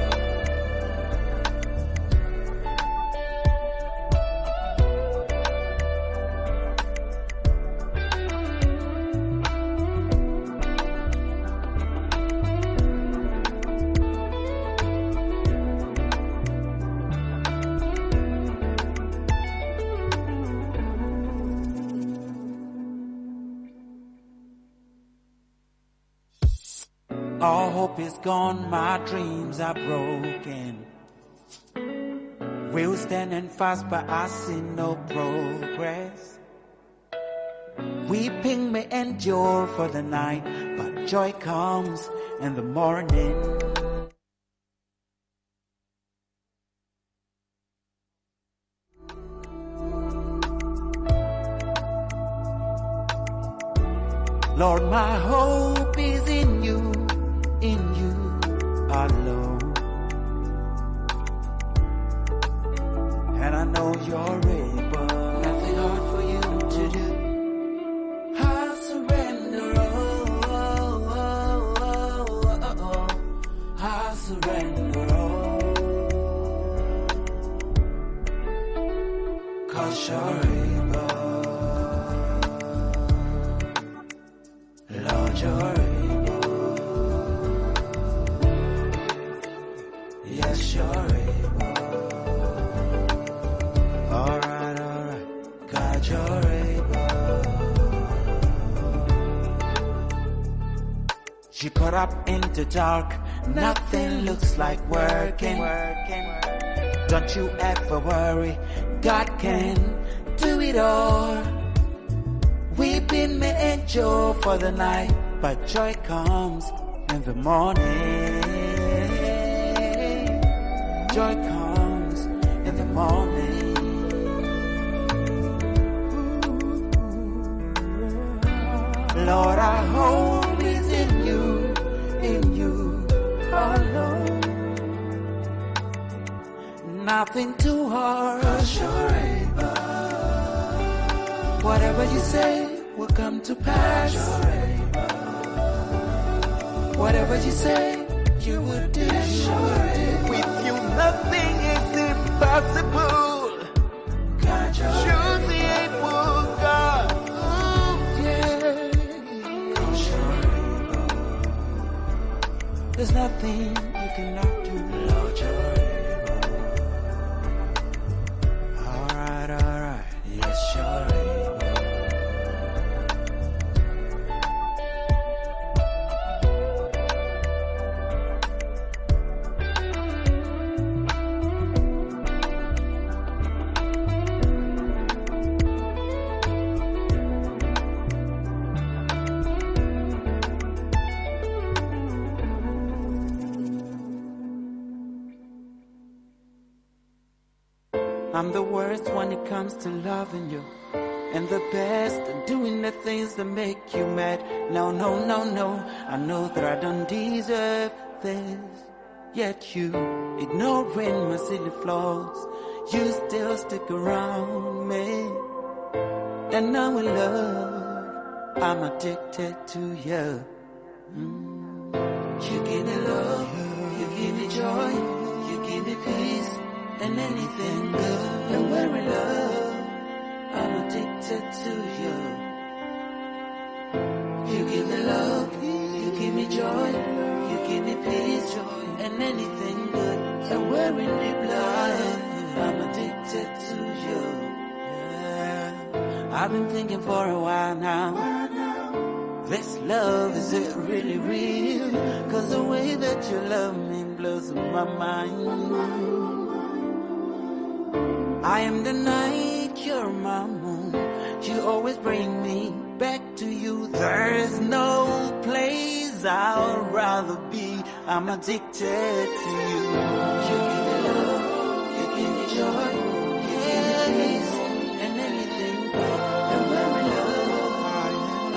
All hope is gone, my dreams are broken. We're standing fast, but I see no progress. Weeping may endure for the night, but joy comes in the morning. Lord, my hope is in you alone. And I know you're able. Nothing hard for you to do. I surrender, I surrender, 'cause you're able. Lord, you're able. Yes, you're able. Alright, God, you're able. You caught up in the dark, nothing looks like working. Don't you ever worry, God can do it all. Weeping may endure for the night, but joy comes in the morning. Joy comes in the morning. Lord, our hope is in you alone. Nothing too hard. 'Cause you're able. Whatever you say will come to pass. You're able. Whatever you say, you will do. With you, nothing is impossible. God, you're the able God. There's nothing you cannot do. Lord, you're able. Alright, yes, you're able. I'm the worst when it comes to loving you, and the best at doing the things that make you mad. No, no, no, no, I know that I don't deserve this, yet you ignoring my silly flaws, you still stick around me, and now in love, I'm addicted to you. You give me love, you and anything good. And we're in love. I'm addicted to you. You give me love, you give me joy, you give me peace, joy, and anything good. And we're in the blood. I'm addicted to you. Yeah. I've been thinking for a while now. This love, is it really real? Cause the way that you love me blows my mind. I am the night, you're my moon. You always bring me back to you. There's no place I'd rather be. I'm addicted to you. You give me love, you give me joy, you give me peace, and anything good. And we're in love.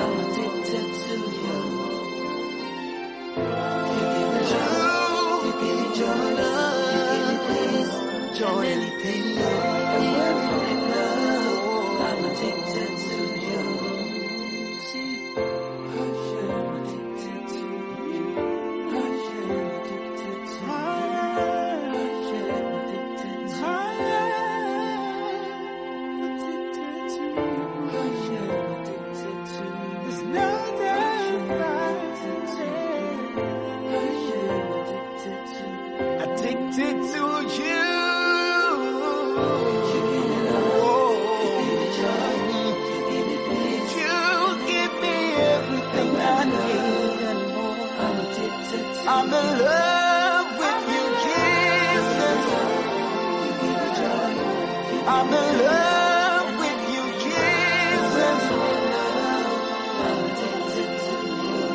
I'm addicted to you. You give me joy, you give me joy, you give me peace, joy, anything good. And we're in love. I'm addicted to you. See, I'm addicted to you. I'm addicted to you. I'm addicted to you. There's no doubt about it. Addicted to you. You give me love, you give me joy, you give me peace. You give me everything I need and more. I'm addicted to you. I'm in love with you, Jesus. You give me joy. I'm in love with you, Jesus. I'm addicted to you.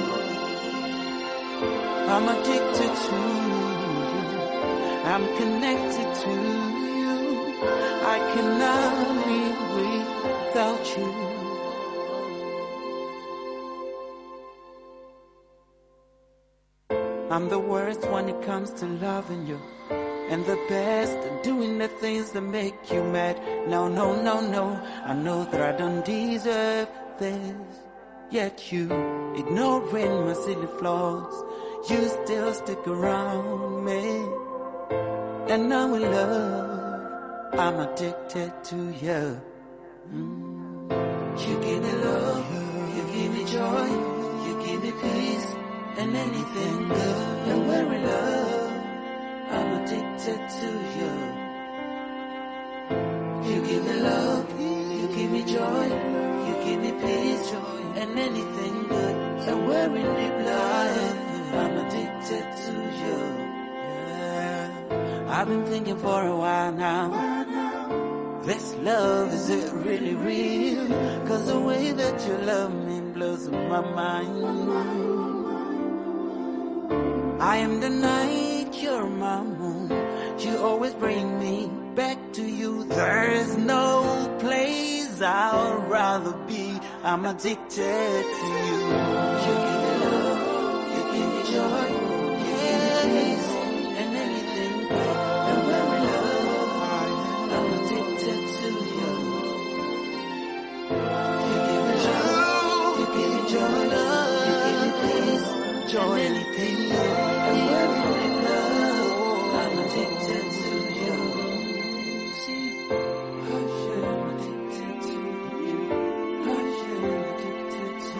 I'm addicted to you. I'm connected to you. I cannot live without you. I'm the worst when it comes to loving you, and the best at doing the things that make you mad. No, no, no, no. I know that I don't deserve this, yet you ignoring my silly flaws. You still stick around me, and now in love, I'm addicted to you. You give me love, you give me joy, you give me peace, and anything good. And we're in love. I'm addicted to you. You give me love, you give me joy, you give me peace, joy, and anything good. And we're in the blood. I'm addicted to you. Yeah. I've been thinking for a while now. This love, is it really real? Cause the way that you love me blows my mind. I am the night, you're my moon. You always bring me back to you. There's no place I'd rather be. I'm addicted to you. You give me love, you give me joy, you give me peace, and anything good. And we're in love. I'm addicted to you. You give me joy, you give me joy, you give me peace, joy, anything good. And we're in love. I'm addicted to you. See, I'm addicted to you. I'm addicted to you.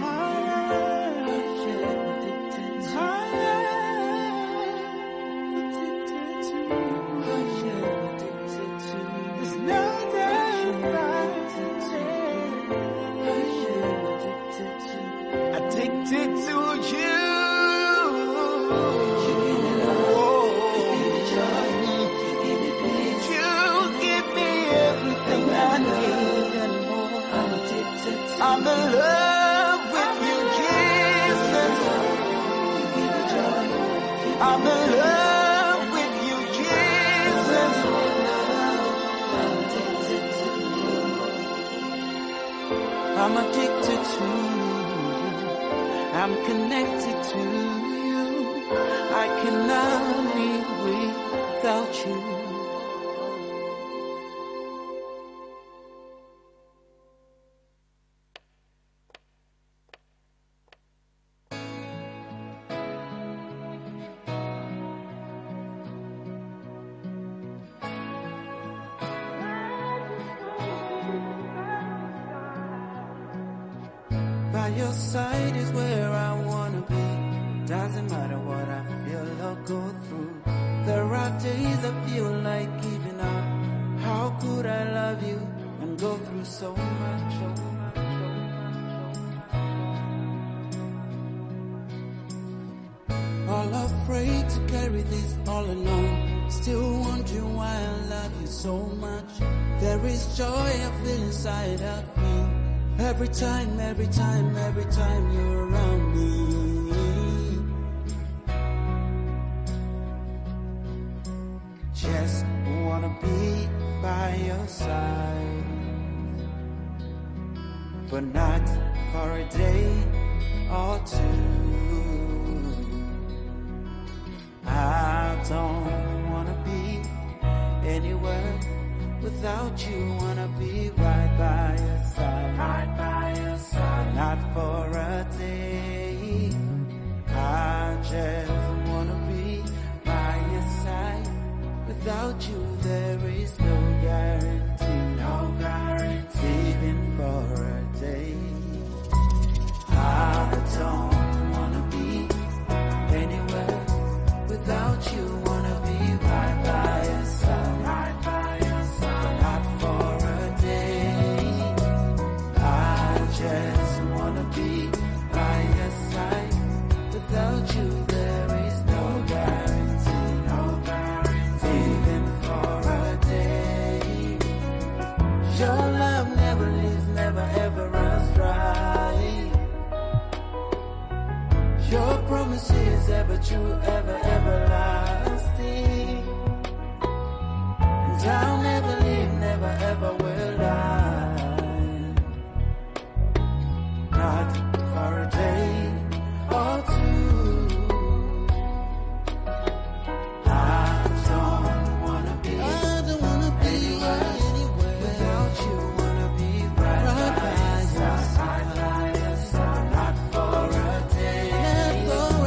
I'm addicted to you. I'm addicted to you. There's no doubt about it. I'm addicted to you. Addicted to you. I'm in love with you, Jesus. I'm in love with you, Jesus. I'm addicted to you. I'm connected to you. I cannot live without you. By your side is where I wanna be. Doesn't matter what I feel or go through. There are days I feel like giving up. How could I love you and go through so much? All afraid to carry this all alone. Still wondering why I love you so much. There is joy I feel inside of me. Every time you're around me. Just wanna be by your side, but not for a day or two. I don't wanna be anywhere without you. Wanna be right by your side, right by your side, not for a day. I just wanna be by your side. Without you, there is no guarantee, even for a day. I don't wanna be anywhere without you. Wanna be right by your side, right by your side, not for a day. I just wanna be by your side. Without you, there is no guarantee, even for a day. Your love never leaves, never ever runs dry. Your promise is ever true, ever everlasting. And I'll never leave, never ever will I. Not for a day or two. I don't wanna be anywhere without you. Wanna be right by your side, not for a day. I don't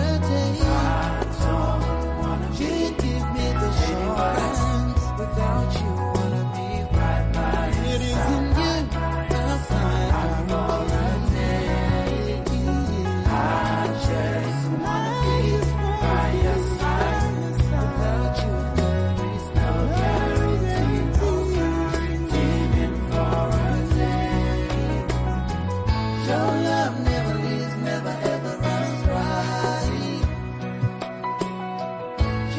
wanna be anywhere without you. Wanna be right by your side, not for a day. I just wanna be by your side. Without you, there is no guarantee, even for a day. Your love never leaves, never ever runs dry.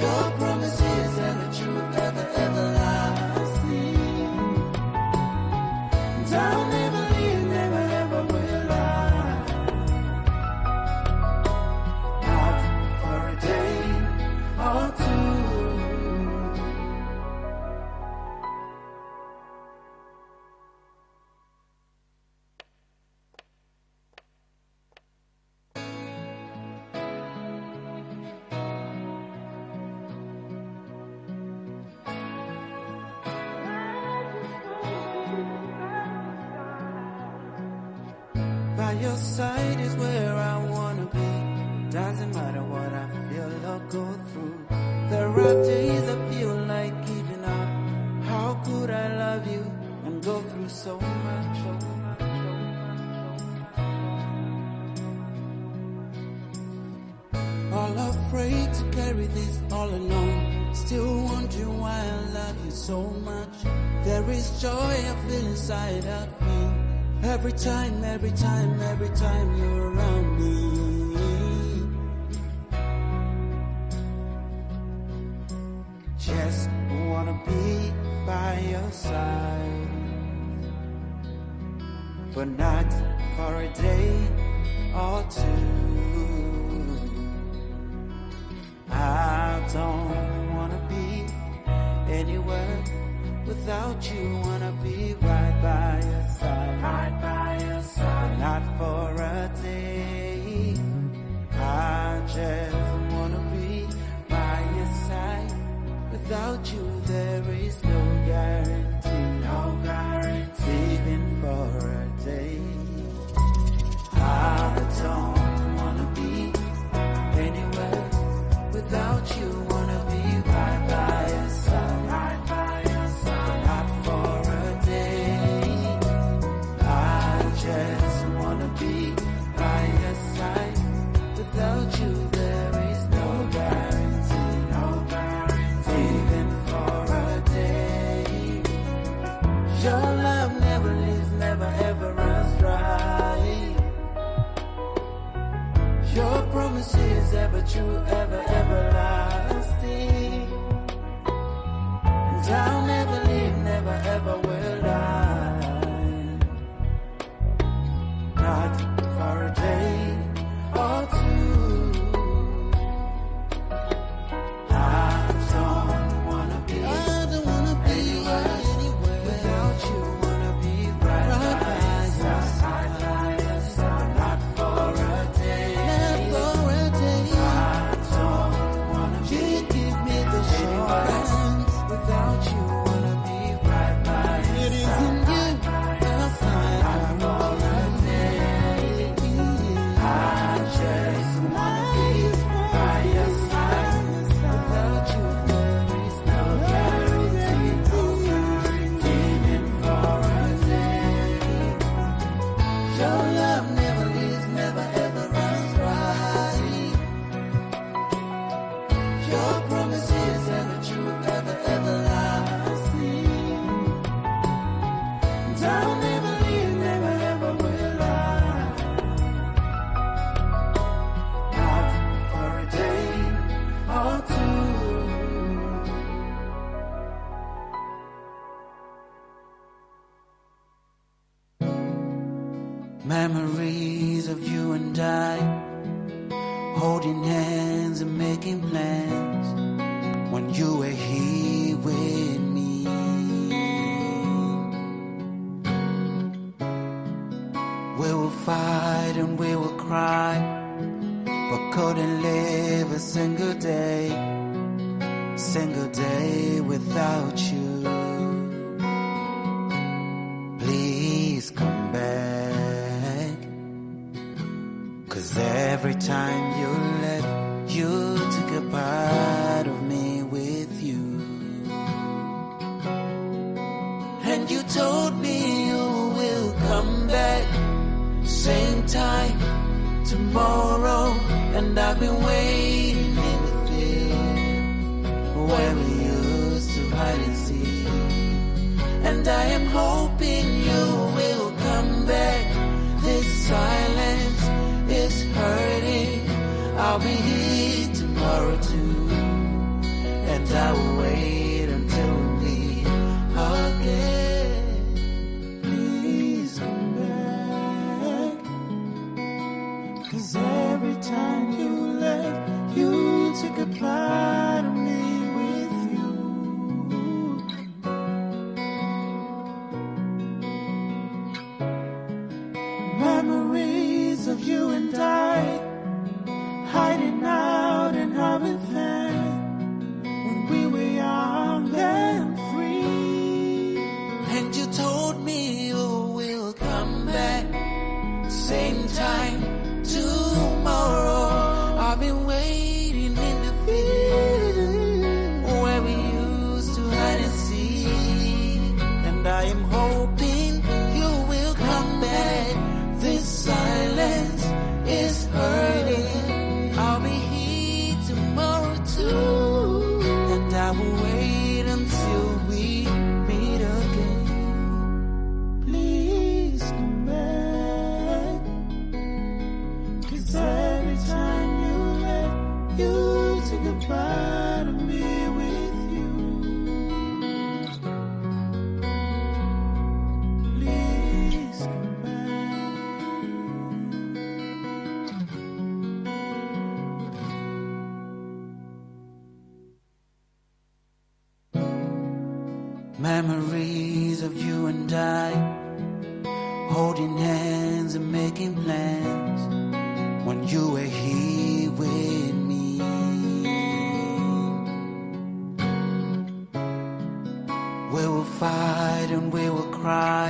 Your promise is ever true, ever everlasting. And I'll never leave, never ever will I. Not for a day or two. By your side is where I wanna be. Doesn't matter what I feel or go through. There are days I feel like giving up. How could I love you and go through so much? All afraid to carry this all alone. Still wondering why I love you so much. There is joy I feel inside of me. Every time you're around me. Just wanna be by your side, but not for a day or two. I don't wanna be anywhere without you. Wanna be right by your side, right by your side, not for a day. I just wanna be by your side. Without you, there is no guarantee, even for a day. I don't wanna be anywhere without you. Wanna be right by your side, right by your side, not for a day. I just wanna be true, ever, everlasting. And I'll never leave, never, ever will I. Not for a day or two. I don't wanna be anywhere without you. Wanna be right by your side. Not for a day. I don't wanna be anywhere without you. Wanna be right by your side. Not for a day. I just wanna be by your side. Without you, there is no guarantee. Even for a day. Your love never leaves, never ever runs dry. Your promise is ever true, ever, everlasting. And I'll never leave, never ever will I. Not for a day or two. Memories of you and I, holding hands and making plans when you were here with me. We will fight and we will cry, but couldn't live a single day without you. Please come back, 'cause every time you left, you took a part of me with you. And you told me you will come back, same time tomorrow. And I've been waiting in the field where we used to hide and seek. And I am hoping you will come back. This silence is hurting. I'll be here tomorrow too. And I will wait until we meet again. Please come back, 'cause every time you left, you took a part of me with you. Memories of you and I, hiding out and having fun when we were young and free. And you told me you will come back, same time tomorrow. I've been waiting in the field where we used to hide and seek. And I am hoping you will come back. This silence is hurting. I'll be here tomorrow too. And I will wait until we meet again. Please come back, 'cause every time you left, you took a part of me with you. Please come back. Memories of you and I, holding hands and making plans when you were here with me. We will fight and we will cry,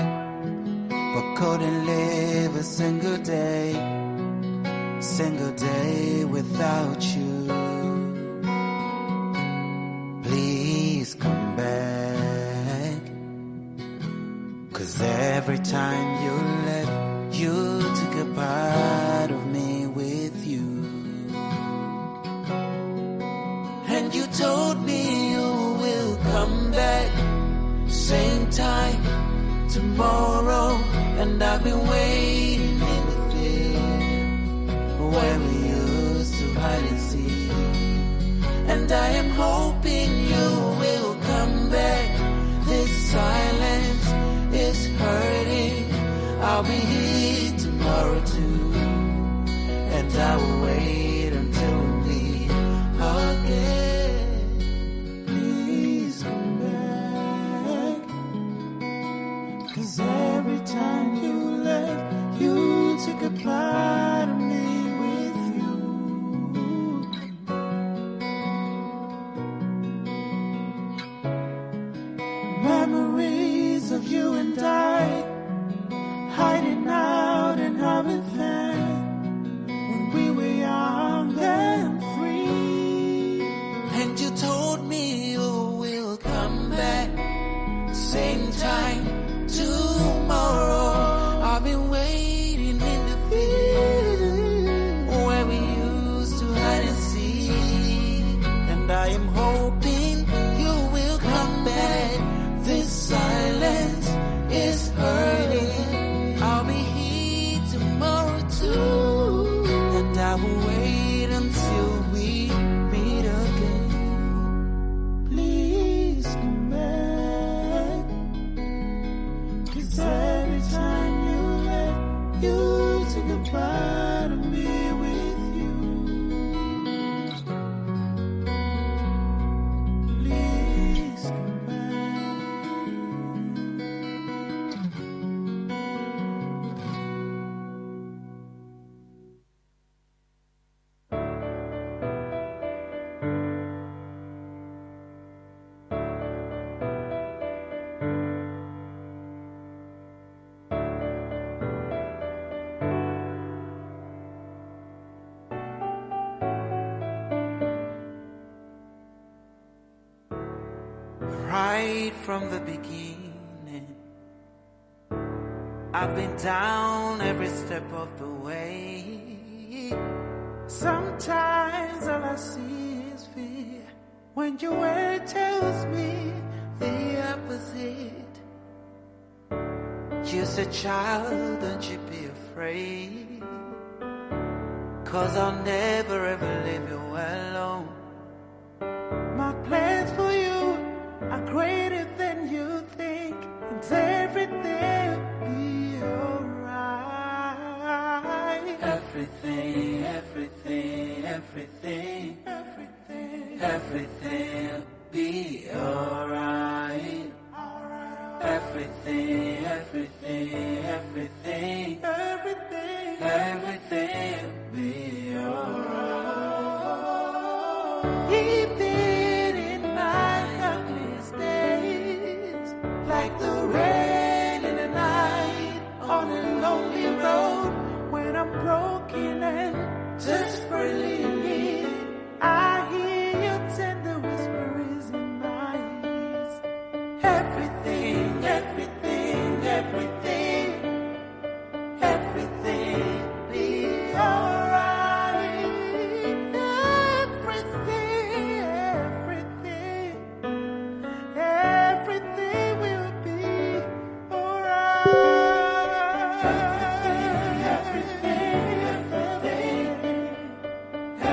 but couldn't live a single day without you. Please come back, 'cause every time you left, you took a part of me with you. And you told me you will come back, same time tomorrow. And I've been waiting in the field where we used to hide and seek. and I am hoping you will come back. This silence is hurting. I'll be here tomorrow too, and I will wait until we meet again. Please come back, 'cause every time you left, you took a part of me with you. Memories of you and I, hiding out and having fun when we were young and free. And you told me you will come back, same time tomorrow. I've been waiting in the field where we used to hide and seek, and I am hoping you will come back. This silence is hurting. I'll be here tomorrow too, and I will wait until we meet again. Please come back, 'cause every time you left, you took a part of me with you. Please come right from the beginning. I've been down every step of the way. Sometimes all I see is fear when your word tells me the opposite. You're a child, don't you be afraid, 'cause I'll never ever leave you alone. My plans for you are greater than you think, and everything will be alright. Everything, everything, everything, everything, everything will be alright. Everything, everything, everything, everything, everything will be alright. Even in my darkest days, like the rain in the night on a lonely road, when I'm broken and desperately in need, I hear your tender whispers in my ears. Everything, everything, everything, everything be alright. Everything, everything, everything will be alright. Everything, everything,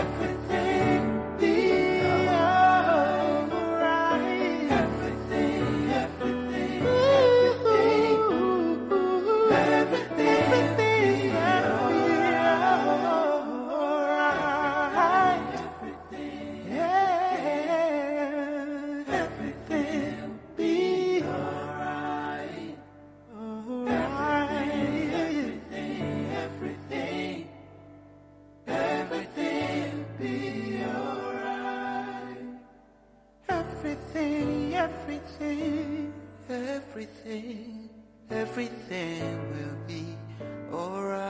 everything be alright. Everything, everything, everything, everything be alright. Yeah, everything be alright. Everything, everything, everything be alright. Everything, everything, everything, everything will be alright.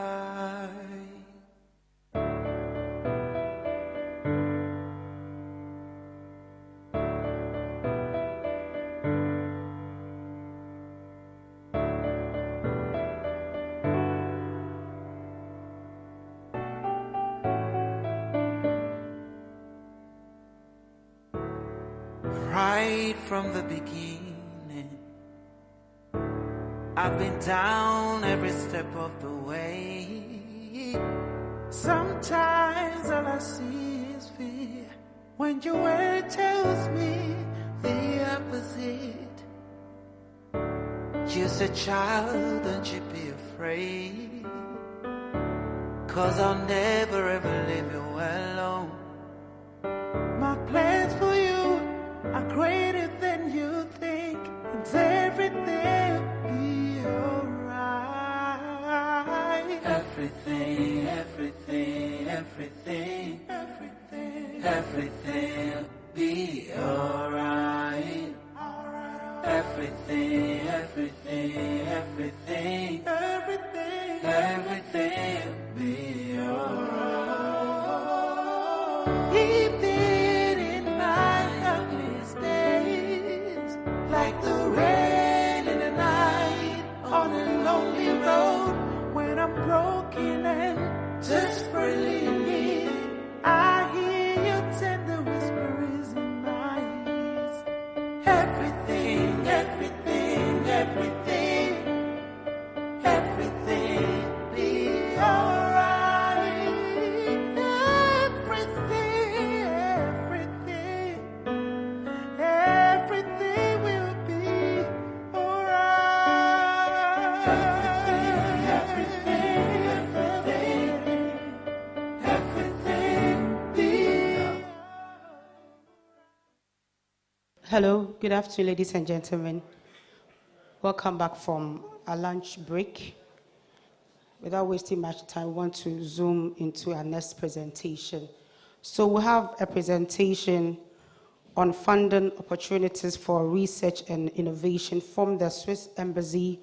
Right from the beginning, I've been down every step of the way. Sometimes all I see is fear when your word tells me the opposite. Just a child, don't you be afraid, 'cause I'll never ever leave you alone. My plans for you are greater than you think, and everything will be alright. Everything, everything, everything, everything, everything will be alright. Everything, everything, everything, everything, everything will be alright. Even in my darkest days, like the rain in the night on a lonely road, when I'm broken and desperately in need, I hear your tender whispers in my ears. Everything, everything, everything, everything be alright. Everything, everything, everything will be alright. Everything, everything, everything, everything be Hello, good afternoon, ladies and gentlemen. Welcome back from our lunch break. Without wasting much time, we want to zoom into our next presentation. So we have a presentation on funding opportunities for research and innovation from the Swiss Embassy.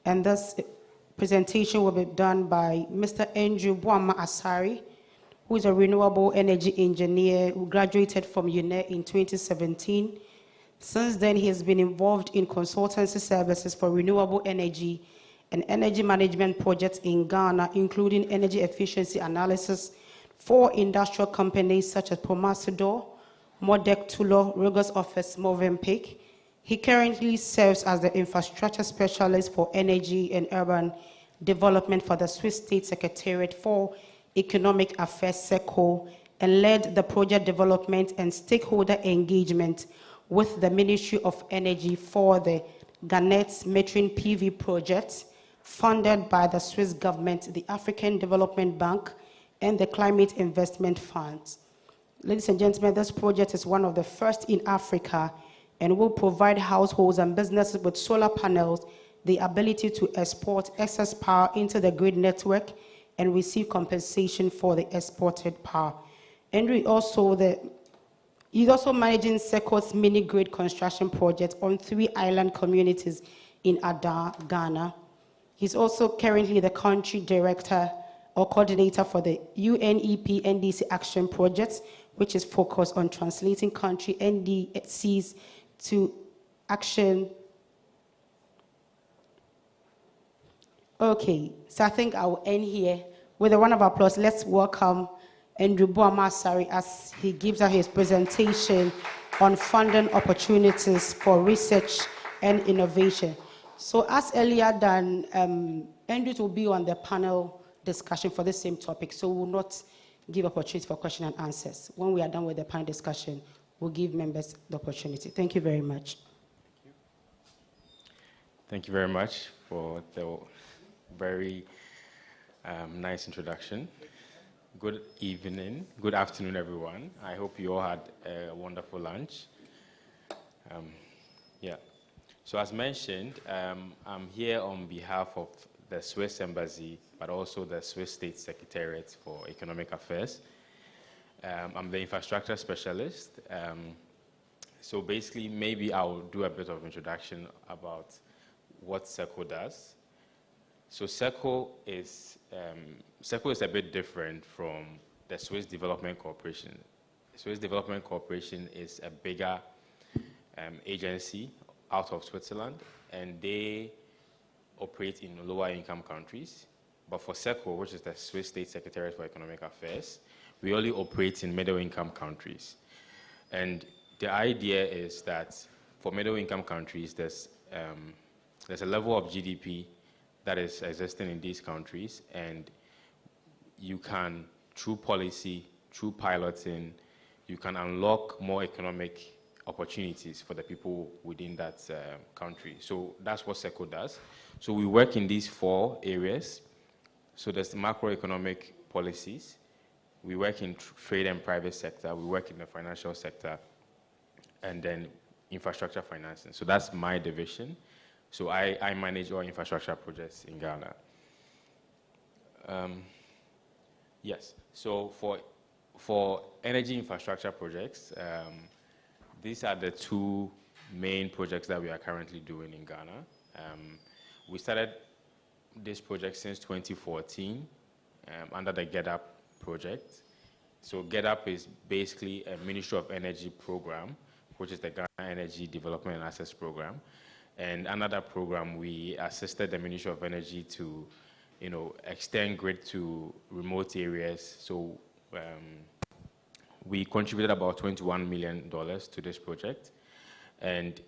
And this presentation will be done by Mr. Andrew Boama Asari, who is a renewable energy engineer who graduated from UNE in 2017. Since then, he has been involved in consultancy services for renewable energy and energy management projects in Ghana, including energy efficiency analysis for industrial companies such as Promasidor, Modec Tulo, Rogers Office, Movenpick. He currently serves as the infrastructure specialist for energy and urban development for the Swiss State Secretariat for Economic Affairs, SECO, and led the project development and stakeholder engagement with the Ministry of Energy for the Garnet's Metrin PV project, funded by the Swiss government, the African Development Bank, and the Climate Investment Fund. Ladies and gentlemen, this project is one of the first in Africa and will provide households and businesses with solar panels the ability to export excess power into the grid network and receive compensation for the exported power. Andrew He's also managing SECO's mini-grid construction project on 3 island communities in Ada, Ghana. He's also currently the country director or coordinator for the UNEP NDC Action Project, which is focused on translating country NDCs to action. Okay, so I think I will end here with a round of applause. Let's welcome Andrew Boama Asari as he gives us his presentation on funding opportunities for research and innovation. So as earlier done, Andrew will be on the panel discussion for the same topic, so we will not give opportunity for question and answers. When we are done with the panel discussion, we'll give members the opportunity. Thank you very much. Thank you very much for the very nice introduction. Good evening, good afternoon, everyone. I hope you all had a wonderful lunch. So as mentioned, I'm here on behalf of the Swiss Embassy, but also the Swiss State Secretariat for Economic Affairs. I'm the infrastructure specialist. So basically, maybe I'll do a bit of introduction about what SECO does. So SECO is a bit different from the Swiss Development Corporation. The Swiss Development Corporation is a bigger agency out of Switzerland, and they operate in lower income countries. But for SECO, which is the Swiss State Secretariat for Economic Affairs, we only operate in middle income countries. And the idea is that for middle income countries, there's a level of GDP that is existing in these countries, and you can, through policy, through piloting, you can unlock more economic opportunities for the people within that country. So that's what SECO does. So we work in these 4 areas. So there's the macroeconomic policies. We work in trade and private sector. We work in the financial sector. And then infrastructure financing. So that's my division. So I manage all infrastructure projects in Ghana. Yes, so for energy infrastructure projects, these are the 2 main projects that we are currently doing in Ghana. We started this project since 2014 under the Get Up project. So Get Up is basically a Ministry of Energy program, which is the Ghana Energy Development and Access Program. And under that program, we assisted the Ministry of Energy to, extend grid to remote areas. So we contributed about $21 million to this project. And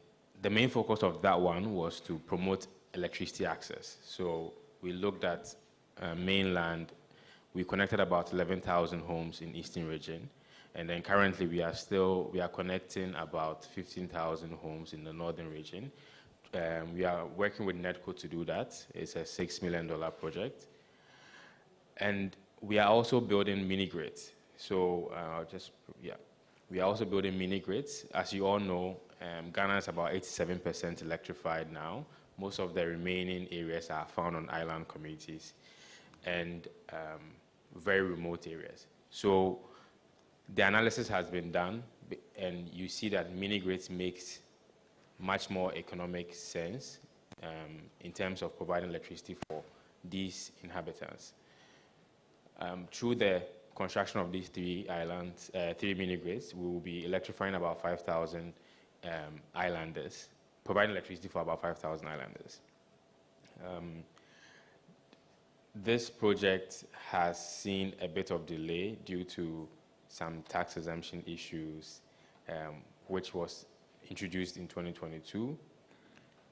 the main focus of that one was to promote electricity access. So we looked at mainland. We connected about 11,000 homes in Eastern region. And then currently we are connecting about 15,000 homes in the northern region. We are working with NEDCO to do that. It's a $6 million project. And we are also building mini grids. So we are also building mini grids. As you all know, Ghana is about 87% electrified now. Most of the remaining areas are found on island communities and very remote areas. So the analysis has been done, and you see that mini grids makes much more economic sense in terms of providing electricity for these inhabitants. Through the construction of these 3 islands, 3 mini grids, we will be electrifying about 5,000 islanders, providing electricity for about 5,000 islanders. This project has seen a bit of delay due to some tax exemption issues, which was introduced in 2022.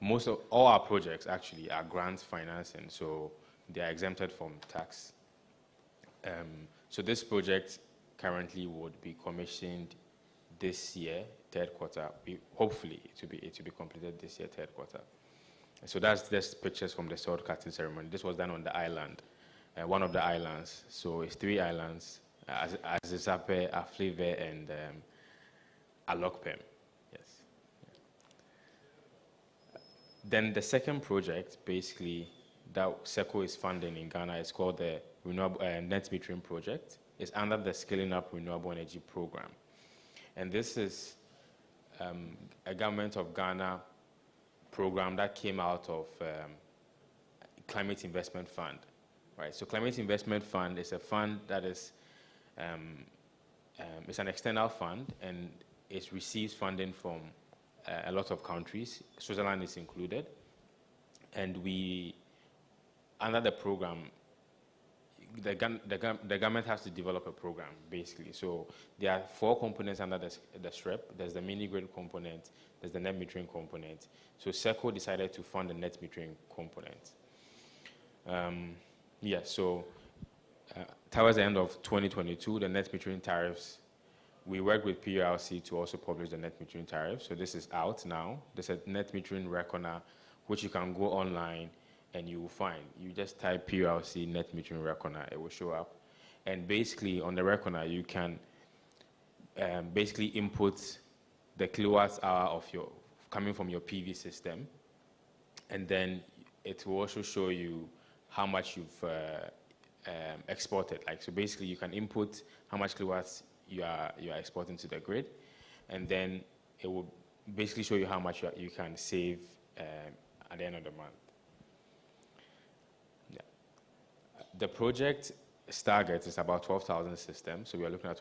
Most of all our projects actually are grant financing, so they are exempted from tax. So this project currently would be commissioned this year, 3rd quarter. Hopefully it will be completed this year, 3rd quarter. So that's just pictures from the sword cutting ceremony. This was done on the island, one of the islands. So it's 3 islands: Azizape, Aflive, and Alokpem. Yes. Then the second project, basically, that SECO is funding in Ghana is called the Renewable Net Metering Project. It's under the Scaling Up Renewable Energy Program. And this is a Government of Ghana program that came out of Climate Investment Fund, right? So Climate Investment Fund is a fund that is, it's an external fund, and it receives funding from a lot of countries. Switzerland is included. And we, under the program, the government has to develop a program, basically. So there are 4 components under the SREP. There's the mini-grid component, there's the net metering component. So SECO decided to fund the net metering component. Towards the end of 2022, the net metering tariffs, we worked with PRC to also publish the net metering tariffs. So this is out now. There's a net metering reckoner, which you can go online and you will find. You just type PRC net metering reckoner, it will show up. And basically on the reckoner, you can basically input the kilowatts hour of coming from your PV system. And then it will also show you how much you've exported. So basically you can input how much kilowatts you are exporting to the grid. And then it will basically show you how much you can save at the end of the month. The project target is about 12,000 systems. So we are looking at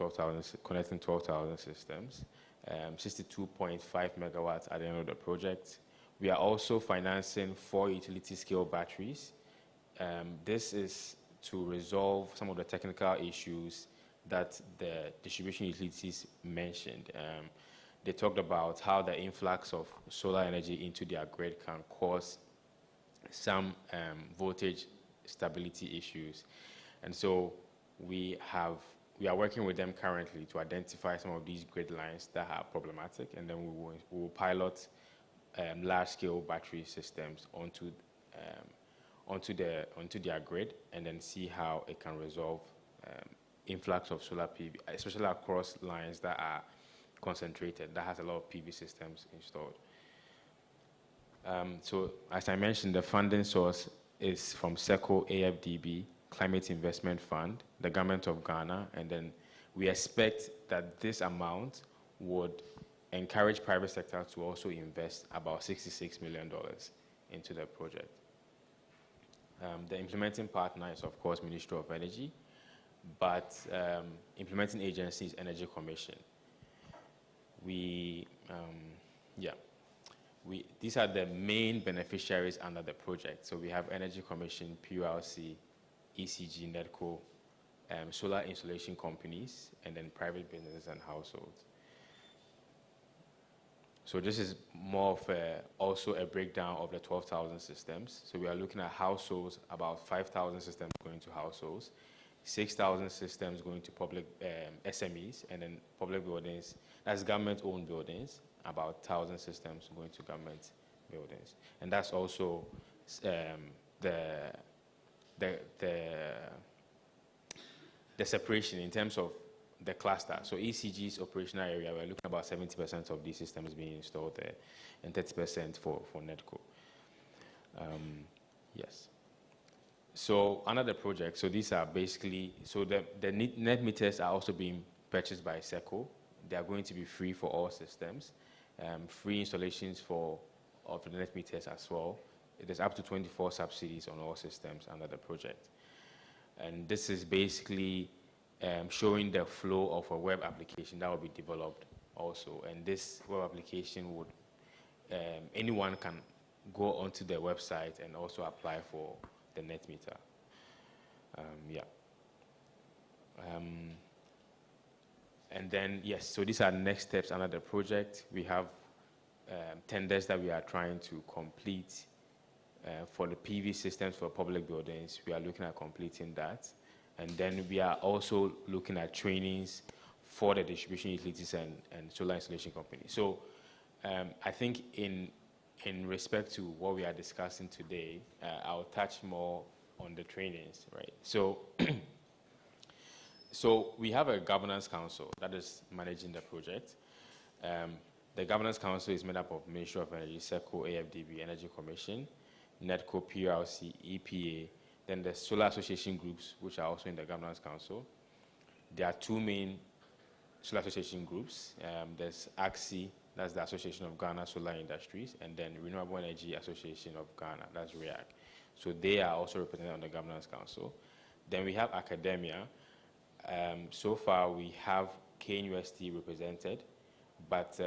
connecting 12,000 systems, 62.5 megawatts at the end of the project. We are also financing 4 utility scale batteries. This is to resolve some of the technical issues that the distribution utilities mentioned. They talked about how the influx of solar energy into their grid can cause some voltage stability issues. And so we we are working with them currently to identify some of these grid lines that are problematic, and then we will pilot large-scale battery systems onto their grid, and then see how it can resolve influx of solar PV, especially across lines that are concentrated, that has a lot of PV systems installed. So as I mentioned, the funding source is from SECO, AFDB, Climate Investment Fund, the government of Ghana, and then we expect that this amount would encourage private sector to also invest about $66 million into the project. The implementing partner is, of course, Ministry of Energy, but implementing agency is Energy Commission. These are the main beneficiaries under the project. So we have Energy Commission, PULC, ECG, NEDCO, solar installation companies, and then private businesses and households. So this is more of also a breakdown of the 12,000 systems. So we are looking at households, about 5,000 systems going to households, 6,000 systems going to public SMEs, and then public buildings, that's government-owned buildings, about 1,000 systems going to government buildings. And that's also the separation in terms of the cluster. So ECG's operational area, we're looking at about 70% of these systems being installed there, and 30% for NEDCO. Yes. So another project, so these are basically, so the net meters are also being purchased by SECO. They are going to be free for all systems, free installations of the net meters as well. There's up to 24 subsidies on all systems under the project. And this is basically showing the flow of a web application that will be developed also. And this web application would, anyone can go onto the website and also apply for the net meter. And then, yes, so these are the next steps under the project. We have tenders that we are trying to complete for the PV systems for public buildings. We are looking at completing that. And then we are also looking at trainings for the distribution utilities and solar installation companies. So I think in respect to what we are discussing today, I'll touch more on the trainings, right? So, so we have a governance council that is managing the project. The governance council is made up of Ministry of Energy, SECO, AFDB, Energy Commission, NEDCO, PULC, EPA, then the solar association groups, which are also in the governance council. There are two main solar association groups. There's AXI, that's the Association of Ghana Solar Industries, and then Renewable Energy Association of Ghana, that's REAC. So they are also represented on the governance council. Then we have academia. So far we have KNUST represented, but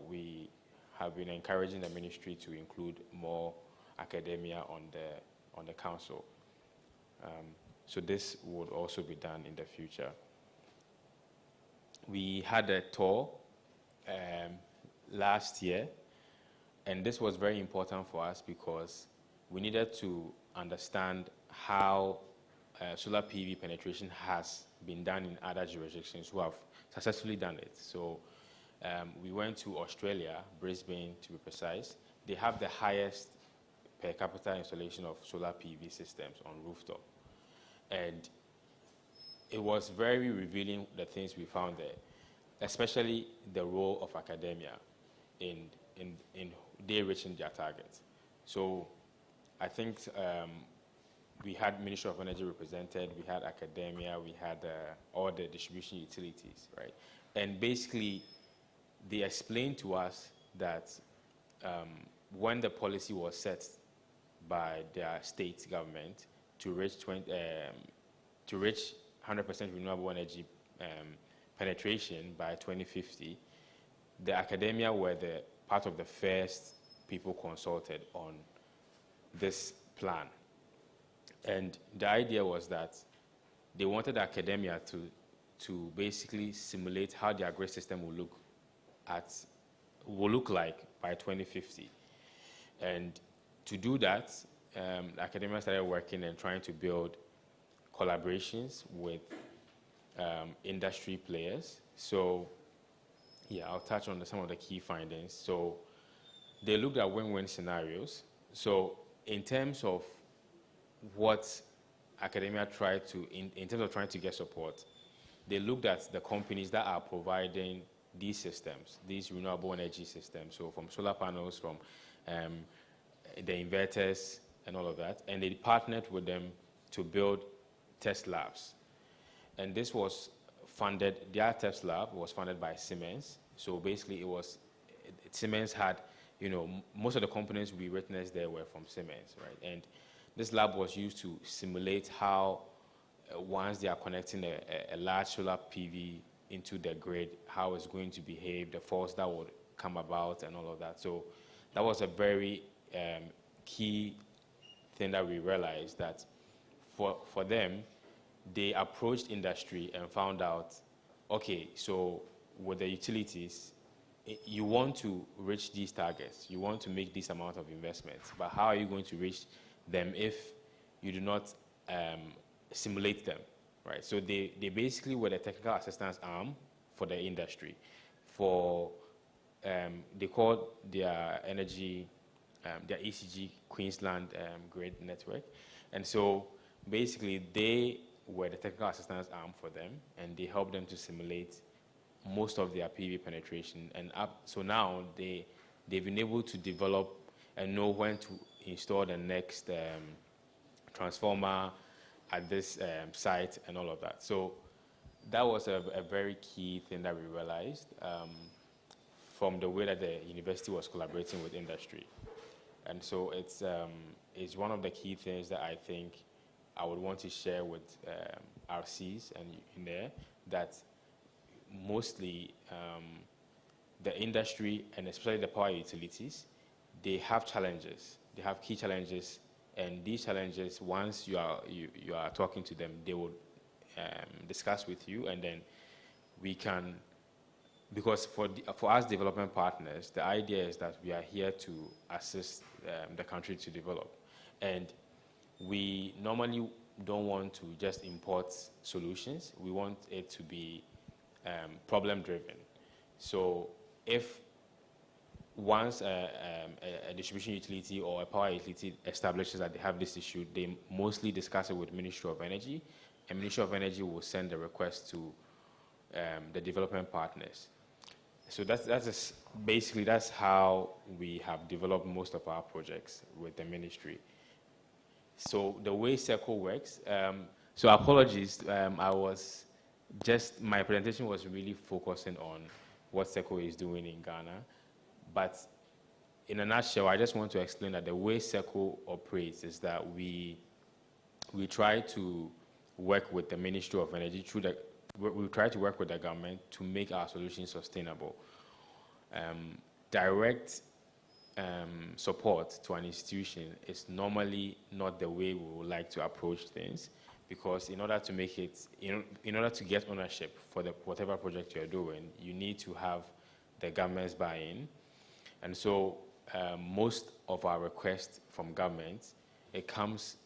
we have been encouraging the ministry to include more academia on the council. So this would also be done in the future. We had a tour last year, and this was very important for us because we needed to understand how solar PV penetration has been done in other jurisdictions who have successfully done it. So we went to Australia, Brisbane to be precise. They have the highest per capita installation of solar PV systems on rooftop. And it was very revealing, the things we found there, especially the role of academia in they reaching their targets. So I think we had Ministry of Energy represented, we had academia, we had all the distribution utilities, right? And basically, they explained to us that when the policy was set by their state government to reach 100% renewable energy penetration by 2050, the academia were the part of the first people consulted on this plan. And the idea was that they wanted academia to basically simulate how their grid system will look like by 2050. And to do that, academia started working and trying to build collaborations with industry players. So, yeah, I'll touch on some of the key findings. So, they looked at win-win scenarios. So, in terms of what academia tried to, in terms of trying to get support, they looked at the companies that are providing these systems, these renewable energy systems, so from solar panels, from the inverters and all of that, and they partnered with them to build test labs. And this was funded, their test lab was funded by Siemens. So basically Siemens had, most of the components we witnessed there were from Siemens, right? And this lab was used to simulate how, once they are connecting a large solar PV into the grid, how it's going to behave, the force that would come about and all of that. So that was a very key thing that we realized, that for them, they approached industry and found out, okay, so with the utilities, you want to reach these targets, you want to make this amount of investments, but how are you going to reach them if you do not simulate them, right? So they basically were the technical assistance arm for the industry. They called their energy, their ECG Queensland Grid Network. And so basically they were the technical assistance arm for them, and they helped them to simulate most of their PV penetration. And so now they've been able to develop and know when to install the next transformer at this site and all of that. So that was a very key thing that we realized from the way that the university was collaborating with industry. And so it's one of the key things that I think I would want to share with Rcees and in there, that mostly the industry, and especially the power utilities, they have challenges. They have key challenges, and these challenges, once you are talking to them, they will discuss with you, and then we can, because for us development partners, the idea is that we are here to assist the country to develop. And we normally don't want to just import solutions. We want it to be problem-driven. So if once a distribution utility or a power utility establishes that they have this issue, they mostly discuss it with Ministry of Energy, and Ministry of Energy will send the request to the development partners. So that's how we have developed most of our projects with the ministry. So the way SECO works, so apologies, my presentation was really focusing on what SECO is doing in Ghana. But in a nutshell, I just want to explain that the way SECO operates is that we try to work with the Ministry of Energy we try to work with the government to make our solutions sustainable. Direct support to an institution is normally not the way we would like to approach things, because in order to make it, in order to get ownership for whatever project you're doing, you need to have the government's buy-in. And so most of our requests from government, it comes,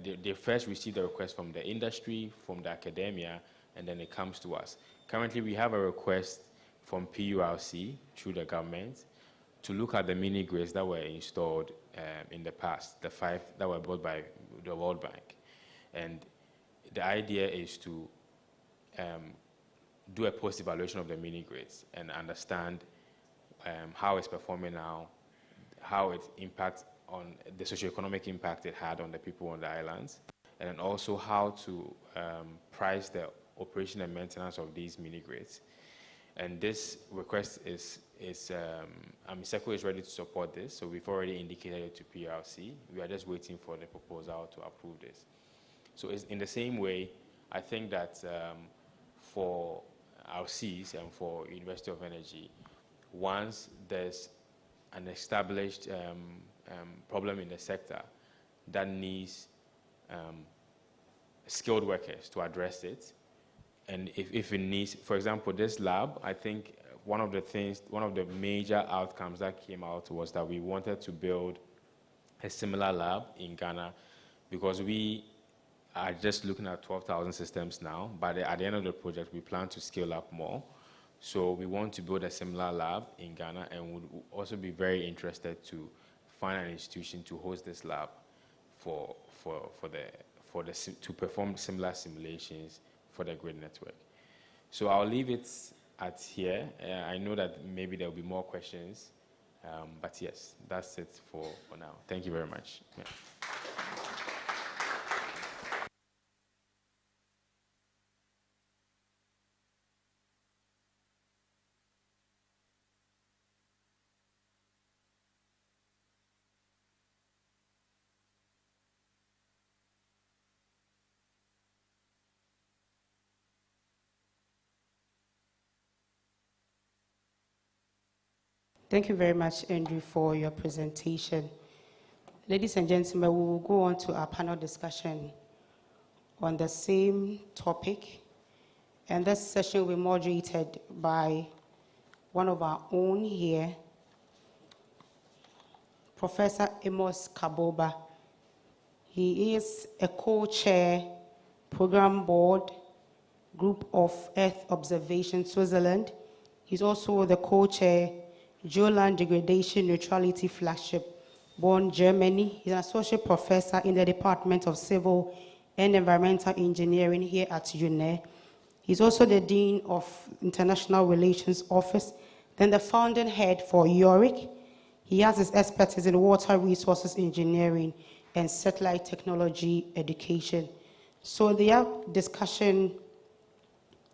they first receive the request from the industry, from the academia, and then it comes to us. Currently, we have a request from PURC through the government to look at the mini grids that were installed in the past, the 5 that were bought by the World Bank. And the idea is to do a post-evaluation of the mini grids and understand how it's performing now, how it impacts on the socioeconomic impact it had on the people on the islands, and then also how to price the operation and maintenance of these mini grids. And this request SECO is ready to support this, so we've already indicated it to PRC. We are just waiting for the proposal to approve this. So it's in the same way, I think that for Rcees and for University of Energy, once there's an established problem in the sector that needs skilled workers to address it, and if it needs, for example, this lab, I think one of the major outcomes that came out was that we wanted to build a similar lab in Ghana, because we are just looking at 12,000 systems now, but at the end of the project, we plan to scale up more. So we want to build a similar lab in Ghana, and would also be very interested to find an institution to host this lab to perform similar simulations for the grid network. So I'll leave it at here. I know that maybe there'll be more questions, but yes, that's it for now. Thank you very much. Yeah. Thank you very much, Andrew, for your presentation. Ladies and gentlemen, we will go on to our panel discussion on the same topic. And this session will be moderated by one of our own here, Professor Amos Kaboba. He is a co-chair, Program Board, Group of Earth Observation, Switzerland. He's also the co-chair, Geoland Degradation Neutrality Flagship, Bonn, Germany. He's an associate professor in the Department of Civil and Environmental Engineering here at UNE. He's also the Dean of International Relations Office, then the founding head for URIC. He has his expertise in water resources engineering and satellite technology education. So the discussion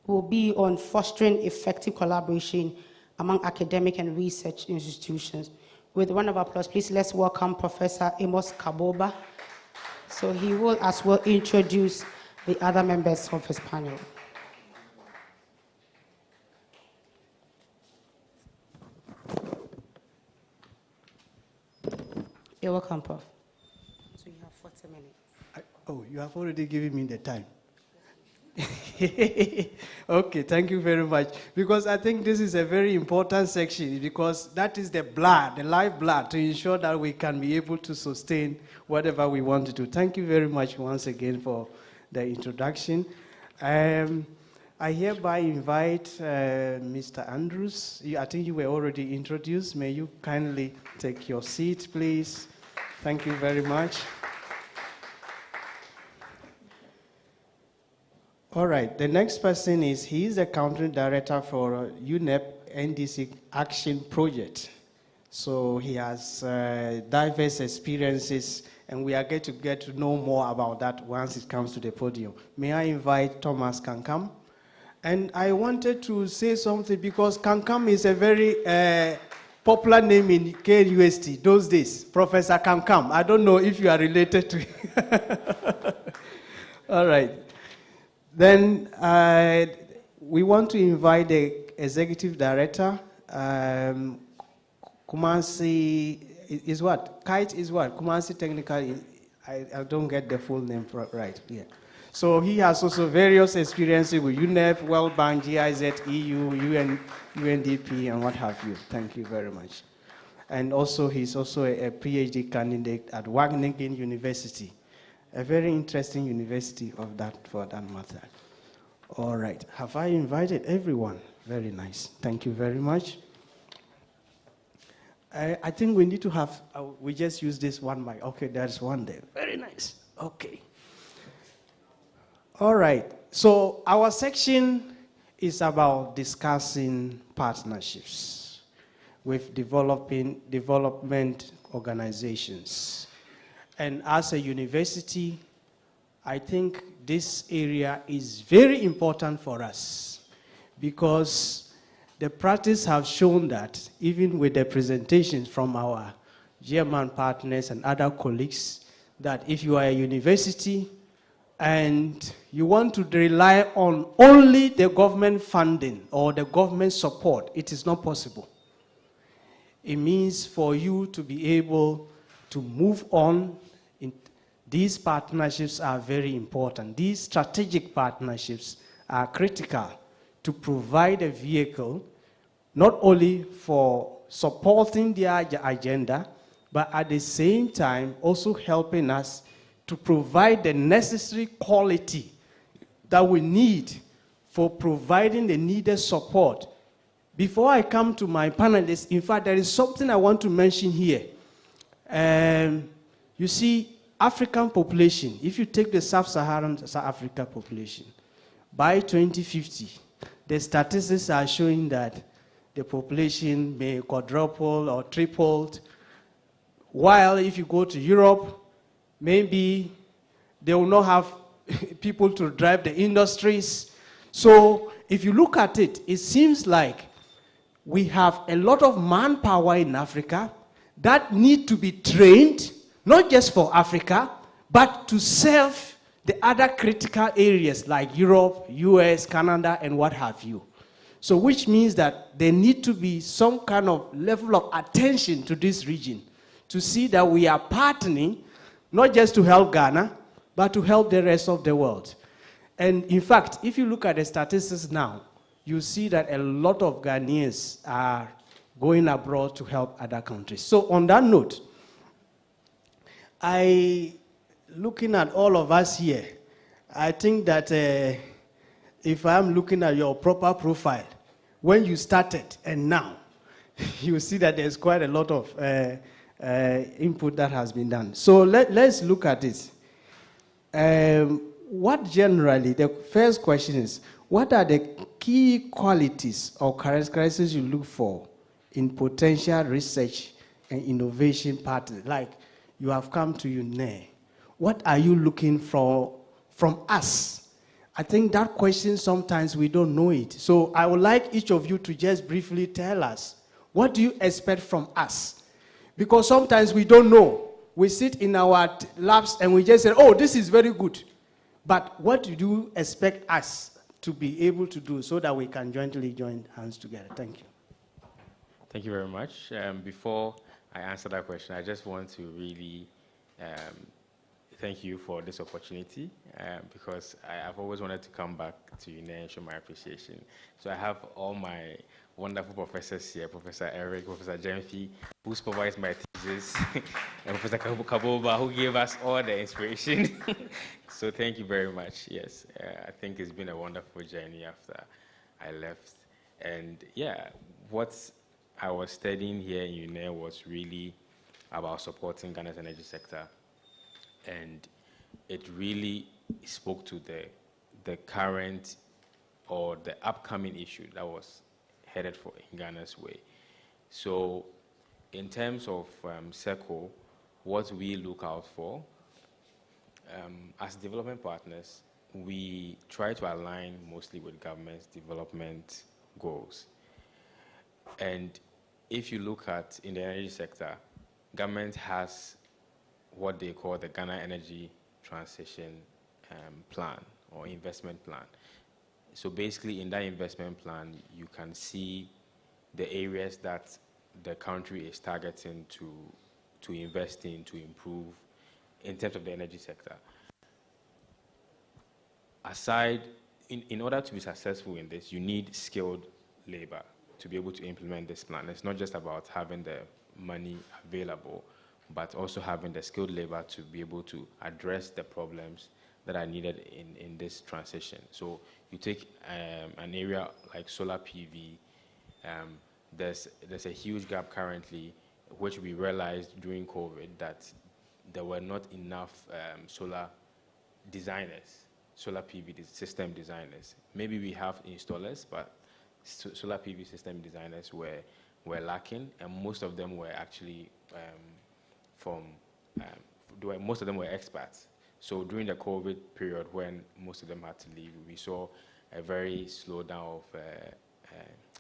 will be on fostering effective collaboration among academic and research institutions. With a round of applause, please let's welcome Professor Amos Kaboba. So he will as well introduce the other members of his panel. You're welcome, Prof. So you have 40 minutes. You have already given me the time. Okay, thank you very much. Because I think this is a very important section, because that is the blood, the lifeblood, to ensure that we can be able to sustain whatever we want to do. Thank you very much once again for the introduction. I hereby invite Mr. Andrews. I think you were already introduced. May you kindly take your seat, please. Thank you very much. All right, the next person he's the country director for UNEP NDC Action Project. So he has diverse experiences, and we are going to get to know more about that once it comes to the podium. May I invite Thomas Kankam? And I wanted to say something because Kankam is a very popular name in KNUST those days, Professor Kankam. I don't know if you are related to him. All right. Then we want to invite the executive director, Kumasi is what? Kite is what? Kumasi Technical, I don't get the full name right. Yeah. So he has also various experiences with UNEP, World Bank, GIZ, EU, UNDP, and what have you. Thank you very much. And also he's also a PhD candidate at Wageningen University. A very interesting university for that matter. All right, have I invited everyone? Very nice, thank you very much. I think we need to have, we just use this one mic. Okay, there's one there, very nice, okay. All right, so our section is about discussing partnerships with development organizations. And as a university, I think this area is very important for us because the practice have shown that even with the presentations from our German partners and other colleagues, that if you are a university and you want to rely on only the government funding or the government support, it is not possible. It means for you to be able to move on. These partnerships are very important. These strategic partnerships are critical to provide a vehicle not only for supporting their agenda, but at the same time also helping us to provide the necessary quality that we need for providing the needed support. Before I come to my panelists, in fact, there is something I want to mention here. You see, African population, if you take the sub-Saharan South Africa population, by 2050, the statistics are showing that the population may quadruple or tripled, while if you go to Europe, maybe they will not have people to drive the industries. So if you look at it, it seems like we have a lot of manpower in Africa that need to be trained, not just for Africa, but to serve the other critical areas like Europe, US, Canada, and what have you. So which means that there need to be some kind of level of attention to this region to see that we are partnering, not just to help Ghana, but to help the rest of the world. And in fact, if you look at the statistics now, you see that a lot of Ghanaians are going abroad to help other countries. So on that note, looking at all of us here, I think that if I'm looking at your proper profile, when you started and now, you see that there's quite a lot of input that has been done. So let's look at it. What generally, the first question is, what are the key qualities or characteristics you look for in potential research and innovation partners? Like you have come to UNE. What are you looking for from us? I think that question sometimes we don't know it. So I would like each of you to just briefly tell us, what do you expect from us? Because sometimes we don't know. We sit in our labs and we just say, oh, this is very good. But what do you expect us to be able to do so that we can jointly join hands together? Thank you. Thank you very much. Before I answer that question, I just want to really thank you for this opportunity because I've always wanted to come back to UNE and show my appreciation. So I have all my wonderful professors here, Professor Eric, Professor Jemfi, who supervised my thesis, and Professor Kaboba, who gave us all the inspiration. So thank you very much. Yes, I think it's been a wonderful journey after I left. And yeah, what I was studying here in UNE was really about supporting Ghana's energy sector. And it really spoke to the current or the upcoming issue that was headed for in Ghana's way. So in terms of SECO, what we look out for, as development partners, we try to align mostly with government's development goals. And if you look at in the energy sector, government has what they call the Ghana Energy Transition Plan or investment plan. So basically in that investment plan, you can see the areas that the country is targeting to invest in, to improve in terms of the energy sector. Aside, in order to be successful in this, you need skilled labor to be able to implement this plan. It's not just about having the money available, but also having the skilled labor to be able to address the problems that are needed in this transition. So you take an area like solar PV, there's a huge gap currently, which we realized during COVID that there were not enough solar designers, solar PV system designers. Maybe we have installers, but solar PV system designers were lacking, and most of them were actually most of them were expats. So during the COVID period, when most of them had to leave, we saw a very slowdown of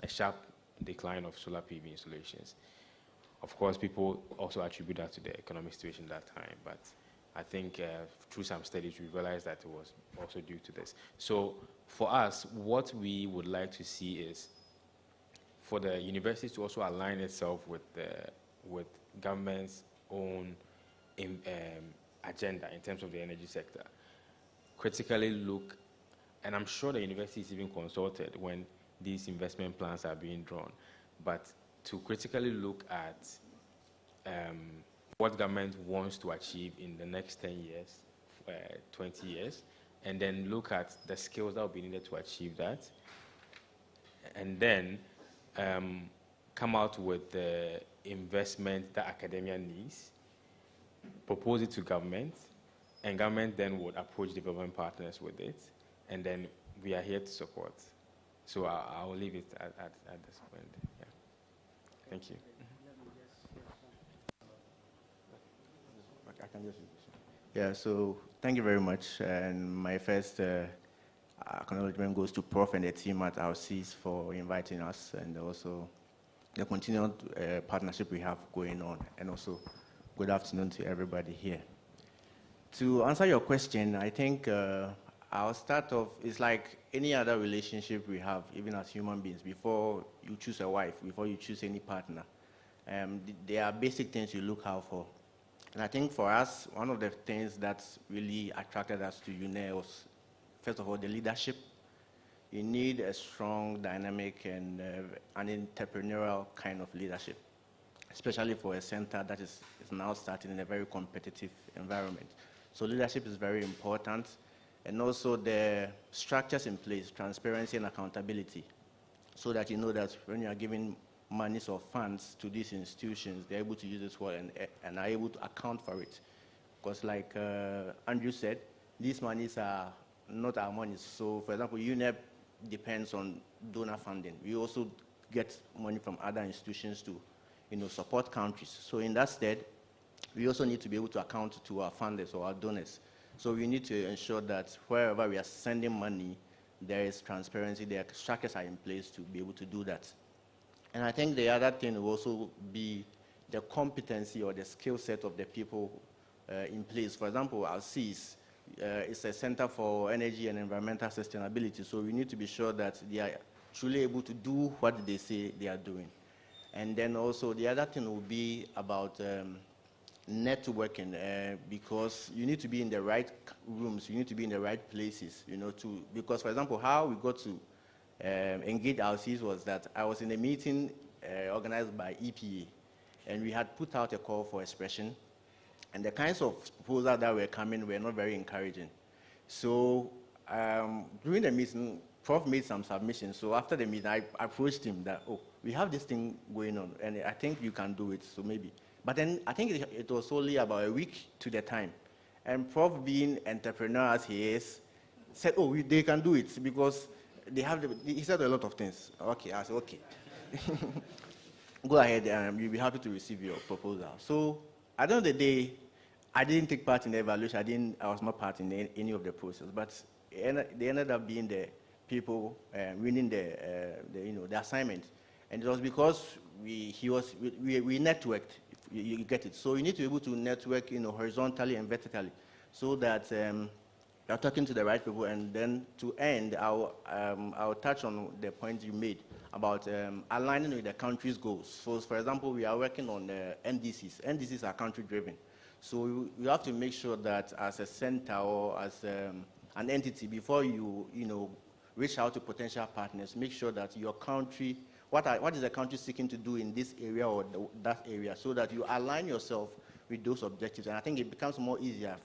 a sharp decline of solar PV installations. Of course, people also attribute that to the economic situation at that time, but I think through some studies, we realized that it was also due to this. So for us, what we would like to see is for the universities to also align itself with government's own agenda in terms of the energy sector. Critically look, and I'm sure the university is even consulted when these investment plans are being drawn, but to critically look at what government wants to achieve in the next 10 years 20 years, and then look at the skills that will be needed to achieve that, and then come out with the investment that academia needs, propose it to government, and government then would approach development partners with it, and then we are here to support. So I'll leave it at this point. Yeah. Thank you. Yeah, so thank you very much. And my first acknowledgement goes to Prof and the team at Rcees for inviting us, and also the continued partnership we have going on. And also, good afternoon to everybody here. To answer your question, I think I'll start off, it's like any other relationship we have, even as human beings. Before you choose a wife, before you choose any partner, there are basic things you look out for. And I think for us, one of the things that really attracted us to UNE was, first of all, the leadership. You need a strong, dynamic, and an entrepreneurial kind of leadership, especially for a center that is now starting in a very competitive environment. So leadership is very important, and also the structures in place, transparency and accountability, so that you know that when you are giving monies or funds to these institutions, they're able to use it well and are able to account for it. Because like Andrew said, these monies are not our monies. So for example, UNEP depends on donor funding. We also get money from other institutions to support countries. So in that stead, we also need to be able to account to our funders or our donors. So we need to ensure that wherever we are sending money, there is transparency, the structures are in place to be able to do that. And I think the other thing will also be the competency or the skill set of the people in place. For example, Rcees is a center for energy and environmental sustainability, so we need to be sure that they are truly able to do what they say they are doing. And then also the other thing will be about networking, because you need to be in the right rooms, you need to be in the right places, because for example, how we got to engage Rcees was that I was in a meeting organized by EPA, and we had put out a call for expression, and the kinds of proposals that were coming were not very encouraging. So during the meeting, Prof made some submissions. So after the meeting, I approached him that, oh, we have this thing going on, and I think you can do it, so maybe. But then I think it was only about a week to the time. And Prof, being entrepreneur as he is, said, oh, they can do it because they have he said a lot of things. Okay, I said, okay. Go ahead, you'll be happy to receive your proposal. So at the end of the day, I didn't take part in the evaluation. I was not part in any of the process, but they ended up being the people winning the assignment. And it was because we networked, you get it. So you need to be able to network horizontally and vertically so that you're talking to the right people. And then to end, I'll touch on the point you made about aligning with the country's goals. So for example, we are working on NDCs. NDCs are country-driven. So you have to make sure that as a center or as an entity, before you reach out to potential partners, make sure that your country, what is the country seeking to do in this area or that area, so that you align yourself with those objectives. And I think it becomes more easier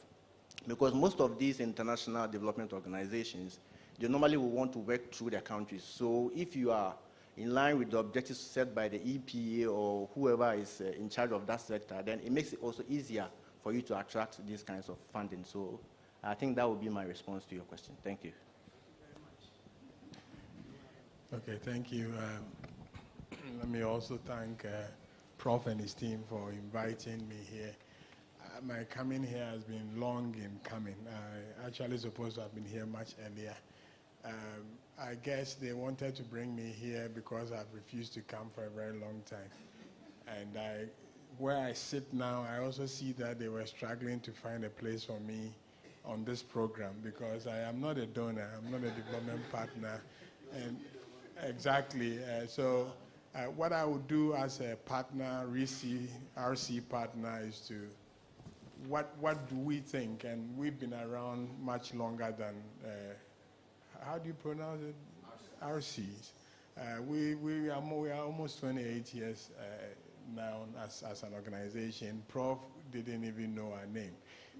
because most of these international development organizations, they normally will want to work through their countries. So if you are in line with the objectives set by the EPA or whoever is in charge of that sector, then it makes it also easier for you to attract these kinds of funding. So I think that would be my response to your question. Thank you. Okay, thank you. Let me also thank Prof and his team for inviting me here. My coming here has been long in coming. I actually supposed to have been here much earlier. I guess they wanted to bring me here because I've refused to come for a very long time. And where I sit now, I also see that they were struggling to find a place for me on this program because I am not a donor, I'm not a development partner. And exactly, so what I would do as a partner, RC partner, is to, what do we think? And we've been around much longer than, how do you pronounce it? Rcees. We are almost 28 years now as an organization. Prof didn't even know our name.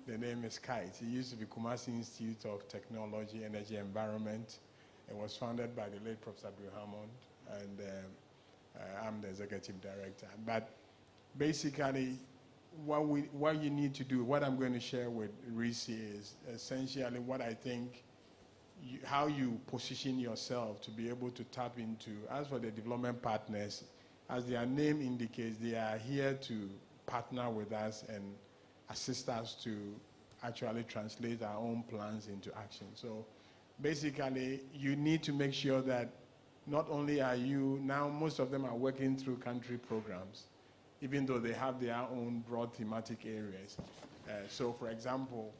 The name is KITE. It used to be Kumasi Institute of Technology, Energy, Environment. It was founded by the late Professor Bill Hammond, and I'm the executive director. But basically, what you need to do, what I'm going to share with Rcees is essentially what I think, how you position yourself to be able to tap into. As for the development partners, as their name indicates, they are here to partner with us and assist us to actually translate our own plans into action. So basically, you need to make sure that not only are you, now most of them are working through country programs, even though they have their own broad thematic areas. So for example,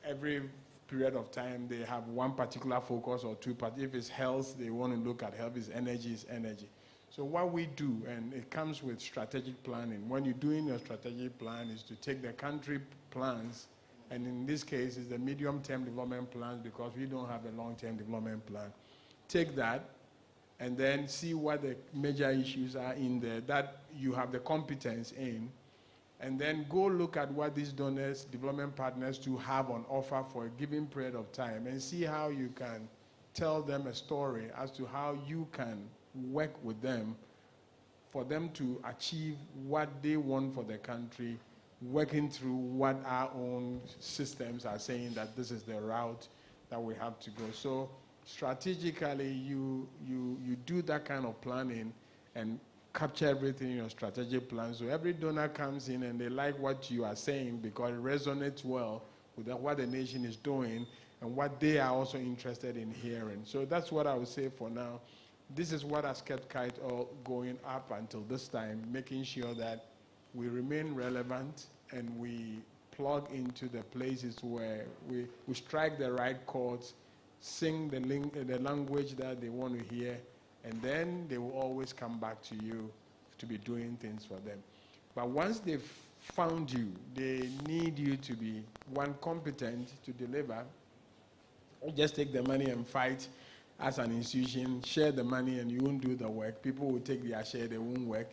every period of time, they have one particular focus or two, but if it's health, they want to look at health. If it's energy. So what we do, and it comes with strategic planning, when you're doing your strategic plan is to take the country plans, and in this case, it's the medium-term development plans because we don't have a long-term development plan. Take that, and then see what the major issues are in there that you have the competence in, and then go look at what these donors, development partners to have on offer for a given period of time, and see how you can tell them a story as to how you can work with them for them to achieve what they want for the country, working through what our own systems are saying that this is the route that we have to go. So strategically, you do that kind of planning and capture everything in your strategic plan. So every donor comes in and they like what you are saying because it resonates well with what the nation is doing and what they are also interested in hearing. So that's what I would say for now. This is what has kept KITE all going up until this time, making sure that we remain relevant and we plug into the places where we strike the right chords, sing the language that they want to hear, and then they will always come back to you to be doing things for them. But once they've found you, they need you to be, one, competent to deliver. Don't just take the money and fight as an institution, share the money and you won't do the work. People will take their share, they won't work.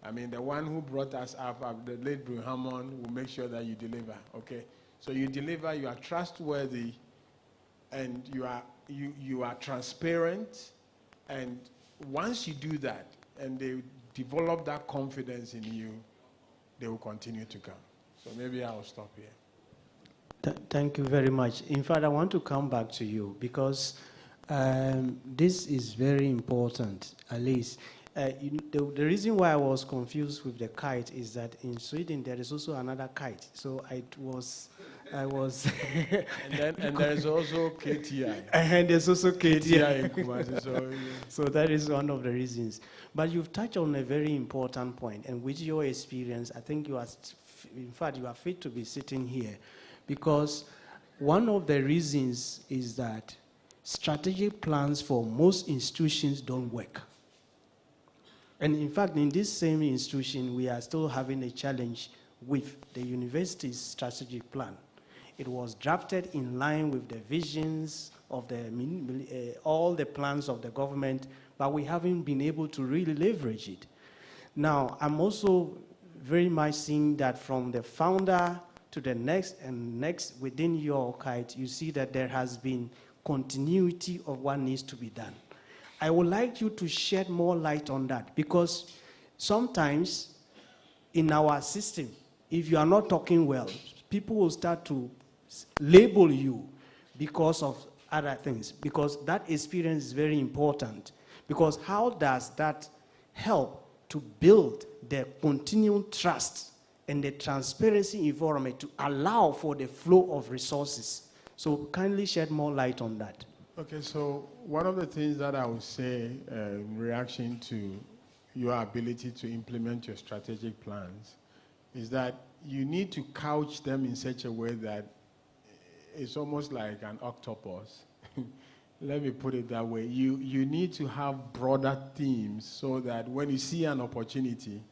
I mean, the one who brought us up, the late Bill Hammond, will make sure that you deliver, okay? So you deliver, you are trustworthy, and you are transparent, and once you do that, and they develop that confidence in you, they will continue to come. So maybe I'll stop here. Thank you very much. In fact, I want to come back to you because this is very important, at least. The reason why I was confused with the KITE is that in Sweden there is also another KITE. So I was and there is also KTI. And there's also KTI in Kumasi. So, yeah. So that is one of the reasons. But you've touched on a very important point, and with your experience, I think you are, in fact, you are fit to be sitting here, because one of the reasons is that strategic plans for most institutions don't work. And in fact, in this same institution, we are still having a challenge with the university's strategic plan. It was drafted in line with the visions of all the plans of the government, but we haven't been able to really leverage it. Now, I'm also very much seeing that from the founder to the next and next within your KITE, you see that there has been continuity of what needs to be done. I would like you to shed more light on that, because sometimes in our system, if you are not talking well, people will start to label you because of other things, because that experience is very important. Because how does that help to build the continued trust and the transparency environment to allow for the flow of resources? So kindly shed more light on that. Okay, so one of the things that I would say in reaction to your ability to implement your strategic plans is that you need to couch them in such a way that it's almost like an octopus. Let me put it that way. You need to have broader themes so that when you see an opportunity,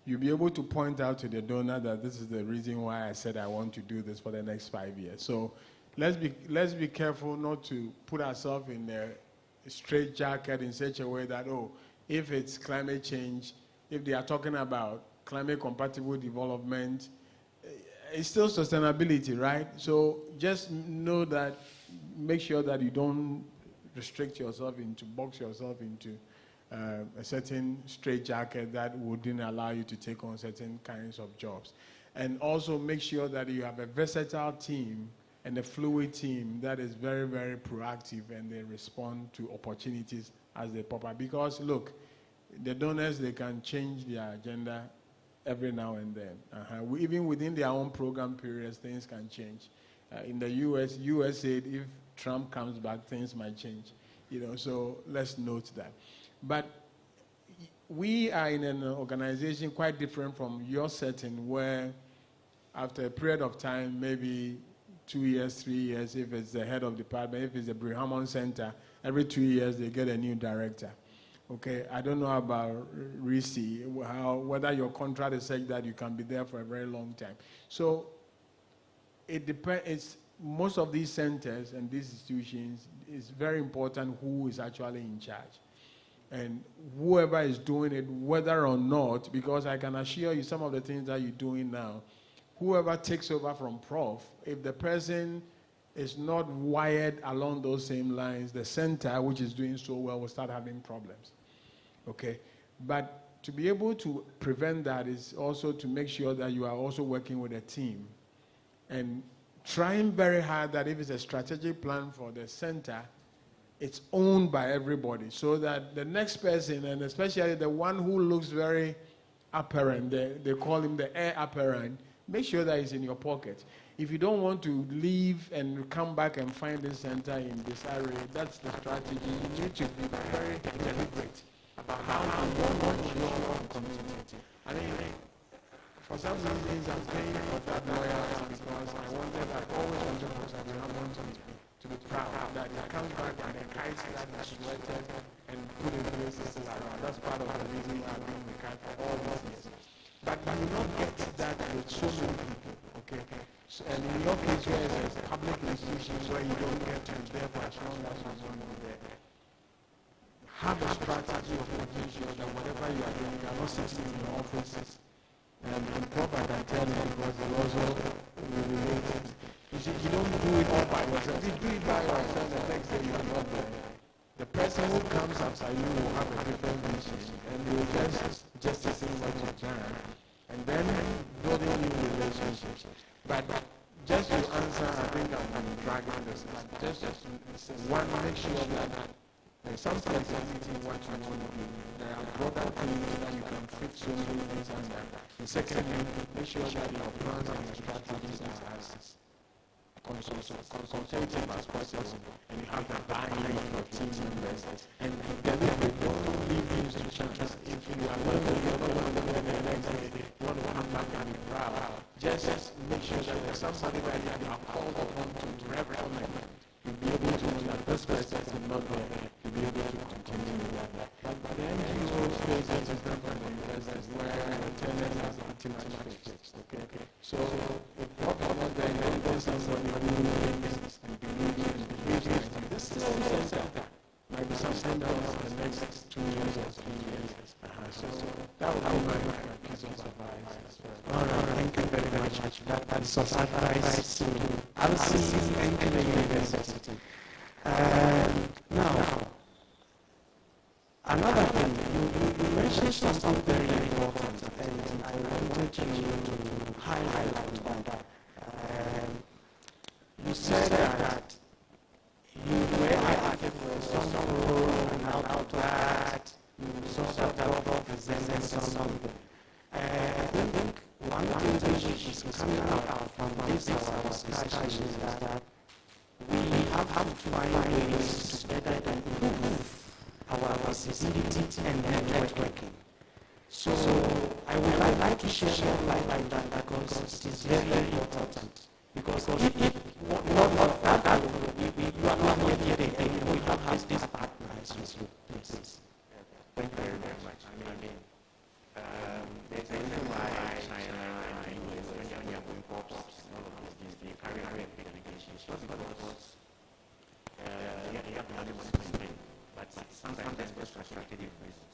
you'll be able to point out to the donor that this is the reason why I said I want to do this for the next 5 years. So let's be careful not to put ourselves in a straitjacket in such a way that, oh, if it's climate change, if they are talking about climate compatible development, it's still sustainability, right? So just know that, make sure that you don't restrict yourself box yourself into a certain straitjacket that wouldn't allow you to take on certain kinds of jobs. And also make sure that you have a versatile team and a fluid team that is very, very proactive, and they respond to opportunities as they pop up. Because look, the donors, they can change their agenda every now and then. Even within their own program periods, things can change. In the US said if Trump comes back, things might change. So let's note that. But we are in an organization quite different from your setting, where after a period of time, maybe 2 years, 3 years, if it's the head of department, if it's the Brihammon Center, every 2 years they get a new director. Okay, I don't know about Rcees, whether your contract is such that you can be there for a very long time. So it depends. It's most of these centers and these institutions, it's very important who is actually in charge. And whoever is doing it, whether or not, because I can assure you some of the things that you're doing now, whoever takes over from Prof, if the person is not wired along those same lines, the center, which is doing so well, will start having problems. Okay? But to be able to prevent that is also to make sure that you are also working with a team and trying very hard that if it's a strategic plan for the center, it's owned by everybody, so that the next person, and especially the one who looks very apparent, they call him the heir apparent, make sure that it's in your pocket. If you don't want to leave and come back and find this center in disarray, that's the strategy. You need to be very deliberate about how you want your community. I mean, for some reasons, I'm paying for that loyalty because I always wanted to be proud that he comes back and the kites that are sweated and put in places around. That's part of the reason why I've been the kite for all these years. But you will not get that with so many people, okay? So, and in your case, where it's a public institution where you don't get to be there for as long as you want to be there, have a strategy of making sure that whatever you are doing, you are not sitting in your offices. And in Prof, I can tell you because they also related. You see, you don't do it all by yourself. If you do it by yourself, the next day you are not there. The person who comes after you will have a different vision, and you will just see what you've done, and then building new relationships. But just to answer, I think I'm dragging this, just one, make sure that there's some flexibility in what you want to do. There are broader things that you can fit so many things under. And secondly, make sure that your plans and your strategies are as consultative as possible, and you have the buy-in of your team members. And deliberate, don't leave things to chance. If you are not going to the next day, you want to come back and be proud. Just make sure that there's somebody that you are called upon to recommend. You'll be able to know that this person is not there. You'll be able to continue with that. But the NGO space is different from the investors, where the tenants are pretty much fixed. Okay? So if Prof is not there, then there's somebody who thinks and believes in this center. Might be something else in the next 2 years or 3 years. So that would be my piece of advice. All right, thank you very much. That is advice to Rcees and to the university. Now, another thing, you mentioned something very important, and I wanted you to highlight on that. You said that you were active for some role, and out of that, you saw that Prof presented something. I think one thing which is coming out from this our discussion is that we have to find ways to better improve our visibility and networking. So I would like to share light on that because it is very important. Because if not of that, you are not here today, and we have these partners with you. Please. Thank you very much. I mean, there's a reason why China and US, when they are doing pops, all of these things, they carry a very big delegation. It's not because they have money to spend, but sometimes there's for strategic reasons.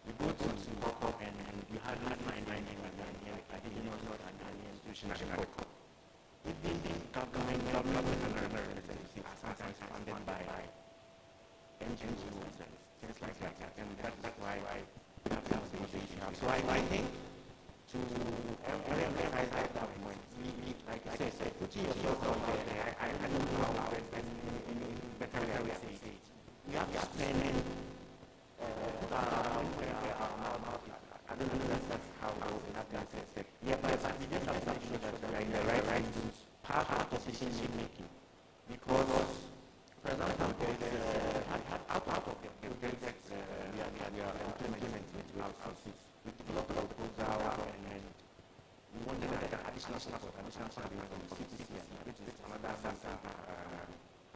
You go to Bangkok and you hardly find anyone, I think you know, not an institution at Bangkok. government and organizations are sometimes funded by NGOs and things like that. And that's why we have some of the issues we have. So I think to emphasize that point, we, like I said, putting yourself out there, I don't know how any better way to say it. You have to spend put our money where our mouth is. I don't know that's how we have to say it. Yeah, but we just have to make sure that we are in the right path of decision making. Because, for example, out of the projects we are implementing with Rcees, we developed a proposal and we wanted additional support from CTCN, which is another center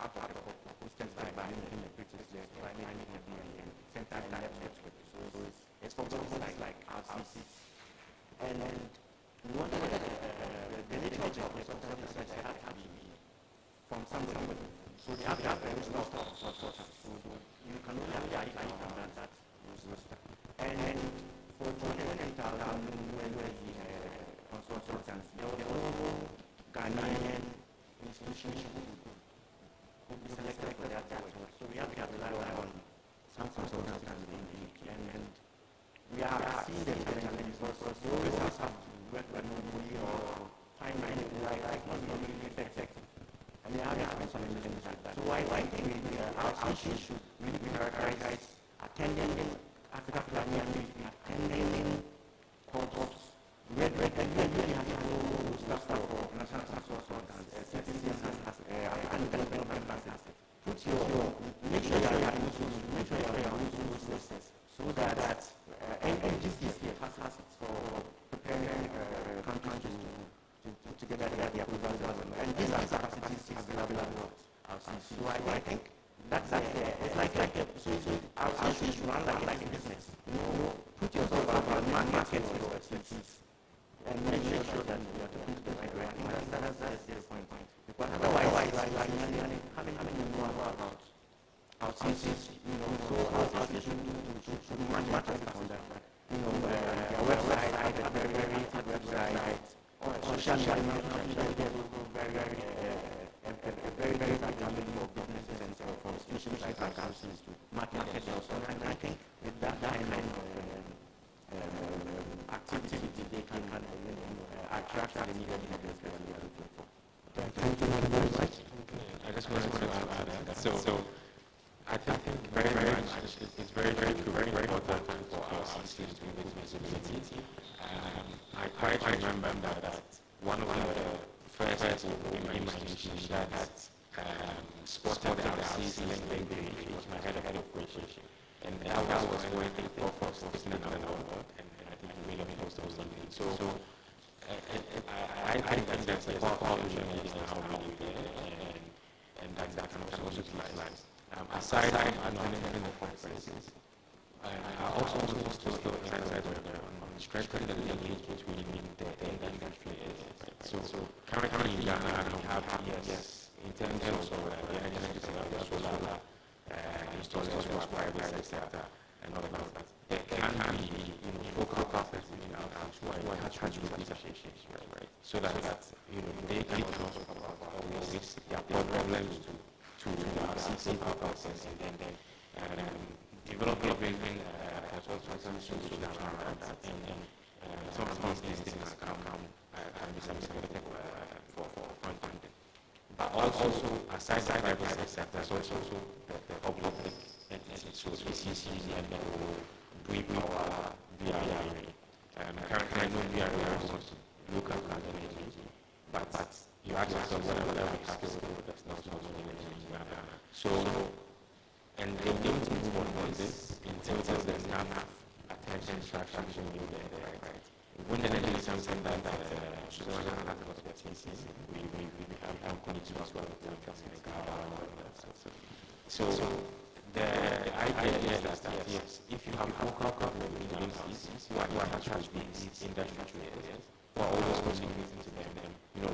out of the systems by the British climate and center network. So it's for governments like Rcees. And we wanted the nature of the consultant research had to be from somebody. So they have a original stuff. So you can only apply from that. And for 28,000 consultants, there was no Ghanaian institution who be selected for that work. So we have to rely on some consultants in the UK. And we are seeing the challenge because you always have to work with nobody or find anything like not really effective. And they have some challenges like that. So I think our outreach should really prioritize attending Africa Planning Week, attending conferences, where you really have to do stuff for national consultants, citizens, African development partners. Make sure you are using those resources so that NGCs has for preparing countries to get their proposals. And these are capacities available. So I think that's it's like our outreach run like a business. Put yourself out there, market your expertise, and make sure that you are talking to the right way. I think that's the point. Because otherwise, having more about outreach, so outreach should much on that. Their website, a very active website, social media, very dynamic of businesses and for institutions like Rcees to market themselves. And I think with that kind of activity, they can attract the needed interest that we are looking for. Thank you very much. I just wanted to add that. So I think very much it's very true, very important for our Rcees to be with visibility. I quite remember that one of the first people in my institution that spotted our Rcees LinkedIn page was my head of operation. And that was when the Prof was listening on the board, and I think he really posted those LinkedIn. So I think that's a powerful opportunity now out there, and that can also utilize. Aside from attending the conferences, I also want to emphasize on strengthening the linkage between the industry. So currently in Ghana, we have in terms of the energy sector, solar installers who are private sector and all of that. There can be focal partners in our country who are attached to these associations, right? So that they can also talk about always their problems to our CC partners and then developing consulting solutions around that. And some of these things can be submitted for funding. But also, aside from the private sector, there's also the public entities, so CCC, NGO, Power, BRA. Currently, I know BRA wants to look at energy, but you ask yourself whether we have still that's not energy in Ghana. So, and they need to move on this until there's enough attention, traction in there, right? Wind energy is something that Switzerland has a lot of expertise in. We have companies as well with So the idea is that yes, if you have local companies who are attached to these industry areas, who are always communicating to them,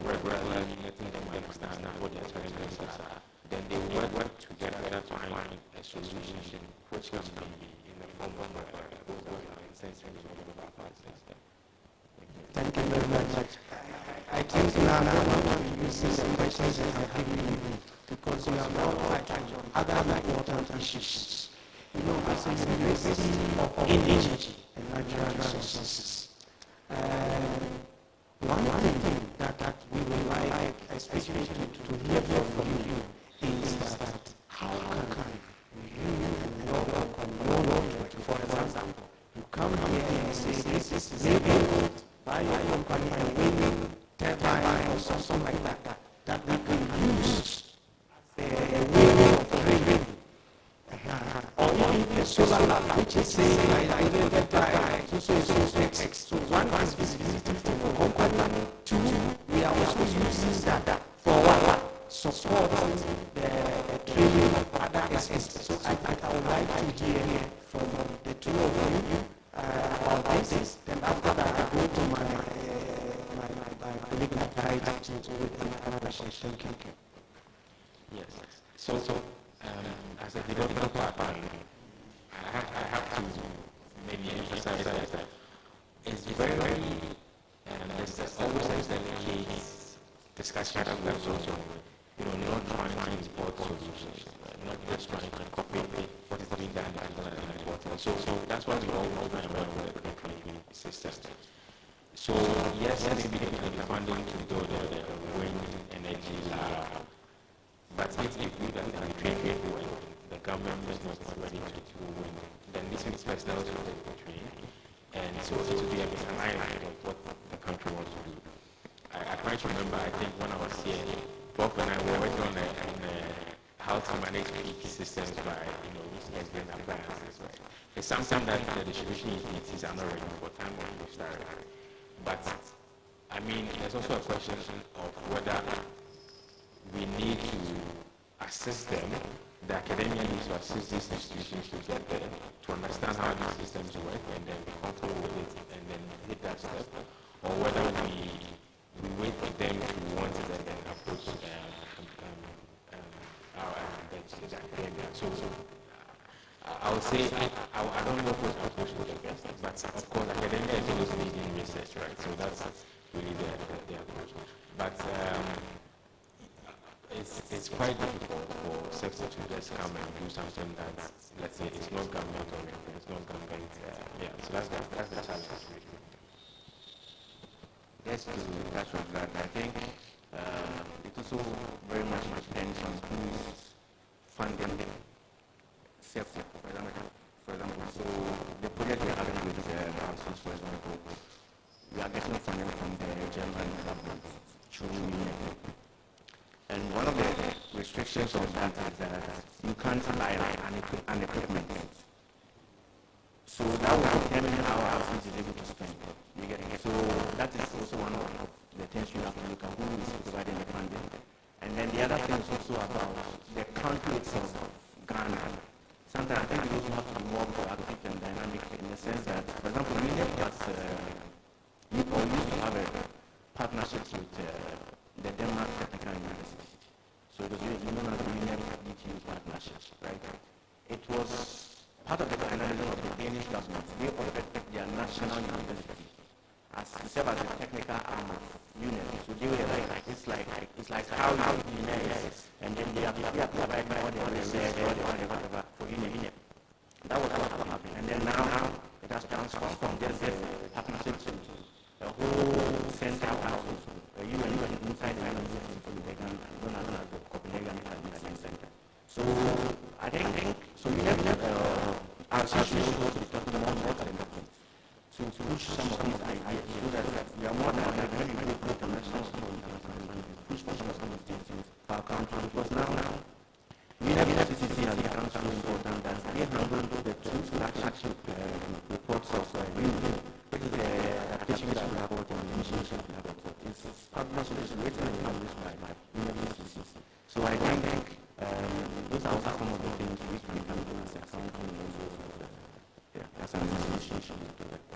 regularly letting them understand what their challenges are, then they will work together to find a solution which can be in the form of a proposal and sense of our partners. Thank you very much. I think now we will use the questions that have given you because we have now touched on other important issues. You know, as a university of energy and natural resources, one thing that we would like, especially to hear from you, is that how can you and your work, for example, you come here and say this is maybe by your company and winning turbine or something like that we can use as a way of trading. Or even a solar lab, which is saying I did that so X. So one is visibility for the company. Two, we are also using that for what? Supporting the training of other assets. So I would like to hear from the two of you about this. Then after that, I go to my colleague that tried to another question. Thank you. Yes. So as a developer partner, I have to maybe emphasize that it's very, there's always a delicate discussion that goes on, not trying to import solutions, not just trying to copy what is being done and important. So that's why we all try and work with the country system. So yes, maybe they can be funding to build a wind energy lab, but if we do that and we train people and the government is not ready to do wind, then this is personnel to train. And so it will be a misalignment of what the country wants to do. I quite remember, I think when I was here, Prof and I were working on how to manage peak systems by, using appliances, right? It's something that the distribution utilities are not ready for time when we start. But, I mean, there's also a question of whether we need to assist them, the academia needs to assist these institutions to get there, to understand how these systems work, and then be comfortable with it, and then hit that step, or whether we wait for them to want it and then approach the academia. So I would say, I don't know what approach to the best, but of course academia is always leading research, right? So that's really the approach. But it's quite difficult for sector to just come and do something that, let's say, it's not government oriented, it's not government, so that's the challenge. Yes, to touch on that, I think it also very much depends on who's funding the sector, for example. So the project we're having with Rcees, for example, we are getting funding from the German government through UNEP. And one of the restrictions of that is that you can't buy an equipment. So that will determine how Rcees is able to spend. You get it? So that is also one of the things you have to look at, who is providing the funding. And then the other thing is also about the country itself, Ghana. Sometimes I think we also have to be more proactive and dynamic in the sense that, for example, UNEP has, used to have a partnership with the Denmark Technical University. So it was known as the UNEP-DTU partnership, right? It was part of the dynamism of the Danish government. They offered their national university as to serve as a technical arm of UNEP. So they were like, it's like how UNEP is, and then they are providing all the research, whatever for UNEP. That was what happened. And then now it has transformed from just a partnership to a whole central house, a UN inside the university, known as the Copenhagen Academic Center. So I think so we have our institutions should be talking more than that to push some of these ideas so that we are more than very good international and push for some of these things for our country, because now we have the CCC has become so important that they handle the two flagship reports of UNEP, which is the adaptation report and the initiation report. It's published, it's written and published by UNEP. So I think those are also some of the things we can do as a country and also as an institution.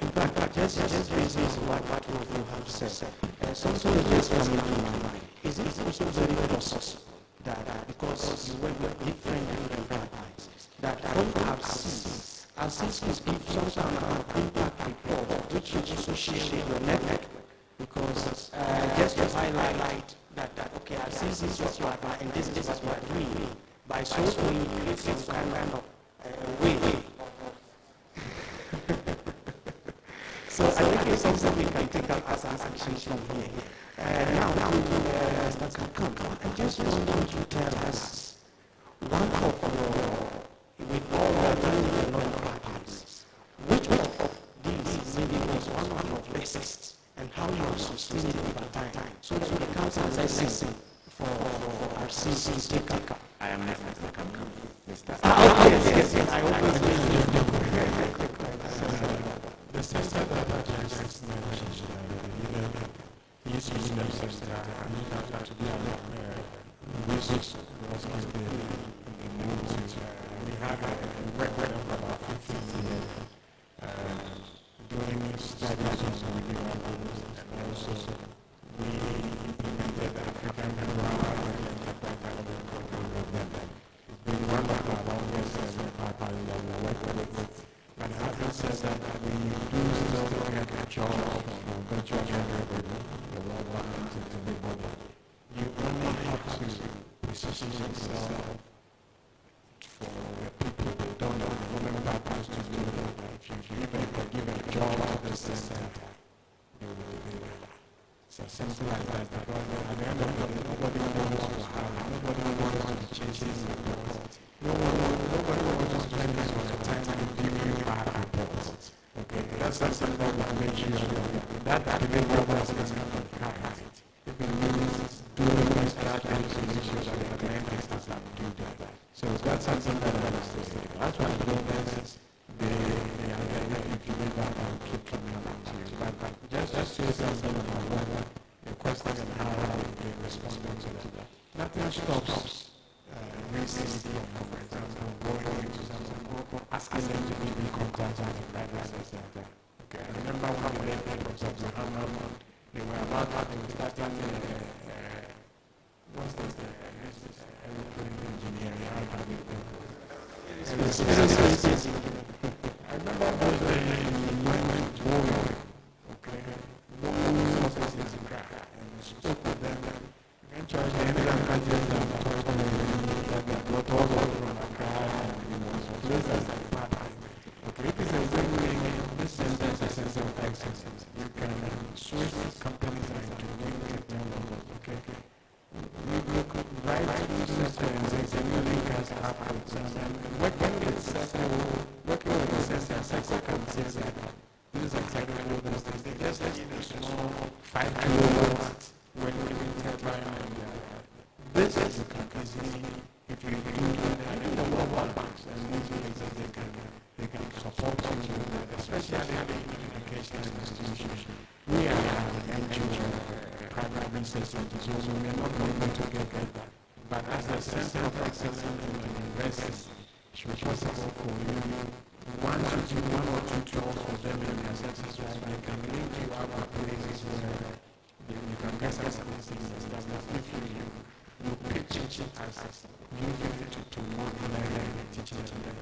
In fact, just raises what you have said. Something is just coming to my mind. Is it also very possible that because you work with different parties, that from Rcees will give some kind of impact report which is associated with your network? Because just okay, Rcees is your partner and this is what we are doing. By so doing, it creates some kind of way. So I think it's something we can take up as an action from here. Now to Mr. Kamp, I just want you to tell us one of your, with all the done a lot of parties, which of these maybe was one of your best and how you sustain it over time so that it becomes a lesson for Rcees to take up. I am Mr. Kamp. Yes, I always the center that addresses the issues themselves are needed to be resource was the news. We have a record of about 15 years doing studies on renewables, and also we implemented the African Rural Development Program. It's been one of our longest partners that we work with. But having said that, we do still get jobs from virtual reality, the World Bank, and everybody. You only have to position yourself for the people who don't have women partners to do it. If you give a job to the center, you will do it. So something like that. Because at the end of the day, nobody wants to have, nobody wants to be chasing the boss. Nobody wants to spend this much time and give you bad reports. Okay, that's something that will make you that behavior is kind of right. It means doing extra things to make sure that the client is not do that. So that's something that I was saying. That's why brokers, they are very good back and keep coming back to you. But just say something about whether the question and how they respond to that. Nothing stops Rcees from, for example, going into something, asking them to give you contact with the private sector. Okay, I remember when we left the Professor Hammer, they were about to start what's this? Aeroplane engineering. I remember those days we went to Boeing, okay, Boeing offices in Accra, and we spoke with them. Eventually, they ended up catching them that they brought all over from Accra and places like that. Okay, it is a way this center is a center of excellence. You can switch companies into new technology. Okay, you could write to the center and say, can you link us up with something? Working with the center can say that this is exactly what those things. They just need a small 5 kilowatts when living turbine and this is easy if you do that. I think the World Banks and these places they can support you with that, especially the educational institutions. We are an NGO, private research center, so we may not be able to get that. But as a center of excellence in the university, it should be possible for you one or two talks for them in their success, right? They can link you up with places where you can get some things and stuff that if you pitch it as using it to modeling teaching to them.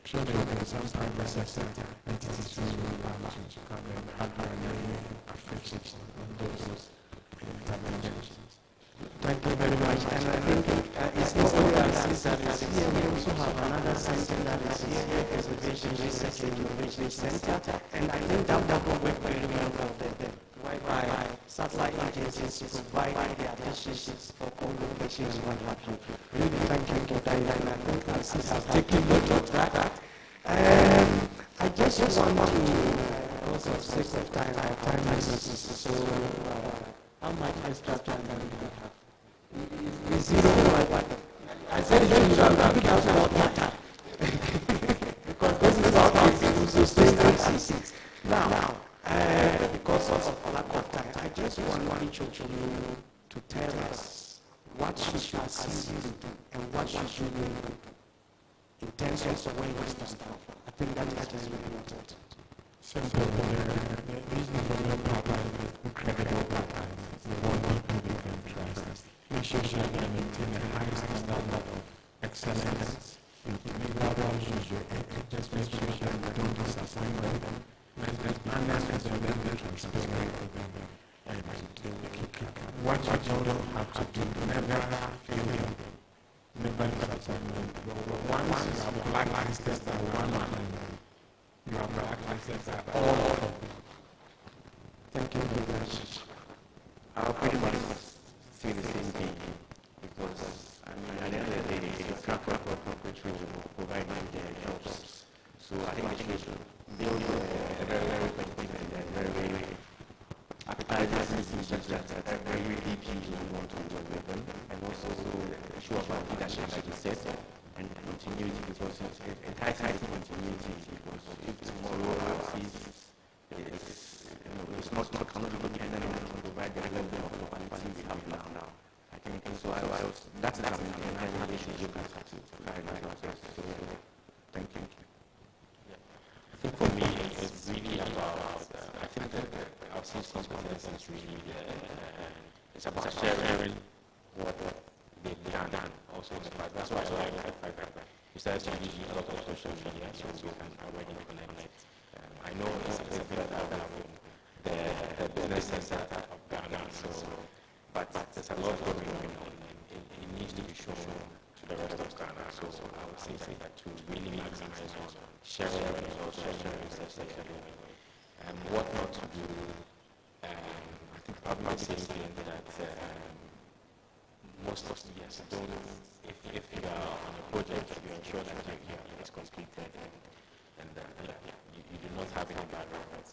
So there will be some private sector entities who will have to come and help and affect those interventions. Thank you very much. And I think it's not only Rcees that is here, we also have another center that is here, Preservation Research and Innovation Center. And I think that will work very well for them. Whereby satellite agencies provide their dishes for co-location and what have you. Really thank you for that. And I think Rcees has taken note of that. I just want to, also for sake of time, our time is so, how much extra time do we have? Is zero what? I said you have more time. Because this is how to sustain Rcees. Now, because of lack of time, I just want each of you to tell us what should Rcees do and what should you do in terms of where you stand. I think that is really important. Simple. The reason for the partner is incredible partner. The one people they can trust. Make sure they maintain a high standard of excellence. You deliver what you just make sure that you don't disappoint them. Let's be honest with them and transparent with them. what you don't have to do, never feel, never disappointment. Once you are blacklisted as one of them, you are blacklisted as all of them. Thank you very much. I'll pretty much say the same thing, because I mean, at the end of the day, it's a track record which will provide their jobs. So I think they should build a very, very competitive and very appetizing system such that every DP will want to work with them, and also show about leadership, like you said, and continuity, because it's entices continuity. Because if tomorrow our sees it's not accountable and then we can provide the level of quality we have now. I think so. That's an relationship to provide that process. So thank you. I think for me, it's really about, I think that our Rcees competence is really it's about sharing what they've done also in the past. That's why I like the fact that we started to use a lot of social media so we can already connect. I know it's a bit better than the business center of Ghana, but there's a lot going on and it needs to be shown to the rest of Ghana. So I would say that to really maximize on sharing results, sharing research, and what not to do. I think probably the same thing that most of yes, don't, if you are on a project, you ensure that it's completed and you do not have any bad records.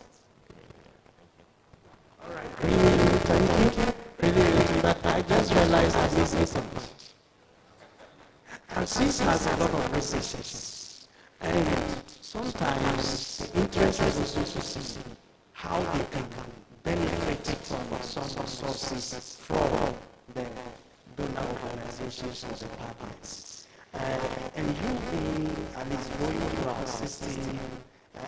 All right. Really, thank you. Really, but I just realized I missed something. Rcees has a lot of researchers, and sometimes the interest is also to see how they can benefit from some sources from the donor organizations or the partners. And you being at least going through our system,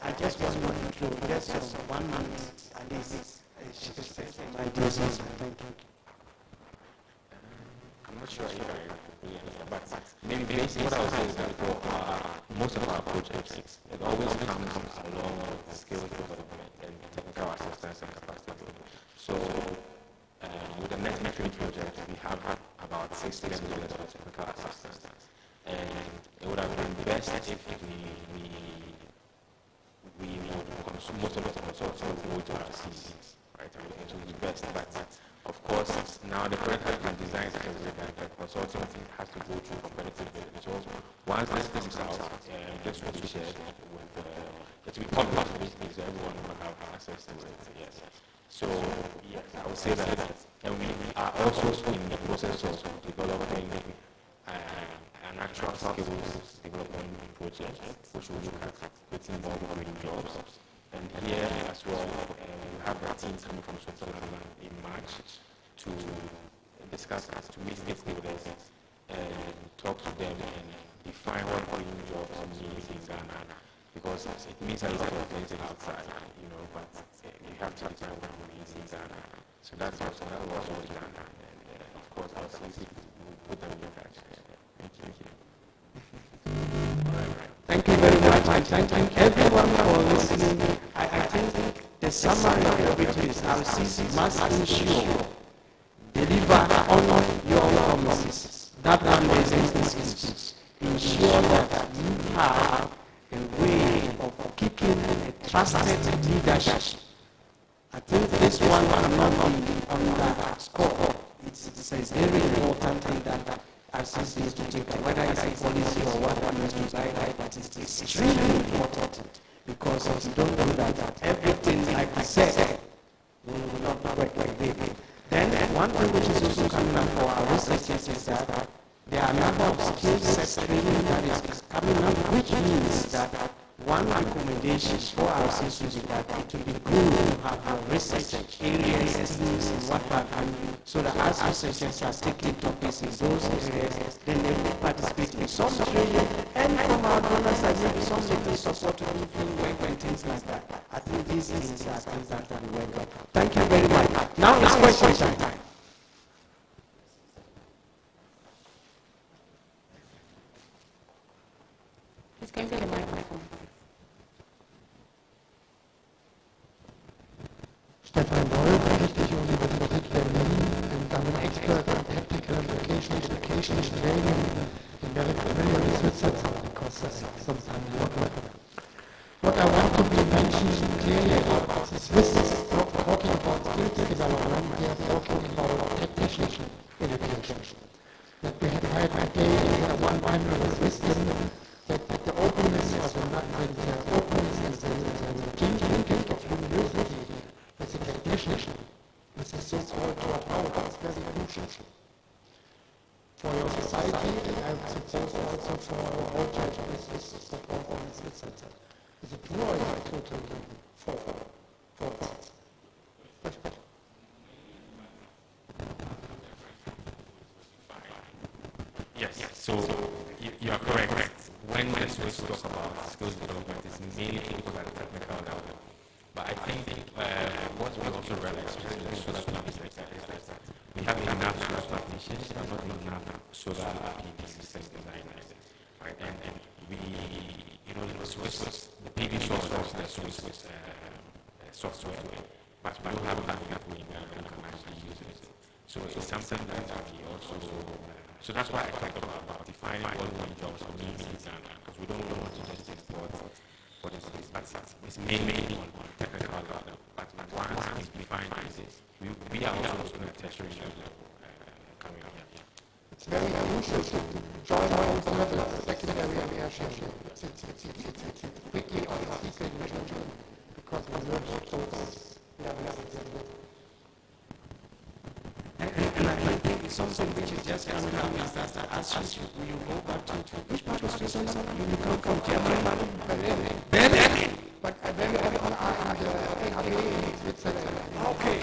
I just want you to just 1 minute at least. Thank you. I'm not sure if I really understand, but maybe basically what I would say is that for most of our projects, it always comes along with skills development and technical assistance and capacity building. So with the net metering project, we have about 6 students for technical assistance, and it would have been best if we would consume most of the consultants would go to our Rcees. Right, it will be best, but of course now the project has been designed so that the consultant has to go through competitive bidding. So once this comes out, this will be shared with it will be public basically, so everyone will have access to it. Yes. So yes, I would say that, and we are also in the process of developing an actual skills development project, which will look at creating more green jobs. And here as well, we have a team coming from Switzerland in March to discuss, to meet stakeholders and talk to them and define what green jobs means in Ghana, because it means a lot of things outside, but you have to define what it means in Ghana. So that's also done. And of course, our Rcees will put them in touch. Thank you. Thank you very much. I thank everyone for listening. I think the summary of everything is Rcees must ensure, deliver, honor your promises. That one is instant. Ensure that you have a way of keeping a trusted leadership. I think this one cannot be underscored. It's a very important thing that Rcees needs to take, whether it's a policy or what one needs to guide, but it's extremely important, because if you don't do that, everything, like I said, will not work like they did. Then one thing which is also coming up for our researchers is that there are a number of skill set training that is coming up, which means that one recommendation for our Rcees is that it would be good to have your research areas, teams, and what have you, so that as researchers are taking topics in those areas, then they will participate in some training, and from our donors, maybe some little support to do work and things like that. I think these things are things that will work out. Thank you very much. Now it's question time. Please come to the microphone. Stefan Wolf, richtig Universität expert on technical application, education, training in very research center, because sometimes what I want to be mentioned clearly about is this is talking about skills development, we are talking about technician education. That we have had a day one with wisdom, that the openness of the openness and the thinking of university as a technician, this is so-called taught out, it's very crucial for your society, and I suppose also for our project with this support from the center. Is it true or is it totally false? Yes, so you are correct. When the Swiss talk about skills development, it's mainly focused at the technical level. But I think what we also realize, especially in the solar PV sector, is that we have enough solar technicians, but not enough solar PV system designers. Right? And we, the Swiss, the PV source the Swiss software, but we don't have enough people in Ghana who can actually use it. So it's something that we also, so that's why I talked about defining what new jobs means in Ghana, because we don't want to just export what is it's mainly on technical level. But once we define this, we are also looking at tertiary level coming up. It's very crucial to join all the level secondary aviation. It's quickly on the secret management, because we work those levels. And I think something which is just coming up is that as you go back to which part of Switzerland you come from? Germany, Berlin. But then you are in Switzerland. Okay.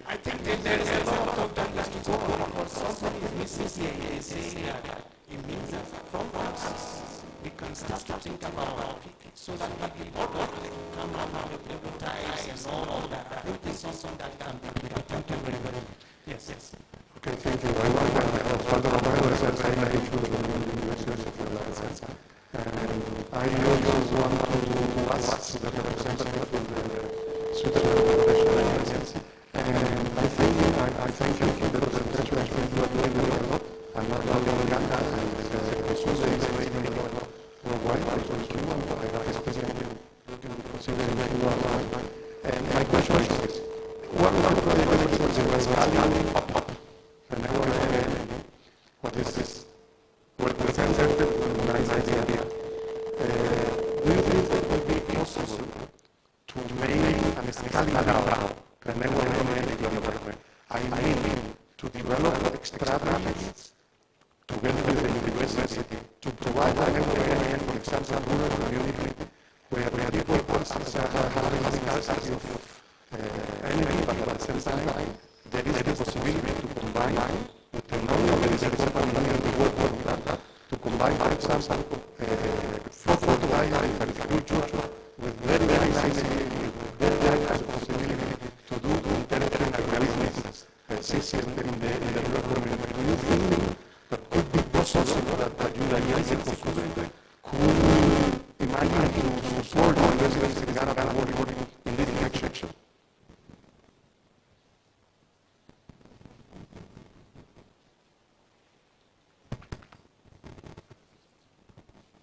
I think there is a lot of talk that has to go on, because something is missing here. Is saying that it means that from us we can start to think about so that we can come out of the ties and all that. I think this is something that can be done. Thank you very much. Yes. Okay, thank you. I want to I also want to ask the representative of the Switzerland Professional Agency, and I thank you for the presentation. I think you are doing very well. I'm not only in Ghana, and Swiss is doing very well worldwide. I told you, I have experience considering very well. And my question is this: what are the benefits of the value up? And I want to know what is this? What presented a nice idea. Do you think it would be possible to make an scalable renewable energy development? I mean, to develop extraneous together with the university to provide renewable energy, for example, rural community where people have scarcity of energy, but at the same time, there is the possibility to combine with technology. There is a company in the world on that to combine, for example, photovoltaic agriculture with very nice energy, very nice possibility to do intelligent agribusiness system in the rural community. Do you think that could be possible that you could imagine to support the universities in Ghana working in this direction?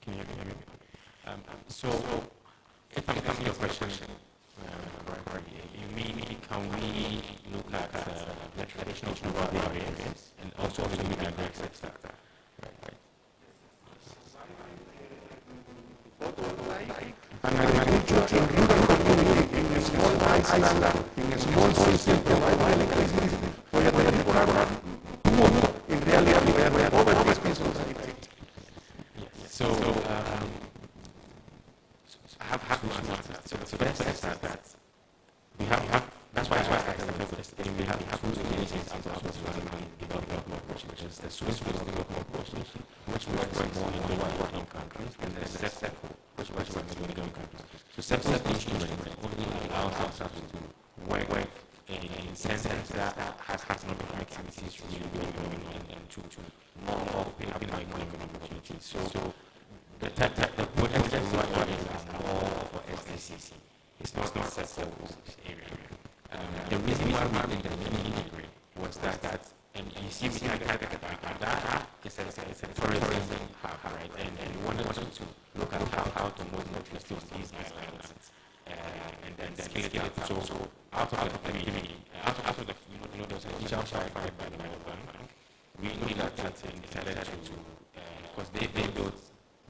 Can you hear me? So, if I'm asking your question correctly, you mean can we look at the traditional rural areas and also look at the agri sector? And agriculture in rural community, in a small island, in a small system, provide electricity where the people are poor in reality, where poverty is being society. So, I have two answers. So the first is that we have that's why I started with this. We have two agencies as well as one development corporation, which is the Swiss Development Corporation, which works more in lower income countries, and the SEPSECO, which works in middle income countries. So SEPSECO instrument only allows us to work in centers that has economic activities really going on and to more of having economic opportunities. So the projects that we are running are more for SDCC. It's not SEPSECO's area. The reason why we did the mini degree was that, and you see, we had that it's a tourism hub, right? And we wanted to look at how to move interest to these islands, and then scale it up. So out of the community, out of the, there's a initial provided by the World Bank, we looked at that and decided to, because they built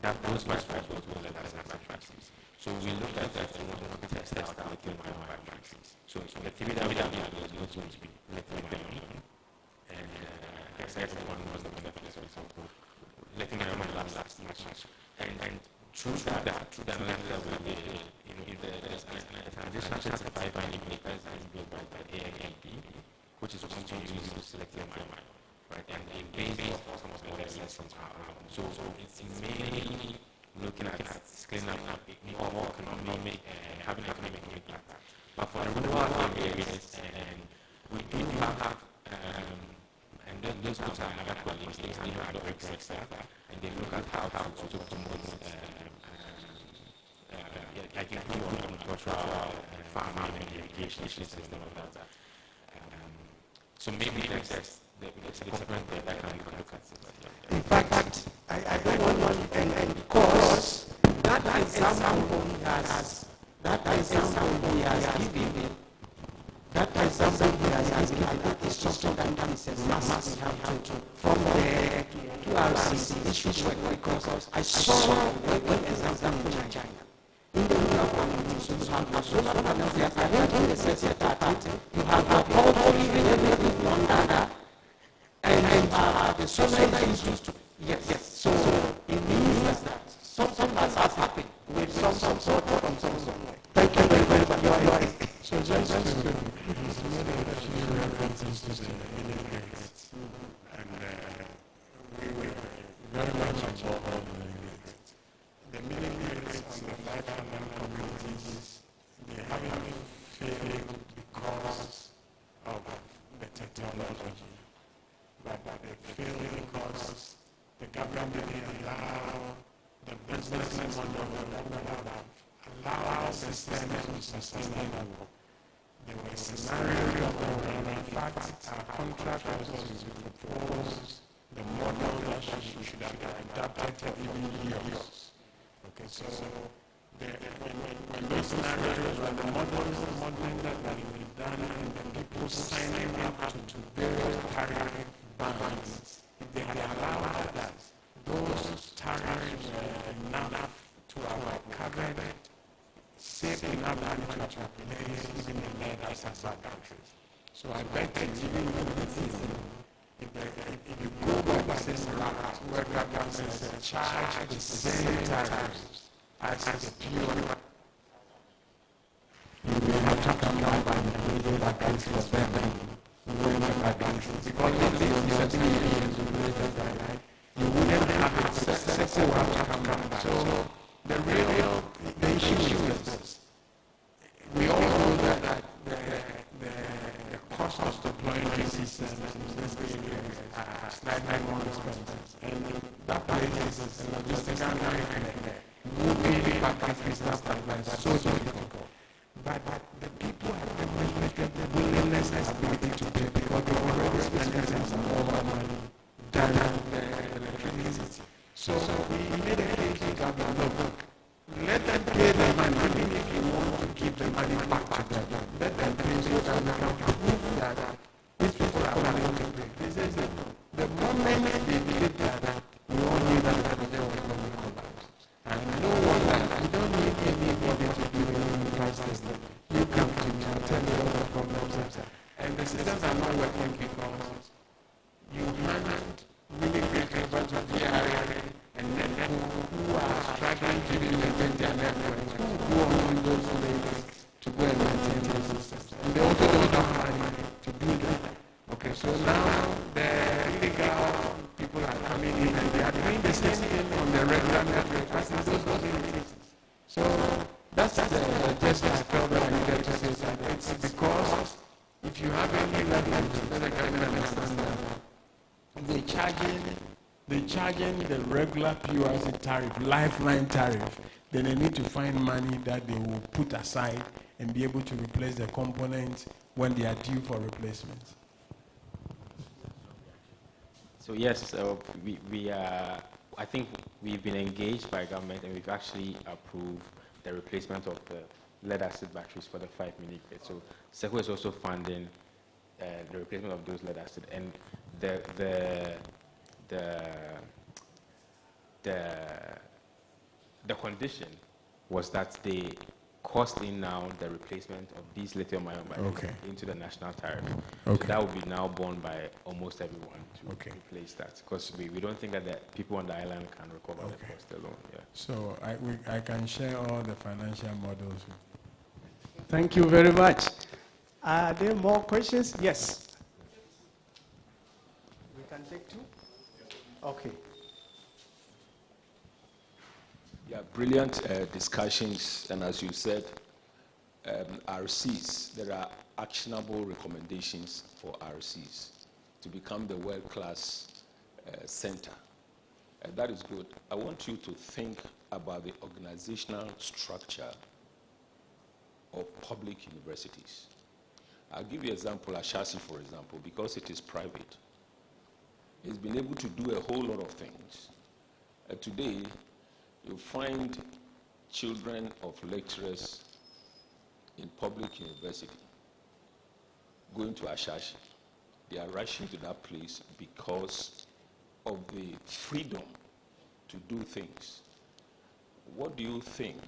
that those factories were built as factories. So we looked at that and wanted to test out lithium ion factories. So the activity that we did was not going to be lithium ion. And I guess everyone was looking at this, for example, lithium ion last much. And through that analysis that we did, there's an additional 35 mining acres that is built by AIP, which is going to use lithium ion. Right, and the base of some of the other lessons are so it's mainly looking at scaling up more economic and having economic impact. But for the rural areas, and we do have, and then those are other colleagues, they have the research staff, and they look at how to promote, like agricultural farming and irrigation system of that. So maybe there's the component that can look at. In fact, I don't want and because that example he has given, is something that is a must. We have to from there to Rcees issues because I saw one example in China. In the rural communities, you have a solar panel, they are arranged in the set that you have a poultry and everything on that. And the solar is used to, yes. So it means that something has happened with some sort of somewhere. Thank you very much. You are right. So just to he's made a few references to the immigrants, and we were very much involved in the immigrants on the 500 communities. They haven't failed because of the technology. But they fail because the government didn't allow the business model of the government allow the system to be sustainable. There were scenarios and in fact our contract was to propose the model that should have adapted for even years. Okay, so when those scenarios were the modeling that will be done and the people signing up to various tariff bands, if they had allowed that, those tariffs were enough to have covered, saved enough money to replace even the lead as bad countries. So I bet that even if you go by this route where governments charge the same tariffs as the pure, you may have to come down by the bad countries for them. Because of this, you wouldn't have it successful outcome. So the issue is this. We all know that the cost of deploying these systems in this area are slightly more expensive. And that place is a logistical nightmare. Moving back and stuff like that is so difficult. But the people have demonstrated the willingness and ability to pay because they already spend more money than the electricity. So we made a case to government, look, let them pay the money if you want to give the money back to them. Let them pay so that we can prove that these people are willing to pay. This is the moment they did that, we all knew that the project was going to collapse. And no wonder, you don't need anybody to do any price testing. You come to me and tell me all the problems. And the systems are not working because you hand really great people to VRA and then who are struggling to implement their networks, who go on those places to go and maintain those systems. And they also don't have money to do that. Okay, so now the illegal people are coming in and they are doing the same thing on the regular network as in those places. So that's the just I felt that I needed to say that it's because if you have any leverage, let the government understand that they're charging the regular PURC tariff, lifeline tariff, then they need to find money that they will put aside and be able to replace the components when they are due for replacement. So yes, we I think we've been engaged by government and we've actually approved the replacement of the lead-acid batteries for the 5 mini-grid. So SECO is also funding the replacement of those lead-acid, and the condition was that they cost in now the replacement of these lithium-ion batteries into the national tariff. So that will be now borne by almost everyone to replace that, because we don't think that the people on the island can recover the cost alone. Yeah. So I can share all the financial models. Thank you very much. Are there more questions? Yes. We can take two? Okay. Yeah, brilliant discussions, and as you said, Rcees, there are actionable recommendations for Rcees to become the world-class center. That is good. I want you to think about the organizational structure of public universities. I'll give you an example, Ashasi, for example, because it is private. It's been able to do a whole lot of things. Today, you find children of lecturers in public university going to Ashashi. They are rushing to that place because of the freedom to do things. What do you think?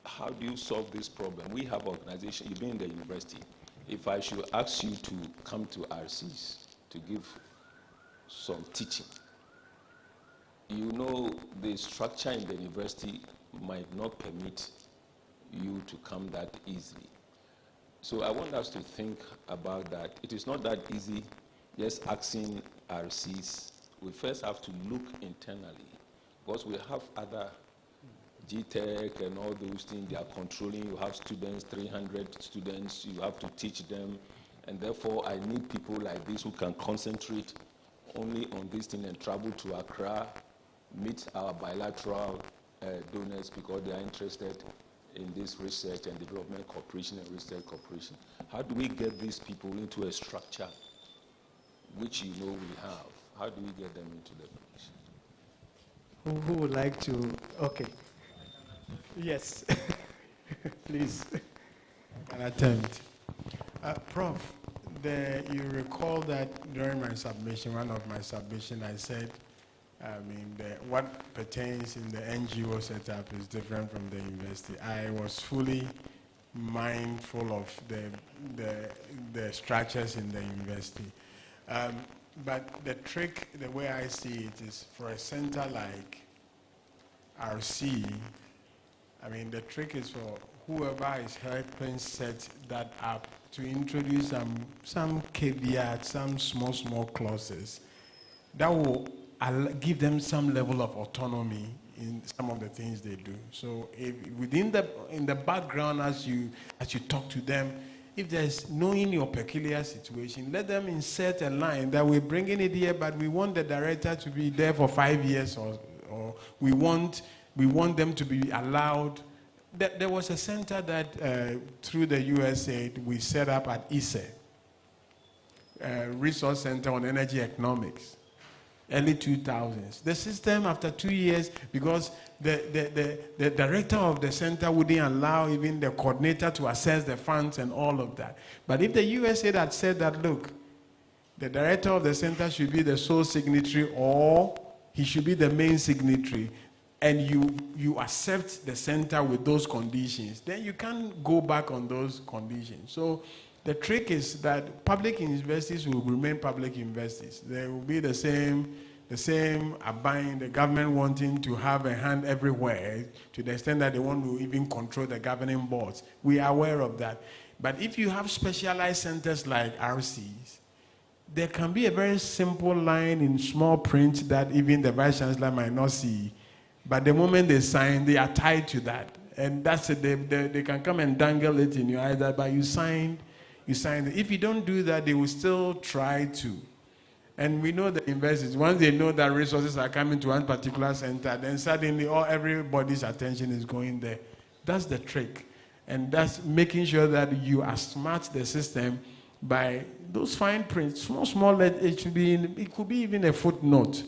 How do you solve this problem? We have organization, you've been in the university. If I should ask you to come to Rcees to give some teaching, you know the structure in the university might not permit you to come that easily. So I want us to think about that. It is not that easy just asking Rcees. We first have to look internally, because we have other GTech and all those things they are controlling. You have students, 300 students, you have to teach them, and therefore I need people like this who can concentrate only on this thing and travel to Accra, meet our bilateral donors because they are interested in this research and development cooperation and research cooperation. How do we get these people into a structure which you know we have? How do we get them into the position? Who would like to? Okay. Yes. Please. An attempt. Prof, you recall that during my submission, one of my submissions, I said, what pertains in the NGO setup is different from the university. I was fully mindful of the structures in the university. But the trick, the way I see it, is for a center like RC, the trick is for whoever is helping set that up to introduce some caveats, some small clauses that will give them some level of autonomy in some of the things they do. So in the background, as you talk to them, if there's knowing your peculiar situation, let them insert a line that we're bringing it here, but we want the director to be there for 5 years, or we want them to be allowed. There was a center that through the USAID we set up at ISE, Resource Center on Energy Economics, early 2000s. The system after 2 years, because the director of the center wouldn't allow even the coordinator to access the funds and all of that. But if the USAID had said that, look, the director of the center should be the sole signatory or he should be the main signatory, and you accept the center with those conditions, then you can't go back on those conditions. So the trick is that public universities will remain public universities. They will be the same abiding, the government wanting to have a hand everywhere to the extent that they want to even control the governing boards. We are aware of that. But if you have specialized centers like Rcees, there can be a very simple line in small print that even the vice chancellor might not see. But the moment they sign, they are tied to that. And that's it. They can come and dangle it in your eyes, but you signed. If you don't do that, they will still try to. And we know the investors, once they know that resources are coming to one particular center, then suddenly everybody's attention is going there. That's the trick. And that's making sure that you smart the system by those fine print, small, it should be it could be even a footnote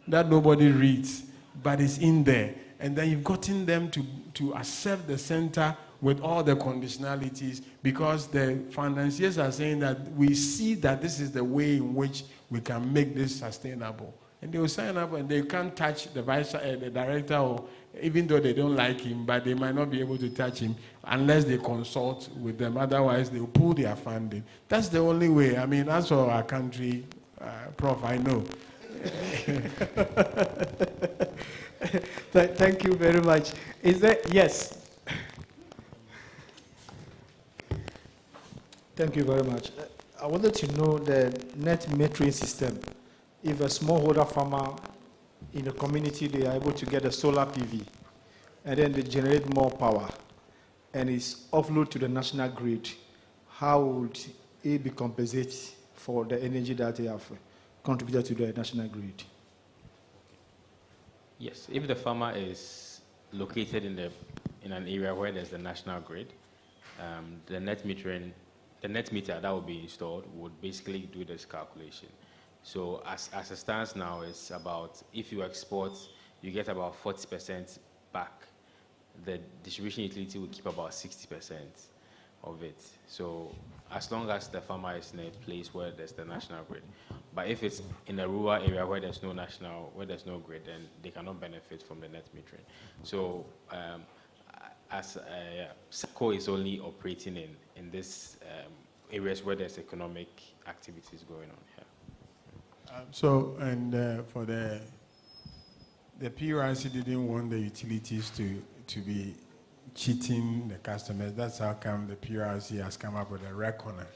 that nobody reads, but it's in there. And then you've gotten them to accept the center with all the conditionalities, because the financiers are saying that we see that this is the way in which we can make this sustainable. And they will sign up, and they can't touch the the director, or even though they don't like him, but they might not be able to touch him unless they consult with them. Otherwise, they'll pull their funding. That's the only way. I mean, as for our country, Prof, I know. Thank you very much. Is there, yes? Thank you very much. I wanted to know the net metering system. If a smallholder farmer in a community, they are able to get a solar PV, and then they generate more power, and it's offload to the national grid, how would it be compensated for the energy that they have contributed to the national grid? Yes, if the farmer is located in an area where there's the national grid, the net meter that will be installed would basically do this calculation. So as it stands now, it's about, if you export, you get about 40% back. The distribution utility will keep about 60% of it. So as long as the farmer is in a place where there's the national grid. But if it's in a rural area where there's no grid, then they cannot benefit from the net metering. So SECO is only operating in this areas where there's economic activities going on here. For the PRC didn't want the utilities to be cheating the customers. That's how come the PRC has come up with a reckoner.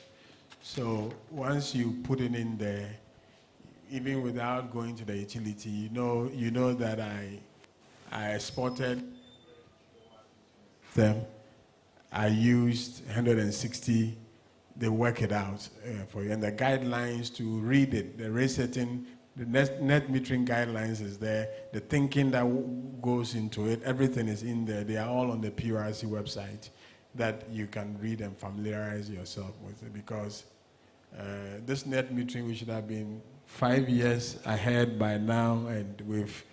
So once you put it in there, even without going to the utility, you know that I exported them. I used 160. They work it out for you. And the guidelines to read it, the rate setting, the net metering guidelines is there. The thinking that goes into it, everything is in there. They are all on the PRC website that you can read and familiarize yourself with it, because this net metering, we should have been 5 years ahead by now, and with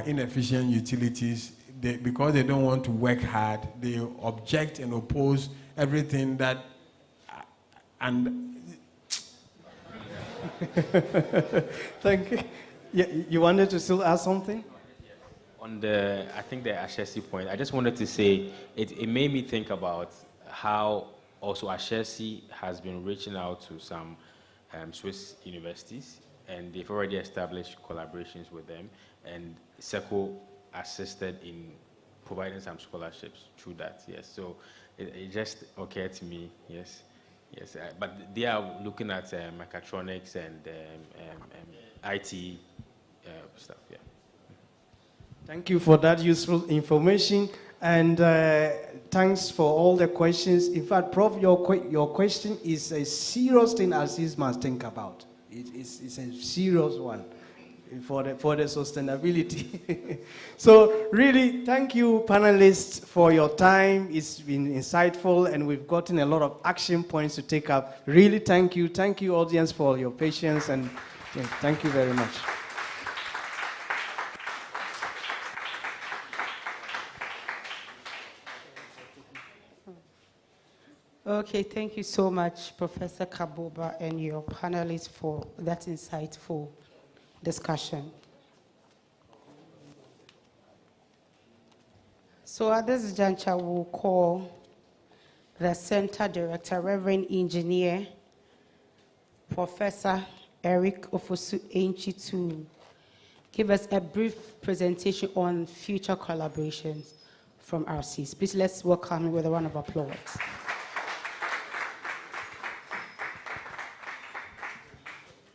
inefficient utilities, because they don't want to work hard, they object and oppose everything that Thank you. Yeah, you wanted to still add something? On I think the Ashesi point, I just wanted to say, it made me think about how also Ashesi has been reaching out to some Swiss universities, and they've already established collaborations with them, and SECO assisted in providing some scholarships through that, yes. So it just occurred to me, yes. Yes, but they are looking at mechatronics and IT stuff, yeah. Thank you for that useful information, and thanks for all the questions. In fact, Prof, your question is a serious thing Rcees must think about. It's a serious one for the sustainability. So really, thank you, panelists, for your time. It's been insightful, and we've gotten a lot of action points to take up. Really, thank you. Thank you, audience, for your patience, and thank you very much. Okay, thank you so much, Professor Kaboba, and your panelists for that insightful discussion. So at this juncture, we'll call the Center Director, Reverend Engineer, Professor Eric Ofosu-Enchi, to give us a brief presentation on future collaborations from Rcees. Please let's welcome him with a round of applause.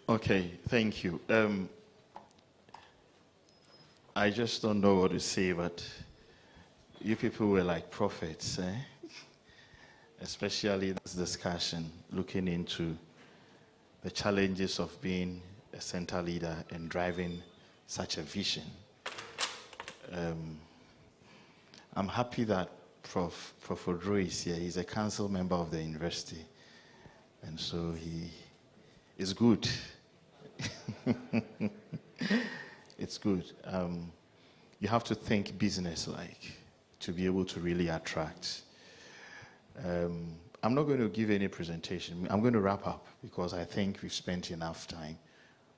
Okay, thank you. I just don't know what to say, but you people were like prophets, eh? Especially this discussion, looking into the challenges of being a center leader and driving such a vision. I'm happy that Prof. Odro is here. He's a council member of the university. And so he is good. It's good. You have to think business-like to be able to really attract. I'm not going to give any presentation. I'm going to wrap up because I think we've spent enough time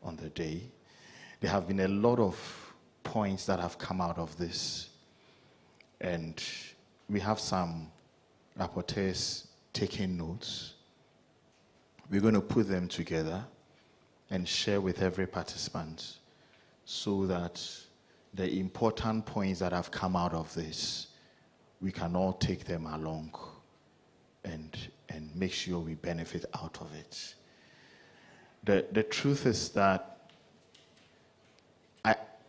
on the day. There have been a lot of points that have come out of this. And we have some rapporteurs taking notes. We're going to put them together and share with every participant so that the important points that have come out of this, we can all take them along and make sure we benefit out of it. The truth is that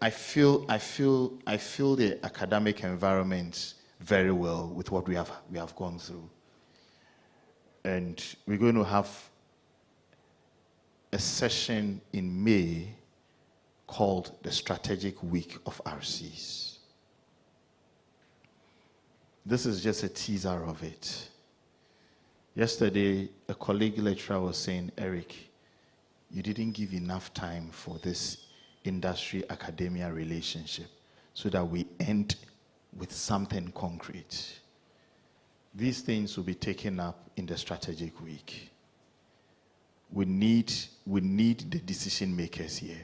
I feel the academic environment very well with what we have gone through. And we're going to have a session in May called the Strategic Week of Rcees. This is just a teaser of it. Yesterday, a colleague lecturer was saying, Eric, you didn't give enough time for this industry-academia relationship so that we end with something concrete. These things will be taken up in the strategic week. We need the decision makers here.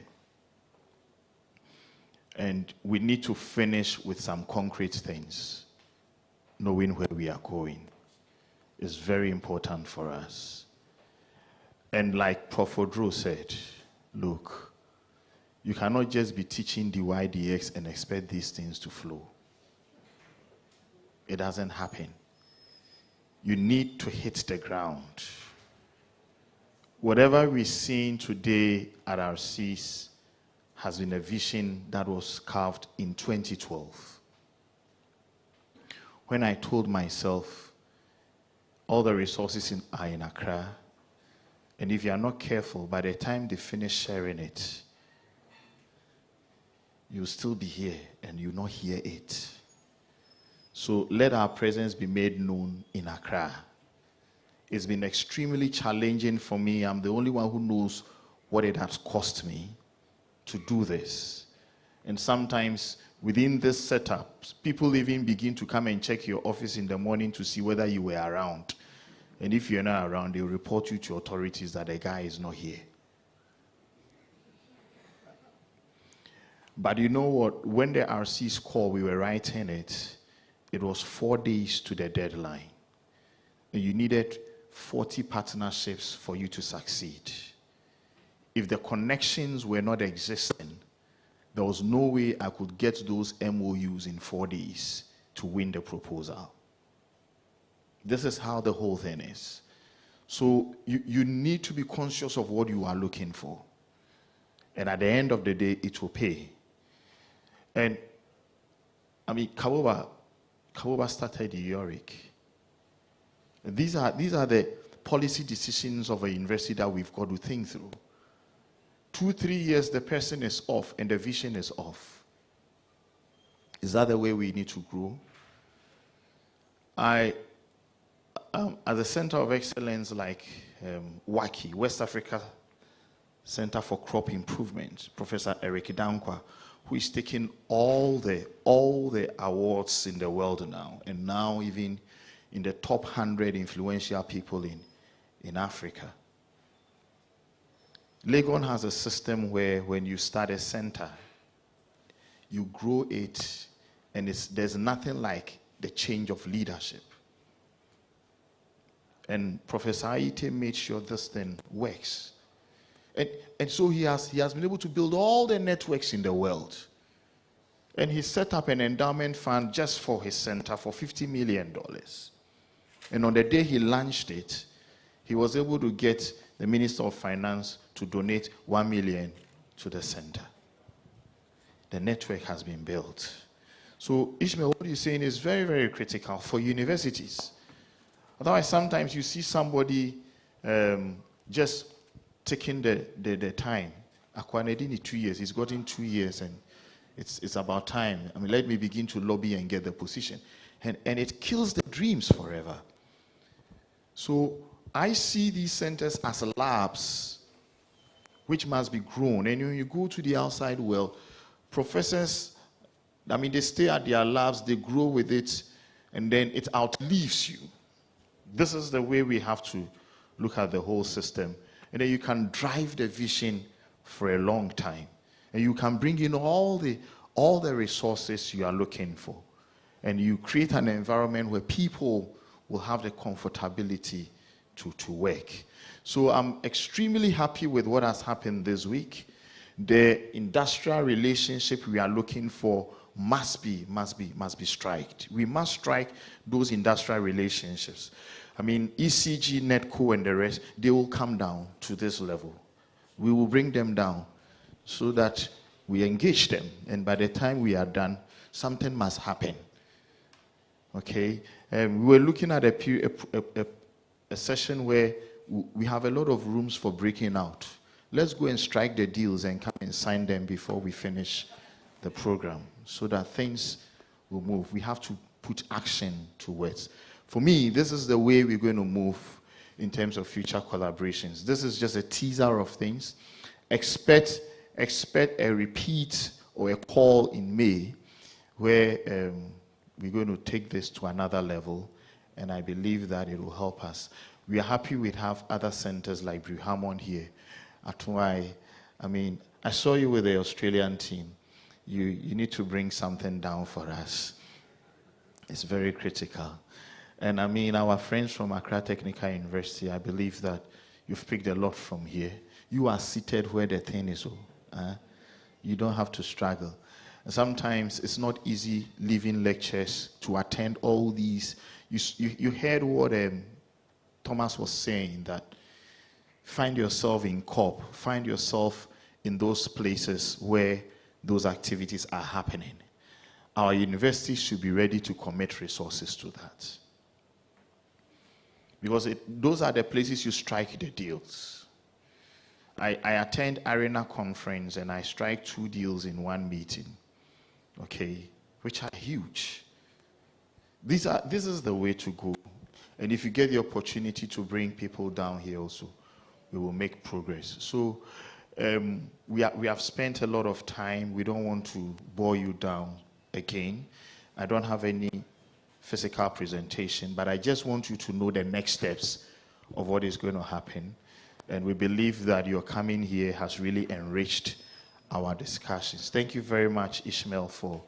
And we need to finish with some concrete things, knowing where we are going. It's very important for us. And like Prof. Odro said, look, you cannot just be teaching DY, DX and expect these things to flow. It doesn't happen. You need to hit the ground. Whatever we're seeing today at Rcees has been a vision that was carved in 2012. When I told myself all the resources are in Accra, and if you are not careful, by the time they finish sharing it, you'll still be here and you'll not hear it. So let our presence be made known in Accra. It's been extremely challenging for me. I'm the only one who knows what it has cost me to do this. And sometimes within this setup, people even begin to come and check your office in the morning to see whether you were around. And if you're not around, they'll report you to authorities that the guy is not here. But you know what? When the Rcees call, we were writing it, it was 4 days to the deadline. And you needed 40 partnerships for you to succeed. If the connections were not existing, there was no way I could get those MOUs in 4 days to win the proposal. This is how the whole thing is. So you need to be conscious of what you are looking for. And at the end of the day, it will pay. And I mean, Kaboba started EURIC. These are the policy decisions of a university that we've got to think through. 2-3 years, the person is off and the vision is off. Is that the way we need to grow? As a center of excellence like WACI, West Africa Center for Crop Improvement, Professor Eric Dankwa, who is taking all the awards in the world now, and now even in the top 100 influential people in Africa. Legon has a system where when you start a center, you grow it, and there's nothing like the change of leadership. And Professor Aite made sure this thing works. And so he has been able to build all the networks in the world. And he set up an endowment fund just for his center for $50 million. And on the day he launched it, he was able to get the Minister of Finance to donate $1 million to the center. The network has been built. So Ishmael, what you're saying is very, very critical for universities. Otherwise, sometimes you see somebody just taking the time. Akwanedini 2 years, he's gotten 2 years, and it's about time. I mean, let me begin to lobby and get the position. And it kills the dreams forever. So I see these centers as labs which must be grown. And when you go to the outside world, professors, I mean, they stay at their labs, they grow with it, and then it outlives you. This is the way we have to look at the whole system. And then you can drive the vision for a long time. And you can bring in all the resources you are looking for. And you create an environment where people will have the comfortability to work. So I'm extremely happy with what has happened this week. The industrial relationship we are looking for must be striked. We must strike those industrial relationships. I mean, ECG, NETCO, and the rest, they will come down to this level. We will bring them down so that we engage them. And by the time we are done, something must happen. Okay? We were looking at a session where we have a lot of rooms for breaking out. Let's go and strike the deals and come and sign them before we finish the program so that things will move. We have to put action towards. For me, this is the way we're going to move in terms of future collaborations. This is just a teaser of things. Expect a repeat or a call in May where we're going to take this to another level, and I believe that it will help us. We are happy we have other centers like Brew Hammond here. I mean, I saw you with the Australian team. You need to bring something down for us. It's very critical. And I mean, our friends from Accra Technical University, I believe that you've picked a lot from here. You are seated where the thing is. You don't have to struggle. And sometimes it's not easy leaving lectures to attend all these. You heard what Thomas was saying, that find yourself in COP, find yourself in those places where those activities are happening. Our universities should be ready to commit resources to that. Because those are the places you strike the deals. I attend Arena Conference and I strike 2 deals in 1 meeting, okay, which are huge. This is the way to go. And if you get the opportunity to bring people down here also, we will make progress. So we have spent a lot of time. We don't want to bore you down again. I don't have any physical presentation, but I just want you to know the next steps of what is going to happen. And we believe that your coming here has really enriched our discussions. Thank you very much, Ishmael, for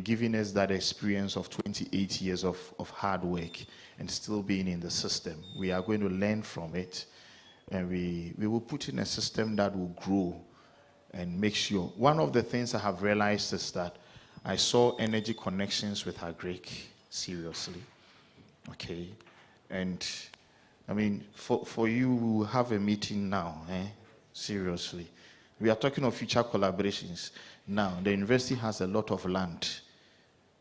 giving us that experience of 28 years of hard work and still being in the system. We are going to learn from it, and we will put in a system that will grow and make sure. One of the things I have realized is that I saw energy connections with our Greek, seriously. Okay? And I mean, for you, we will have a meeting now, seriously. We are talking of future collaborations. Now, the university has a lot of land,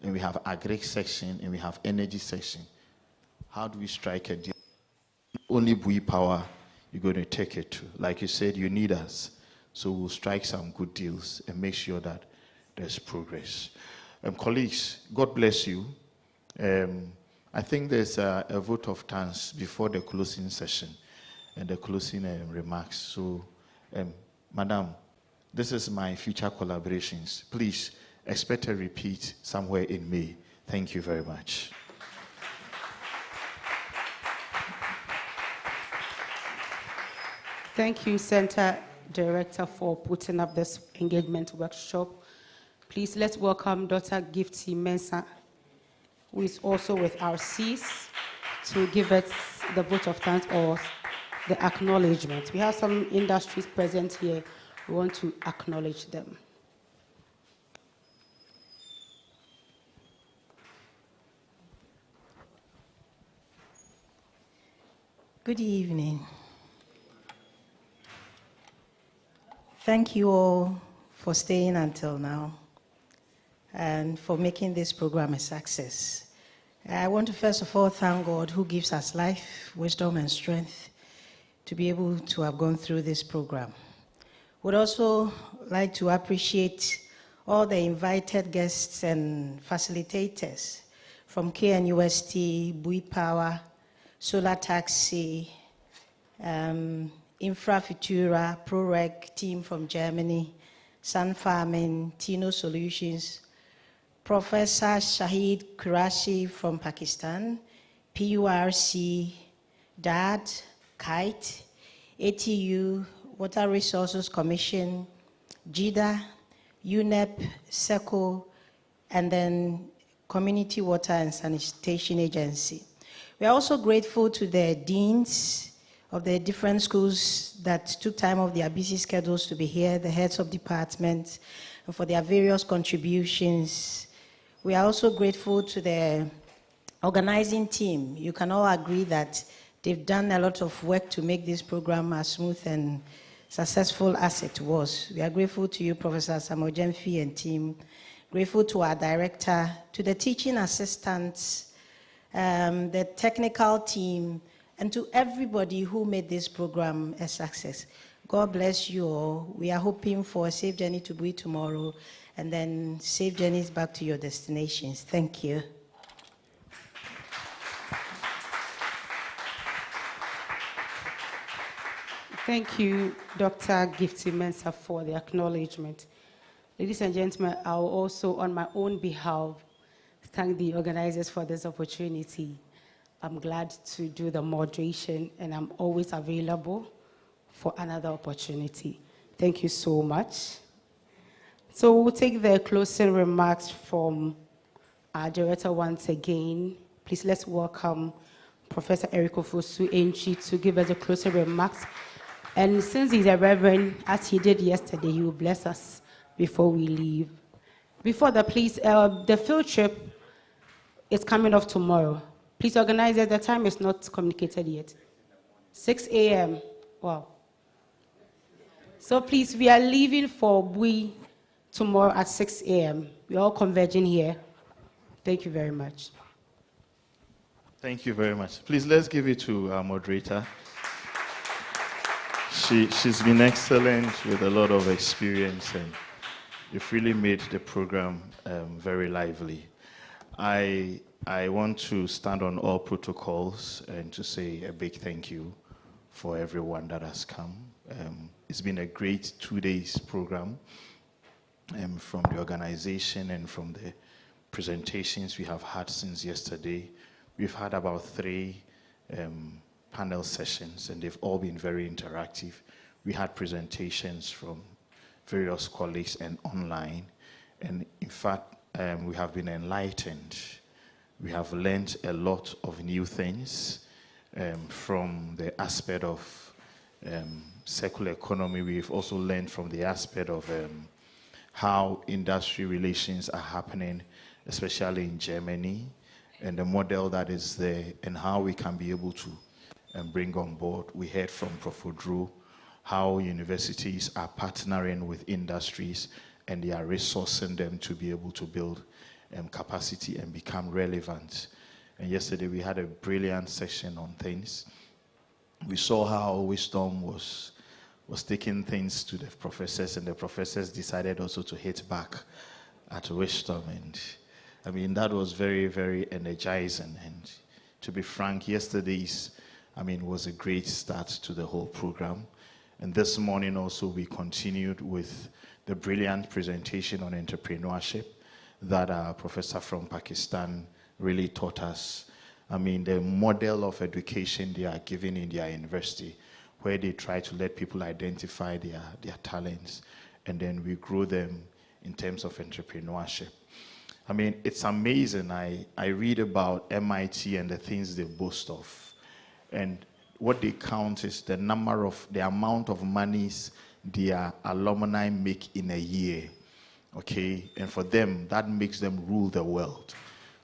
and we have agri section, and we have energy section. How do we strike a deal? Only Bui Power you're going to take it to. Like you said, you need us. So we'll strike some good deals and make sure that there's progress. Colleagues, God bless you. I think there's a vote of thanks before the closing session and the closing remarks. So, Madam, this is my future collaborations. Please expect a repeat somewhere in May. Thank you very much. Thank you, Center Director, for putting up this engagement workshop. Please let's welcome Dr. Gifty Mensah, who is also with Rcees, to give us the vote of thanks or the acknowledgement. We have some industries present here. We want to acknowledge them. Good evening. Thank you all for staying until now and for making this program a success. I want to first of all thank God who gives us life, wisdom, and strength to be able to have gone through this program. Would also like to appreciate all the invited guests and facilitators from KNUST, Bui Power, Solar Taxi, Infra Futura, ProRec team from Germany, Sun Farming, Tino Solutions, Professor Shahid Qurashi from Pakistan, PURC, DAD, KITE, ATU, Water Resources Commission, JIDA, UNEP, SECO, and then Community Water and Sanitation Agency. We are also grateful to the deans of the different schools that took time off their busy schedules to be here, the heads of departments, and for their various contributions. We are also grateful to the organizing team. You can all agree that they've done a lot of work to make this program as smooth and successful as it was. We are grateful to you, Professor Samuel Jemfi and team. Grateful to our director, to the teaching assistants, the technical team, and to everybody who made this program a success. God bless you all. We are hoping for a safe journey to Bui tomorrow, and then safe journeys back to your destinations. Thank you. Thank you, Dr. Gifty Mensah, for the acknowledgement. Ladies and gentlemen, I will also, on my own behalf, thank the organizers for this opportunity. I'm glad to do the moderation, and I'm always available for another opportunity. Thank you so much. So we'll take the closing remarks from our director once again. Please let's welcome Professor Eric Ofosu-Enchi to give us the closing remarks. And since he's a reverend, as he did yesterday, he will bless us before we leave. Before that, please, the field trip is coming off tomorrow. Please organize it. The time is not communicated yet. 6 a.m. Wow. So please, we are leaving for Bui tomorrow at 6 a.m. We're all converging here. Thank you very much. Thank you very much. Please, let's give it to our moderator. She's been excellent with a lot of experience, and you've really made the program very lively. I want to stand on all protocols and to say a big thank you for everyone that has come. It's been a great 2 days program from the organization and from the presentations we have had since yesterday. We've had about 3 panel sessions, and they've all been very interactive. We had presentations from various colleagues and online, and in fact, we have been enlightened. We have learned a lot of new things from the aspect of circular economy. We've also learned from the aspect of how industry relations are happening, especially in Germany, and the model that is there, and how we can be able to bring on board. We heard from Prof. Odru how universities are partnering with industries, and they are resourcing them to be able to build capacity and become relevant. And yesterday we had a brilliant session on things. We saw how Wisdom was taking things to the professors, and the professors decided also to hit back at Wisdom. And I mean, that was very, very energizing. And to be frank, yesterday's, was a great start to the whole program. And this morning also we continued with the brilliant presentation on entrepreneurship that our professor from Pakistan really taught us. The model of education they are giving in their university, where they try to let people identify their talents, and then we grow them in terms of entrepreneurship. It's amazing. I read about MIT and the things they boast of. And what they count is the amount of monies their alumni make in a year. Okay? And for them, that makes them rule the world.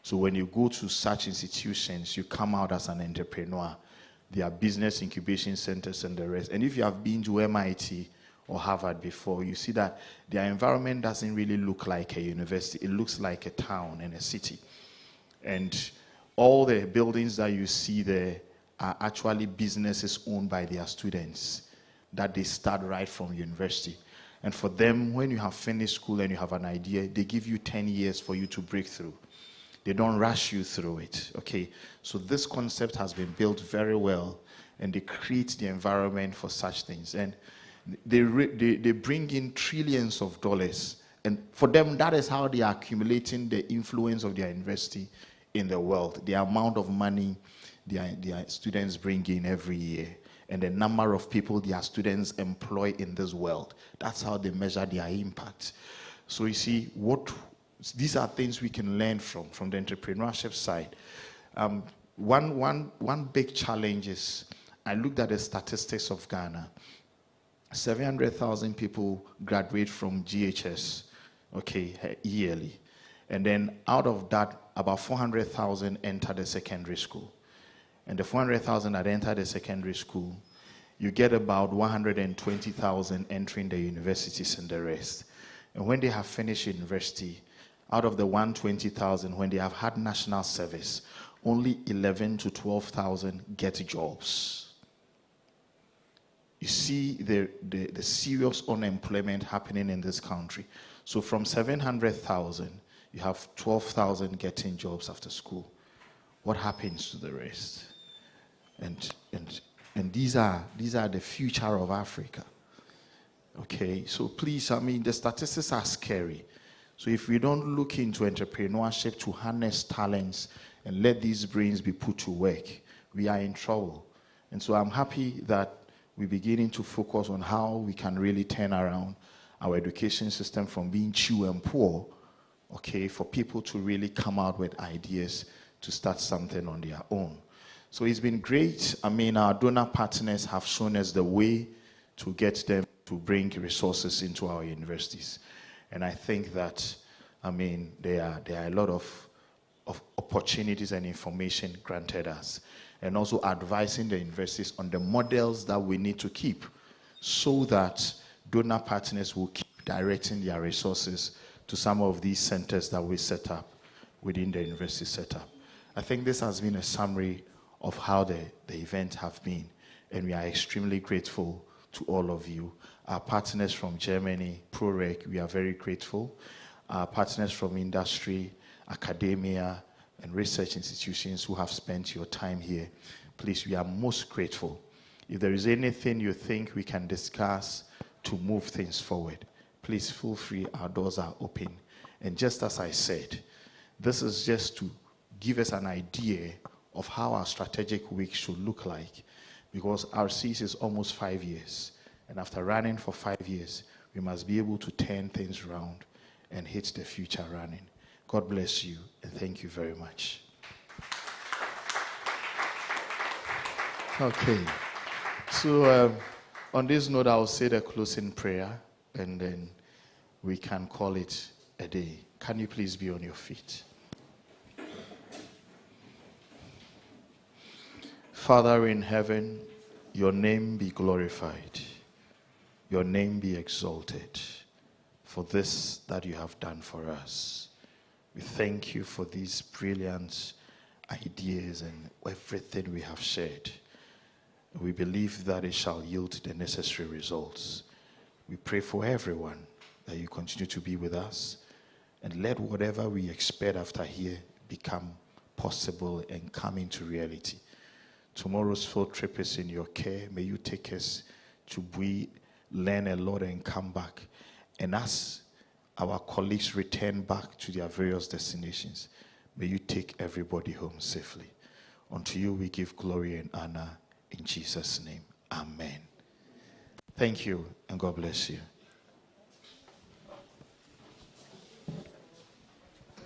So when you go to such institutions, you come out as an entrepreneur. There are business incubation centers and the rest. And if you have been to MIT or Harvard before, you see that their environment doesn't really look like a university. It looks like a town and a city. And all the buildings that you see there are actually businesses owned by their students that they start right from university. And for them, when you have finished school and you have an idea, they give you 10 years for you to break through. They don't rush you through it, okay? So this concept has been built very well, and they create the environment for such things. And they bring in trillions of dollars. And for them, that is how they are accumulating the influence of their university in the world. The amount of money their students bring in every year, and the number of people their students employ in this world. That's how they measure their impact. So you see, these are things we can learn from the entrepreneurship side. One big challenge is, I looked at the statistics of Ghana. 700,000 people graduate from GHS, yearly. And then out of that, about 400,000 enter the secondary school. And the 400,000 that enter the secondary school, you get about 120,000 entering the universities and the rest. And when they have finished university, out of the 120,000, when they have had national service, only 11 to 12,000 get jobs. You see the serious unemployment happening in this country. So from 700,000, you have 12,000 getting jobs after school. What happens to the rest? And these are the future of Africa. Okay, so please, the statistics are scary. So if we don't look into entrepreneurship to harness talents and let these brains be put to work, we are in trouble. And so I'm happy that we're beginning to focus on how we can really turn around our education system from being chew and poor, for people to really come out with ideas to start something on their own. So it's been great. Our donor partners have shown us the way to get them to bring resources into our universities. And I think that, there are a lot of opportunities and information granted us. And also advising the universities on the models that we need to keep so that donor partners will keep directing their resources to some of these centers that we set up within the university setup. I think this has been a summary of how the event have been, and we are extremely grateful to all of you. Our partners from Germany, ProRec, we are very grateful. Our partners from industry, academia, and research institutions who have spent your time here, please, we are most grateful. If there is anything you think we can discuss to move things forward, please feel free, our doors are open. And just as I said, this is just to give us an idea of how our strategic week should look like, because Rcees is almost 5 years. And after running for 5 years, we must be able to turn things around and hit the future running. God bless you, and thank you very much. Okay. So on this note, I'll say the closing prayer, and then we can call it a day. Can you please be on your feet? Father in heaven, your name be glorified. Your name be exalted for this that you have done for us. We thank you for these brilliant ideas and everything we have shared. We believe that it shall yield the necessary results. We pray for everyone that you continue to be with us, and let whatever we expect after here become possible and come into reality. Tomorrow's field trip is in your care. May you take us to learn a lot and come back. And as our colleagues return back to their various destinations, may you take everybody home safely. Unto you we give glory and honor in Jesus' name. Amen. Thank you, and God bless you.